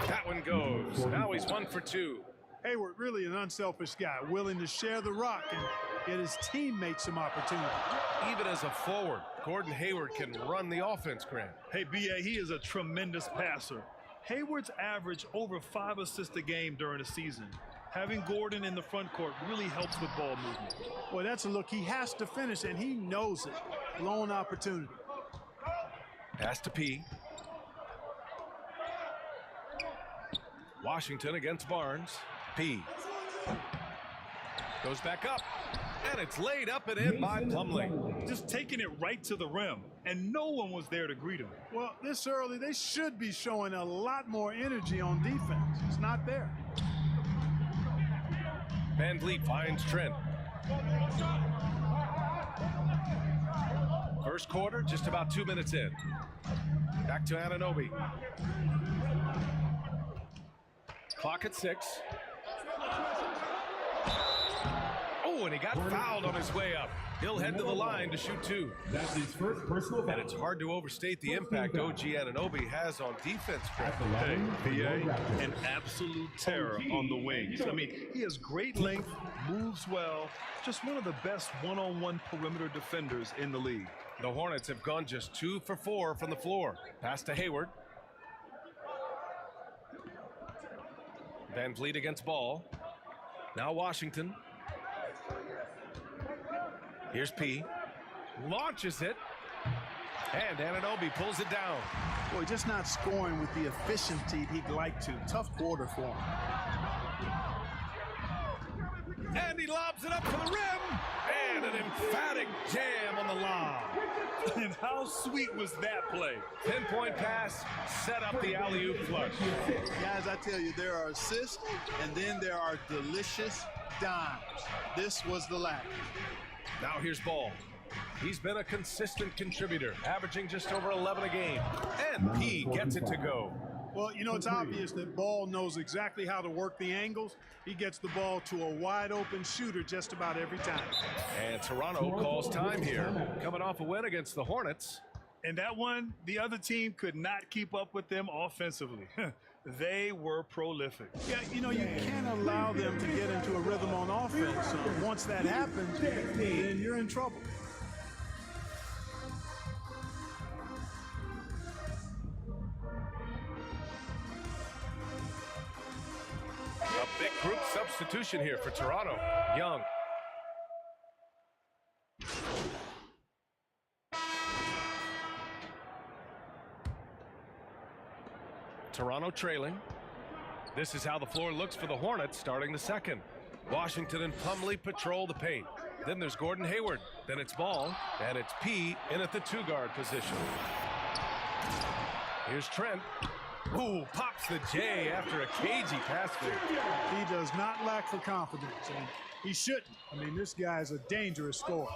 That one goes. Now he's 1 for 2. Hayward, really an unselfish guy, willing to share the rock and get his teammates some opportunity. Even as a forward, Gordon Hayward can run the offense, Grant. Hey, B.A., he is a tremendous passer. Hayward's averaged over 5 assists a game during the season. Having Gordon in the front court really helps with ball movement. Well, that's a look he has to finish, and he knows it. Lone opportunity. Pass to P. Washington against Barnes. P. Goes back up. And it's laid up and in by Plumlee. Just taking it right to the rim, and no one was there to greet him. Well, this early, they should be showing a lot more energy on defense. It's not there. Van Vliet finds Trent. First quarter, just about 2 minutes in. Back to Anunoby. Clock at 6. Oh, and he got fouled on his way up. He'll head to the line to shoot 2. That's his first personal foul. And it's hard to overstate the impact OG Anunoby has on defense. Hey, B.A., an absolute terror on the wings. I mean, he has great length, moves well, just one of the best one-on-one perimeter defenders in the league. The Hornets have gone just 2 for 4 from the floor. Pass to Hayward. Van Vliet against Ball. Now Washington. Here's P. Launches it. And Anunoby pulls it down. Boy, just not scoring with the efficiency he'd like to. Tough quarter for him. And he lobs it up to the rim. And an emphatic jam on the lob. And how sweet was that play? 10-point pass, set up the alley-oop flush. Guys, I tell you, there are assists, and then there are delicious dimes. This was the latter. Now here's Ball. He's been a consistent contributor, averaging just over 11 a game. And P gets it to go. Well, you know, it's obvious that Ball knows exactly how to work the angles. He gets the ball to a wide-open shooter just about every time. And Toronto calls time here, coming off a win against the Hornets. And that one, the other team could not keep up with them offensively. They were prolific. Yeah, you know, you can't allow them to get into a rhythm on offense. So once that happens, then you're in trouble. A big group substitution here for Toronto. Young. Toronto trailing. This is how the floor looks for the Hornets starting the second. Washington and Plumlee patrol the paint. Then there's Gordon Hayward. Then it's Ball, and it's P in at the 2-guard position. Here's Trent. Ooh, pops the J after a cagey pass fake. He does not lack for confidence, and he shouldn't. I mean, this guy's a dangerous scorer.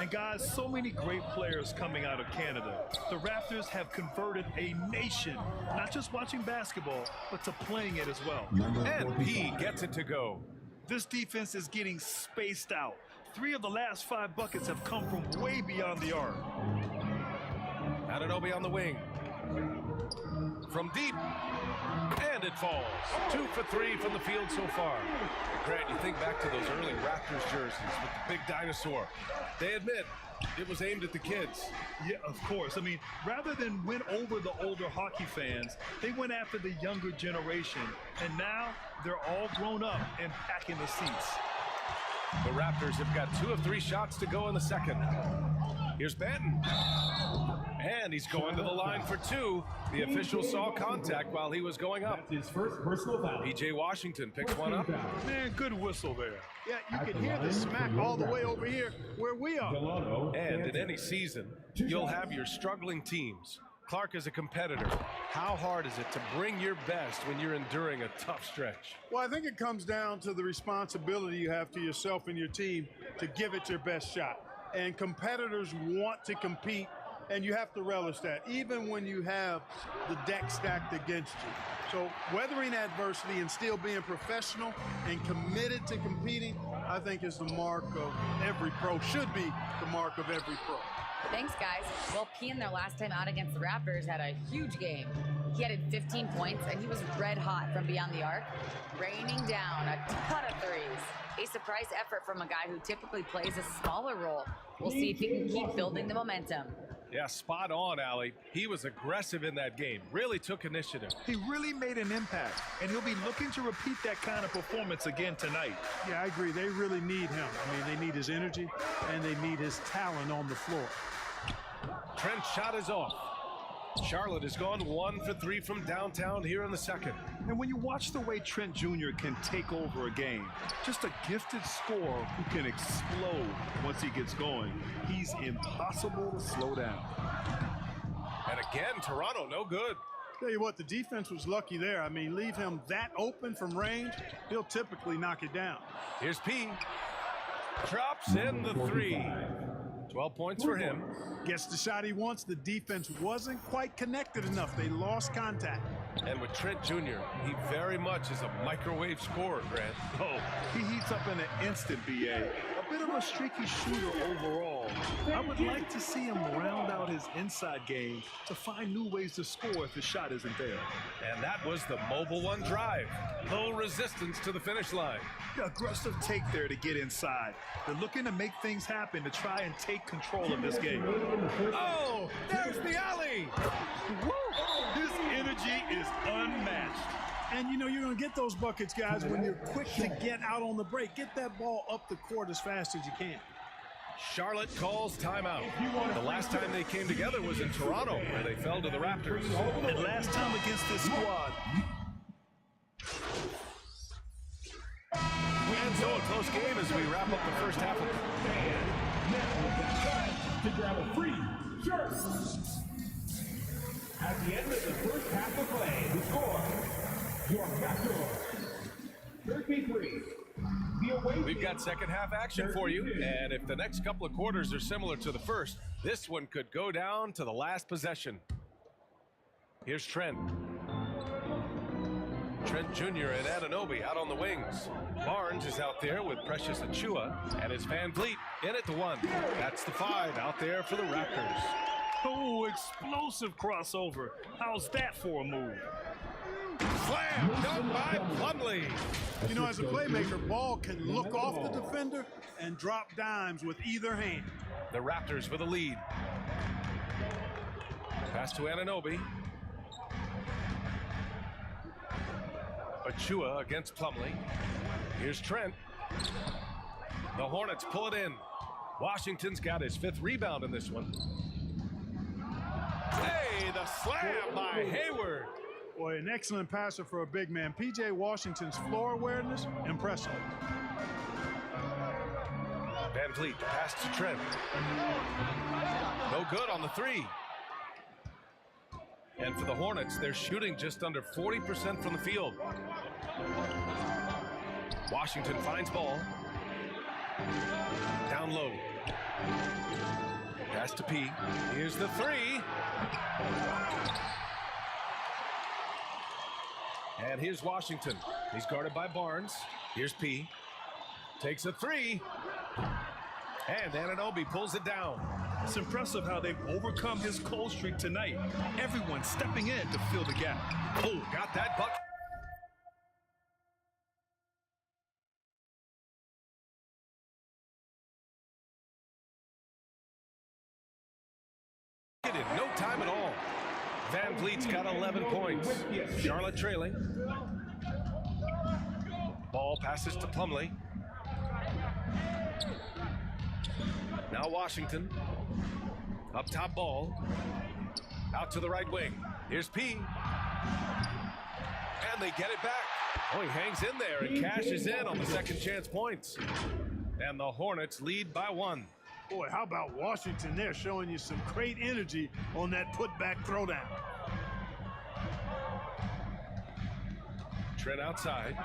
And guys, so many great players coming out of Canada. The Raptors have converted a nation, not just watching basketball, but to playing it as well. And P gets it to go. This defense is getting spaced out. 3 of the last 5 buckets have come from way beyond the arc. Anunoby on the wing. From deep, and it falls. 2 for 3 from the field so far. Grant, you think back to those early Raptors jerseys with the big dinosaur. They admit it was aimed at the kids. Yeah, of course. I mean, rather than win over the older hockey fans, they went after the younger generation. And now they're all grown up and packing the seats. The Raptors have got 2 of 3 shots to go in the second. Here's Banton. And he's going to the line for 2. The official saw contact while he was going up. His first personal foul. P.J. Washington picks one up. Man, good whistle there. Yeah, you can hear the smack all the way over here where we are. And in any season, you'll have your struggling teams. Clark is a competitor. How hard is it to bring your best when you're enduring a tough stretch? Well, I think it comes down to the responsibility you have to yourself and your team to give it your best shot. And competitors want to compete, and you have to relish that, even when you have the deck stacked against you. So weathering adversity and still being professional and committed to competing, I think is the mark of every pro, should be the mark of every pro. Thanks, guys. Well, P in their last time out against the Raptors had a huge game. He had 15 points, and he was red hot from beyond the arc, raining down a ton of threes. A surprise effort from a guy who typically plays a smaller role. We'll see if he can keep building the momentum. Yeah, spot on, Allie. He was aggressive in that game, really took initiative. He really made an impact, and he'll be looking to repeat that kind of performance again tonight. Yeah, I agree. They really need him. I mean, they need his energy, and they need his talent on the floor. Trent's shot is off. Charlotte has gone 1 for 3 from downtown here in the second. And when you watch the way Trent Jr. can take over a game, just a gifted scorer who can explode once he gets going, he's impossible to slow down. And again, Toronto no good. Tell you what, the defense was lucky there. I mean, leave him that open from range, he'll typically knock it down. Here's P. Drops in the 3. 12 points for him. Gets the shot he wants. The defense wasn't quite connected enough. They lost contact. And with Trent Jr., he very much is a microwave scorer, Grant. Oh, he heats up in an instant, BA. A bit of a streaky shooter overall. I would like to see him round out his inside game to find new ways to score if his shot isn't there. And that was the Mobile One drive. Low resistance to the finish line. The aggressive take there to get inside. They're looking to make things happen to try and take control of this game. Oh, there's the alley. Woo! His energy is unmatched. And you know you're going to get those buckets, guys, when you're quick to get out on the break. Get that ball up the court as fast as you can. Charlotte calls timeout. The last time they came together was in Toronto, where they fell to the Raptors. And last time against this squad. And so a close game as we wrap up the first half of it. To grab a free shirt. At the end of the first half of play, the score, your Raptors 33. We've got second half action for you, and if the next couple of quarters are similar to the first, this one could go down to the last possession. Here's Trent. Trent Jr. and Anunoby out on the wings. Barnes is out there with Precious Achiuwa, and it's Van Vliet in at the 1. That's the 5 out there for the Raptors. Oh, explosive crossover. How's that for a move? Slam done by Plumlee. You know, as a playmaker, Ball can look off the defender and drop dimes with either hand. The Raptors with a lead. Pass to Anunoby. Achiuwa against Plumlee. Here's Trent. The Hornets pull it in. Washington's got his 5th rebound in this one. Hey, the slam by Hayward. Boy, an excellent passer for a big man. P.J. Washington's floor awareness, impressive. Van Vliet, pass to Trent. No good on the three. And for the Hornets, they're shooting just under 40% from the field. Washington finds ball. Down low. Pass to P. Here's the three. And here's Washington. He's guarded by Barnes. Here's P. Takes a three. And Anunoby pulls it down. It's impressive how they've overcome his cold streak tonight. Everyone stepping in to fill the gap. Oh, got that bucket. In no time at all. Van Vliet's got 11 points. Charlotte trailing. Ball passes to Plumlee. Now Washington. Up top ball. Out to the right wing. Here's P. And they get it back. Oh, he hangs in there and cashes in on the second chance points. And the Hornets lead by 1. Boy, how about Washington there showing you some great energy on that putback throwdown. Trent outside.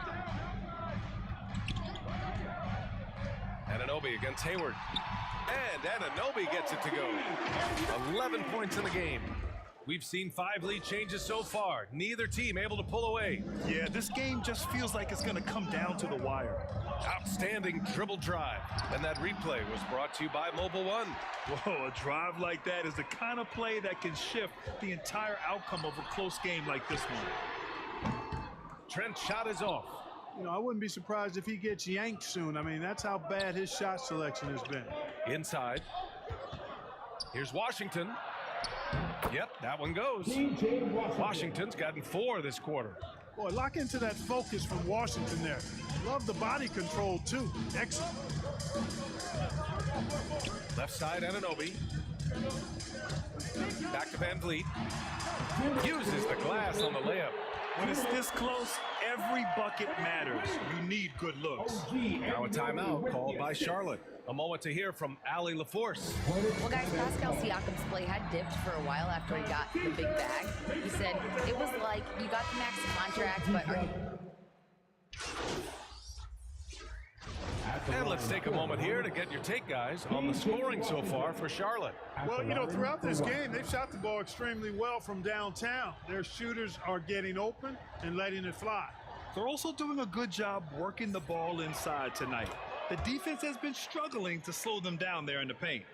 Anunoby against Hayward. And Anunoby gets it to go. 11 points in the game. We've seen 5 lead changes so far. Neither team able to pull away. Yeah, this game just feels like it's going to come down to the wire. Outstanding dribble drive. And that replay was brought to you by Mobile One. Whoa, a drive like that is the kind of play that can shift the entire outcome of a close game like this one. Trent's shot is off. You know, I wouldn't be surprised if he gets yanked soon. I mean, that's how bad his shot selection has been. Inside. Here's Washington. Yep, that one goes. Washington's gotten 4 this quarter. Boy, lock into that focus from Washington there. Love the body control, too. Excellent. Left side, Anunoby. Back to Van Vliet. Uses the glass on the layup. When it's this close, every bucket matters. You need good looks. Now a timeout called by Charlotte. A moment to hear from Allie LaForce. Well, guys, Pascal Siakam's play had dipped for a while after he got the big bag. He said it was like you got the max contract, but And let's take a moment here to get your take, guys, on the scoring so far for Charlotte. Well, you know, throughout this game, they've shot the ball extremely well from downtown. Their shooters are getting open and letting it fly. They're also doing a good job working the ball inside tonight. The defense has been struggling to slow them down there in the paint.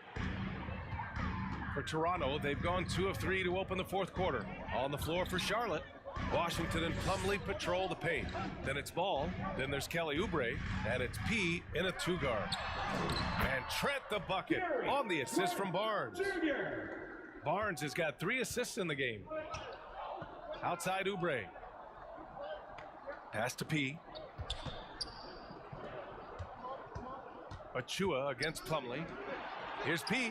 For Toronto, they've gone 2 of 3 to open the fourth quarter. On the floor for Charlotte, Washington and Plumlee patrol the paint. Then it's Ball, then there's Kelly Oubre, and it's P in a 2-guard. And Trent the bucket on the assist from Barnes. Barnes has got 3 assists in the game. Outside Oubre. Pass to P. Achua against Plumlee. Here's P.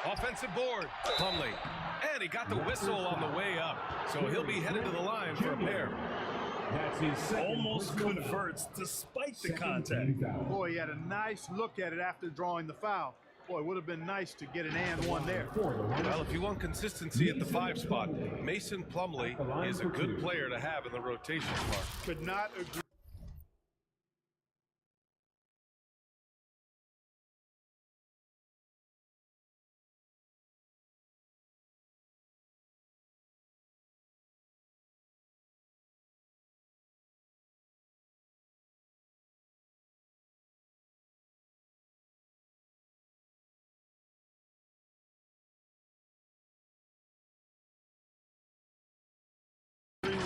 Offensive board. Plumlee. And he got the whistle on the way up. So he'll be headed to the line for a pair. Almost converts despite the contact. Boy, he had a nice look at it after drawing the foul. Boy, it would have been nice to get an and one there. Well, if you want consistency at the 5 spot, Mason Plumlee is a good player to have in the rotation spot. Could not agree.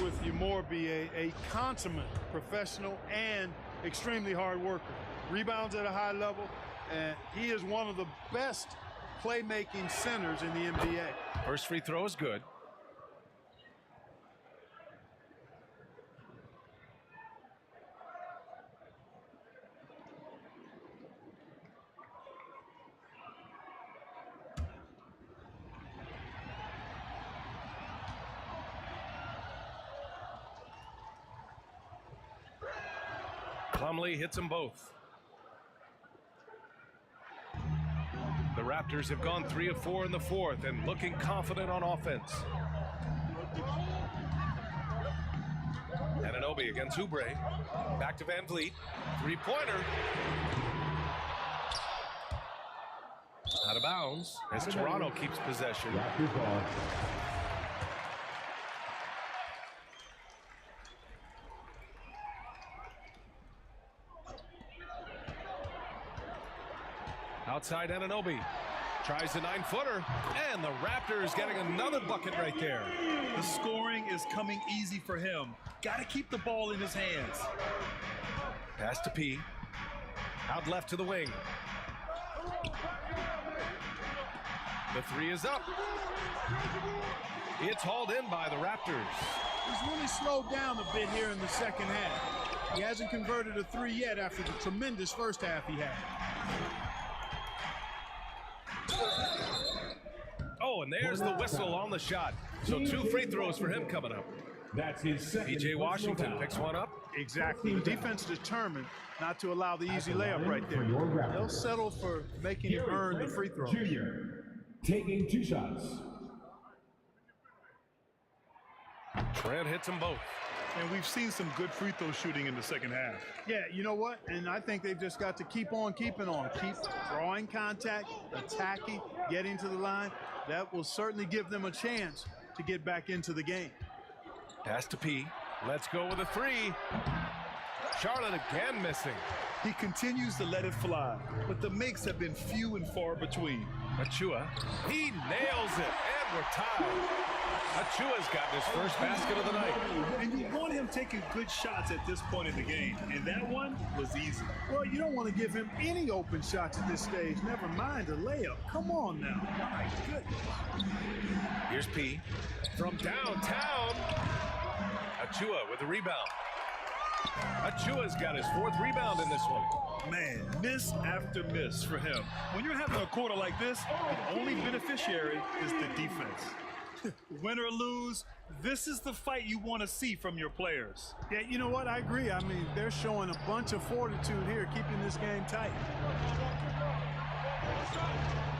With you more, BA, a consummate professional and extremely hard worker. Rebounds at a high level, and he is one of the best playmaking centers in the NBA. First free throw is good. Plumlee hits them both. Raptors have gone 3 of 4 in the fourth and looking confident on offense. Anunoby against Oubre. Back to Van Vliet. Three-pointer. Out of bounds as Toronto keeps possession. Outside Anunoby. Tries a 9-footer, and the Raptors getting another bucket right there. The scoring is coming easy for him. Got to keep the ball in his hands. Pass to P. Out left to the wing. The three is up. It's hauled in by the Raptors. He's really slowed down a bit here in the second half. He hasn't converted a three yet after the tremendous first half he had. Oh, and there's the whistle on the shot. So 2 free throws for him coming up. That's his second. PJ Washington picks one up. Exactly. The defense determined not to allow the easy layup right there. They'll settle for making him earn the free throw. Junior taking 2 shots. Trent hits them both. And we've seen some good free throw shooting in the second half. Yeah, you know what? And I think they've just got to keep on keeping on. Keep drawing contact, attacking, getting to the line. That will certainly give them a chance to get back into the game. Pass to P. Let's go with a three. Charlotte again missing. He continues to let it fly, but the makes have been few and far between. Achua, he nails it, and we're tied. Achua's gotten his first basket of the night. And you want him taking good shots at this point in the game, and that one was easy. Well, you don't want to give him any open shots at this stage, never mind a layup. Come on now, my goodness. Here's P. From downtown. Achua with the rebound. Achua's got his 4th rebound in this one. Man, miss after miss for him. When you're having a quarter like this, the only beneficiary is the defense. Win or lose, this is the fight you want to see from your players. Yeah, you know what? I agree. I mean, they're showing a bunch of fortitude here, keeping this game tight.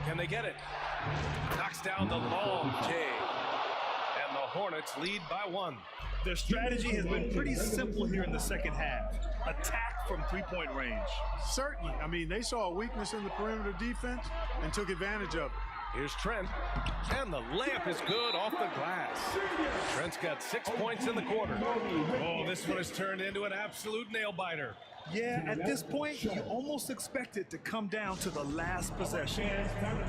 Can they get it? Knocks down the long J. And the Hornets lead by 1. Their strategy has been pretty simple here in the second half. Attack from 3-point range. Certainly. I mean, they saw a weakness in the perimeter defense and took advantage of it. Here's Trent, and the layup is good off the glass. Trent's got 6 points in the quarter. Oh, this one has turned into an absolute nail-biter. Yeah, at this point, you almost expect it to come down to the last possession.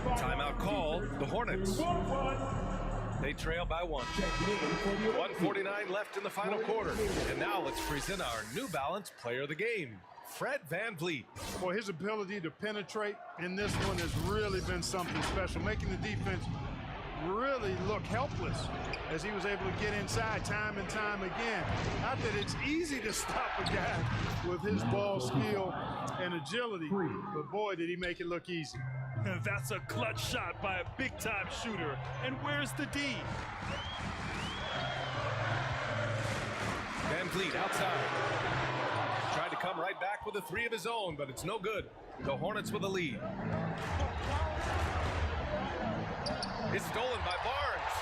Timeout called, the Hornets. They trail by 1. 1:49 left in the final quarter. And now let's present our New Balance Player of the Game, Fred VanVleet. Boy, his ability to penetrate in this one has really been something special, making the defense really look helpless as he was able to get inside time and time again. Not that it's easy to stop a guy with his ball skill and agility, but boy, did he make it look easy. That's a clutch shot by a big-time shooter. And where's the D? VanVleet outside. Tried to come right back with a 3 of his own, but it's no good. The Hornets with the lead. It's stolen by Barnes.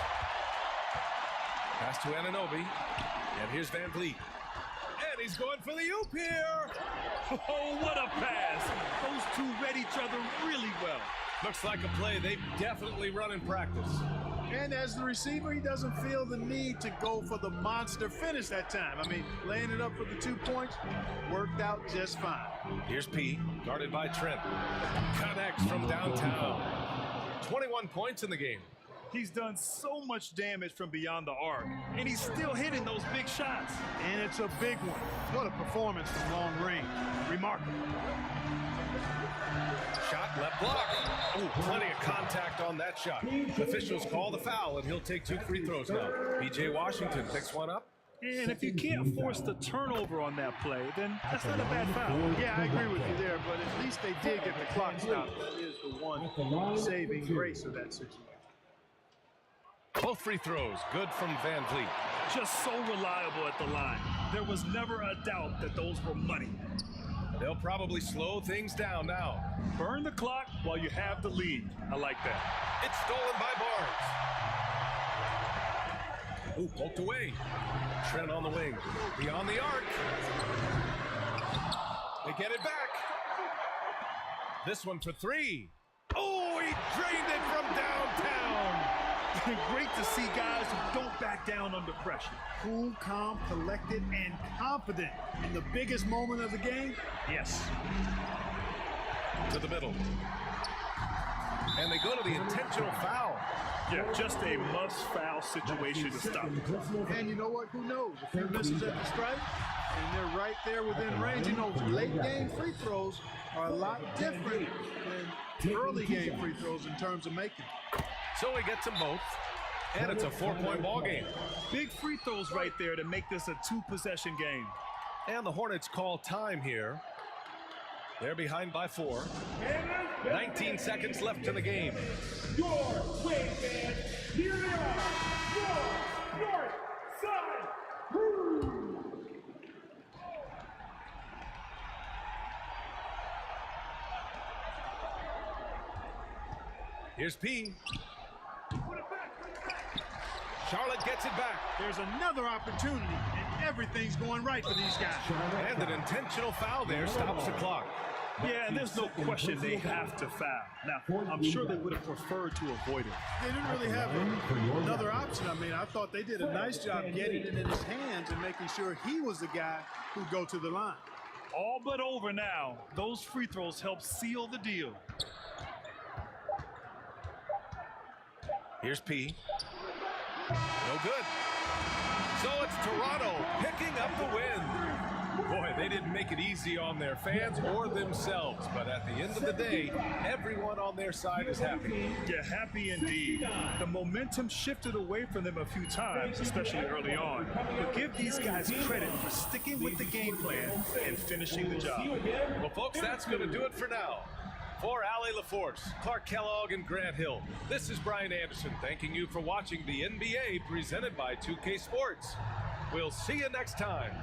Pass to Anunoby. And here's VanVleet. And he's going for the oop here. Oh, what a pass. Those two read each other really well. Looks like a play they've definitely run in practice. And as the receiver, he doesn't feel the need to go for the monster finish that time. I mean, laying it up for the 2 points worked out just fine. Here's P, guarded by Trent. Connects from downtown. 21 points in the game. He's done so much damage from beyond the arc, and he's still hitting those big shots. And it's a big one. What a performance from long range. Remarkable. Shot left block. Oh, plenty of contact on that shot. Officials call the foul, and he'll take 2 free throws now. PJ Washington picks one up. And if you can't force the turnover on that play, then that's not a bad foul. Yeah, I agree with you there, but at least they did get the clock stopped. That is the one saving grace of that situation. Both free throws, good from VanVleet. Just so reliable at the line. There was never a doubt that those were money. They'll probably slow things down now. Burn the clock while you have the lead. I like that. It's stolen by Barnes. Ooh, poked away. Trent on the wing. Beyond the arc. They get it back. This one for three. Oh, he drained it from downtown. Great to see guys who don't back down under pressure. Cool, calm, collected, and confident in the biggest moment of the game. Yes. To the middle. And they go to the intentional foul. Yeah, just a must-foul situation to stop. And you know what? Who knows? A few misses at the strike, and they're right there within range. You know, late-game free throws are a lot different than early-game free throws in terms of making. So he gets them both, and it's a 4-point ball game. Big free throws right there to make this a 2-possession game. And the Hornets call time here. They're behind by 4. 19 seconds left in the game. Your way, man. Here they are. North side. Woo! Here's P. Charlotte gets it back. There's another opportunity, and everything's going right for these guys. And an intentional foul there stops the clock. Yeah, and there's no question they have to foul. Now, I'm sure they would have preferred to avoid it. They didn't really have another option. I mean, I thought they did a nice job getting it in his hands and making sure he was the guy who'd go to the line. All but over now. Those free throws help seal the deal. Here's P. No good. So it's Toronto picking up the win. Boy, they didn't make it easy on their fans or themselves, but at the end of the day, everyone on their side is happy. Yeah, happy indeed. The momentum shifted away from them a few times, especially early on. But give these guys credit for sticking with the game plan and finishing the job. Well, folks, that's going to do it for now. For Allie LaForce, Clark Kellogg, and Grant Hill, this is Brian Anderson thanking you for watching the NBA presented by 2K Sports. We'll see you next time.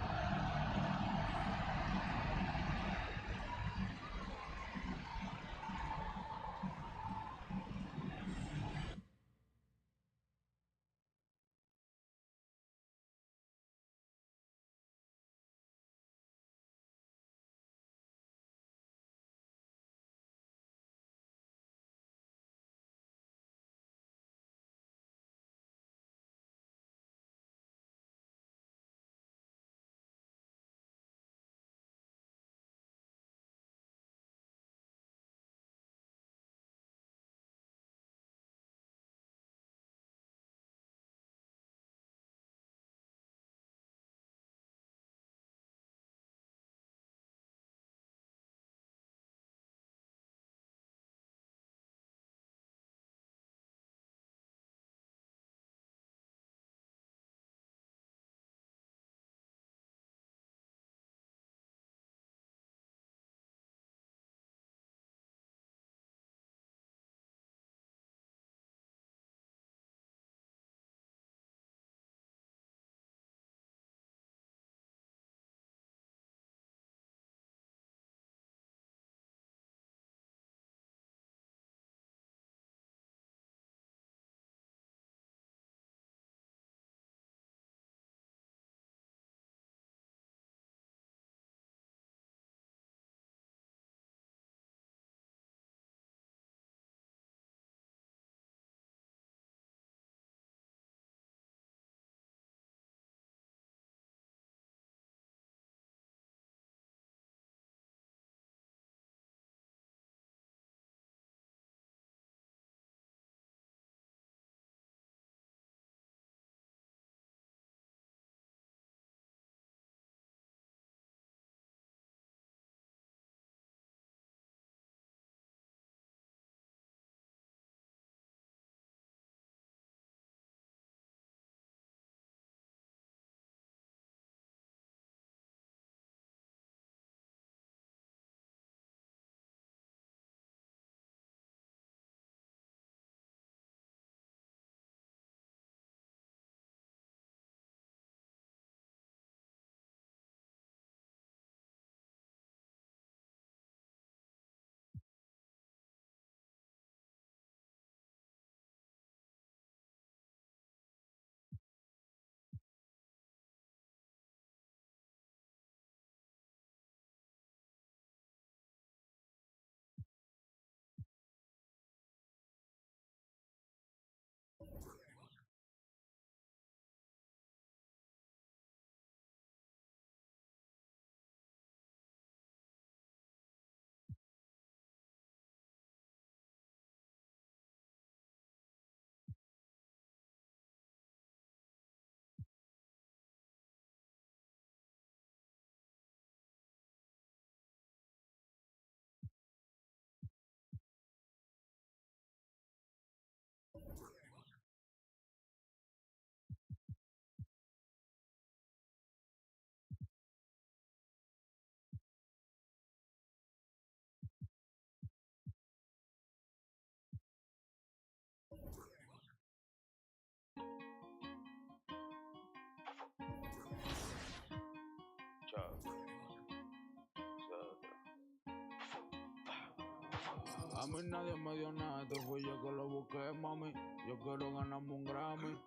A mí nadie me dio nada, esto fui yo que lo busqué, mami. Yo quiero ganarme un Grammy.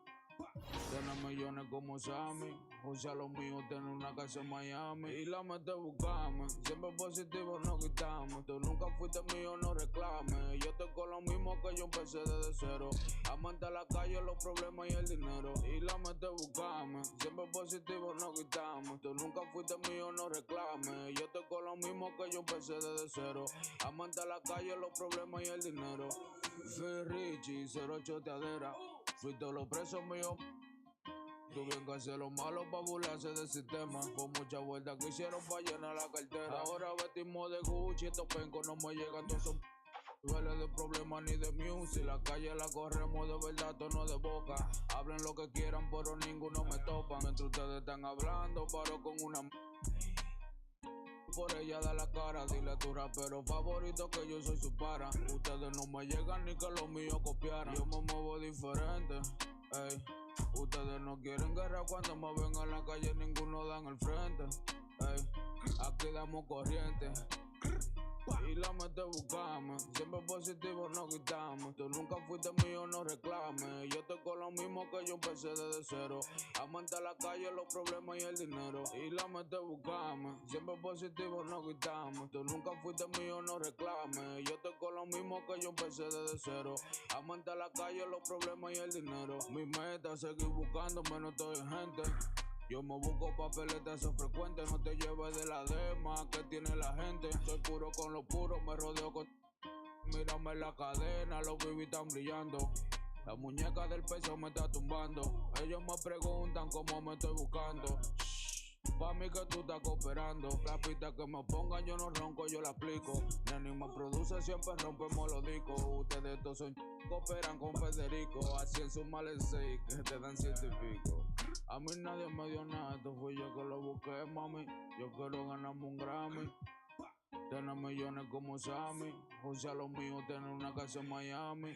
Tener millones como Sammy. O sea, lo mío, tener una casa en Miami. Y la mete buscarme. Siempre positivo, no quitamos. Tú nunca fuiste mío, no reclames. Yo estoy con lo mismo que yo empecé desde cero. Amante a la calle, los problemas y el dinero. Y la mete buscarme. Siempre positivo, no quitamos. Tú nunca fuiste mío, no reclames. Yo estoy con lo mismo que yo empecé desde cero. Amante a la calle, los problemas y el dinero. Fui Richie, cero choteadera. Fui todos los presos míos. Tuve que hacer lo malo pa' burlarse del sistema. Con muchas vueltas que hicieron pa' llenar la cartera. Ahora vestimos de Gucci, estos pencos no me llegan todos esos. Duele de problemas ni de music. La calle la corremos de verdad, tono de boca. Hablen lo que quieran, pero ninguno me topa. Mientras ustedes están hablando, paro con una. Por ella da la cara, dile a tu rapero favorito que yo soy su para. Ustedes no me llegan ni que los míos copiaran. Yo me muevo diferente, ey. Ustedes no quieren guerra cuando me ven en la calle, ninguno dan el frente, ey. Aquí damos corriente. Y la mete buscame. Siempre positivo, no quitamos. Tú nunca fuiste mío, no reclames. Yo estoy con lo mismo que yo empecé desde cero. Amante a la calle, los problemas y el dinero. Y la mete buscame. Siempre positivo, no quitamos. Tú nunca fuiste mío, no reclames. Yo estoy con lo mismo que yo empecé desde cero. Amante a la calle, los problemas y el dinero. Mi meta es seguir buscándome, no estoy en gente. Yo me busco papeletas, eso es frecuente. No te lleves de la dema que tiene la gente. Soy puro con lo puro, me rodeo con. Mírame la cadena, los bibis están brillando. La muñeca del peso me está tumbando. Ellos me preguntan cómo me estoy buscando. Pa' mí que tú estás cooperando. La pista que me pongan yo no ronco, yo la aplico. Neni me produce, siempre rompemos los discos. Ustedes todos son cooperan con Federico. Así en su malesía que te dan 7 y pico. A mí nadie me dio nada, esto fui yo que lo busqué, mami. Yo quiero ganarme un Grammy. Tener millones como Sammy. O sea, lo mío, tener una casa en Miami.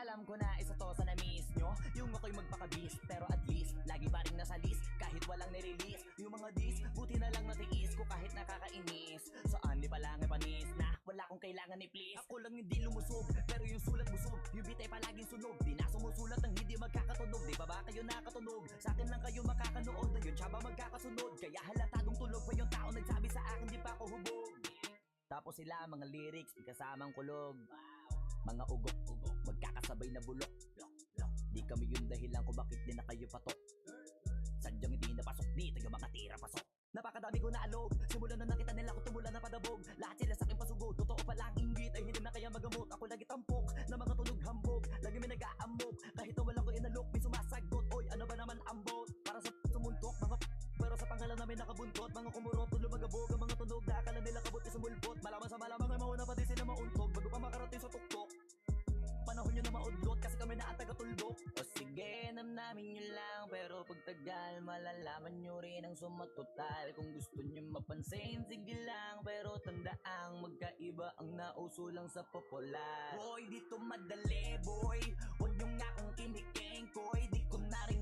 Alam ko na isa to sa na-miss nyo. Yung ako'y magpakabis, pero at least lagi pa rin nasa list, kahit walang nirelease. Yung mga dis, buti na lang natiis ko kahit nakakainis. Saan di pa lang panis na wala akong kailangan ni please. Ako lang hindi lumusog, pero yung sulat busog. Yung beat ay palaging sunog, di na sumusulat ng hindi magkakatunog. Di ba ba kayo nakatunog? Sa akin lang kayo makakanood, ayun siya ba magkakasunod? Kaya halatadong tulog pa yung tao nagsabi sa akin di pa ako hubog. Tapos sila mga lyrics, di kasamang kulog. Mga ugok-ugok, magkakasabay na bulok. Di kami yung dahilan kung bakit di na kayo patok. Sadyang hindi napasok dito yung mga tira pasok. Napakadami ko na alog, simula na nakita nila ko tumula na padabog. Lahat sila sa akin pasugod, totoo pa lang inggit ay hindi na kaya magamot. Ako lagi tampok, na mga tunog hambog. Lagi may nag-aamok, kahit na wala ko inalok. May sumasagot, oy ano ba naman ambot. Para sa sumuntok, mga pero sa pangalan namin nakabuntot. Mga kumurot, tulo magabog, ang mga tunog na akala nila kabut isumulpot. Malaman sa malamang ay mauna pati sila mauntog bago pa makarating sa tuktok. Panahon nyo na maudlot kasi kami na ang taga-tuldok. O sige, namnamin nyo lang, pero pagtagal malalaman nyo rin ang sumatotal. Kung gusto nyo mapansin, sige lang, pero tandaang magkaiba ang nauso lang sa popular. Hoy, dito madali, boy.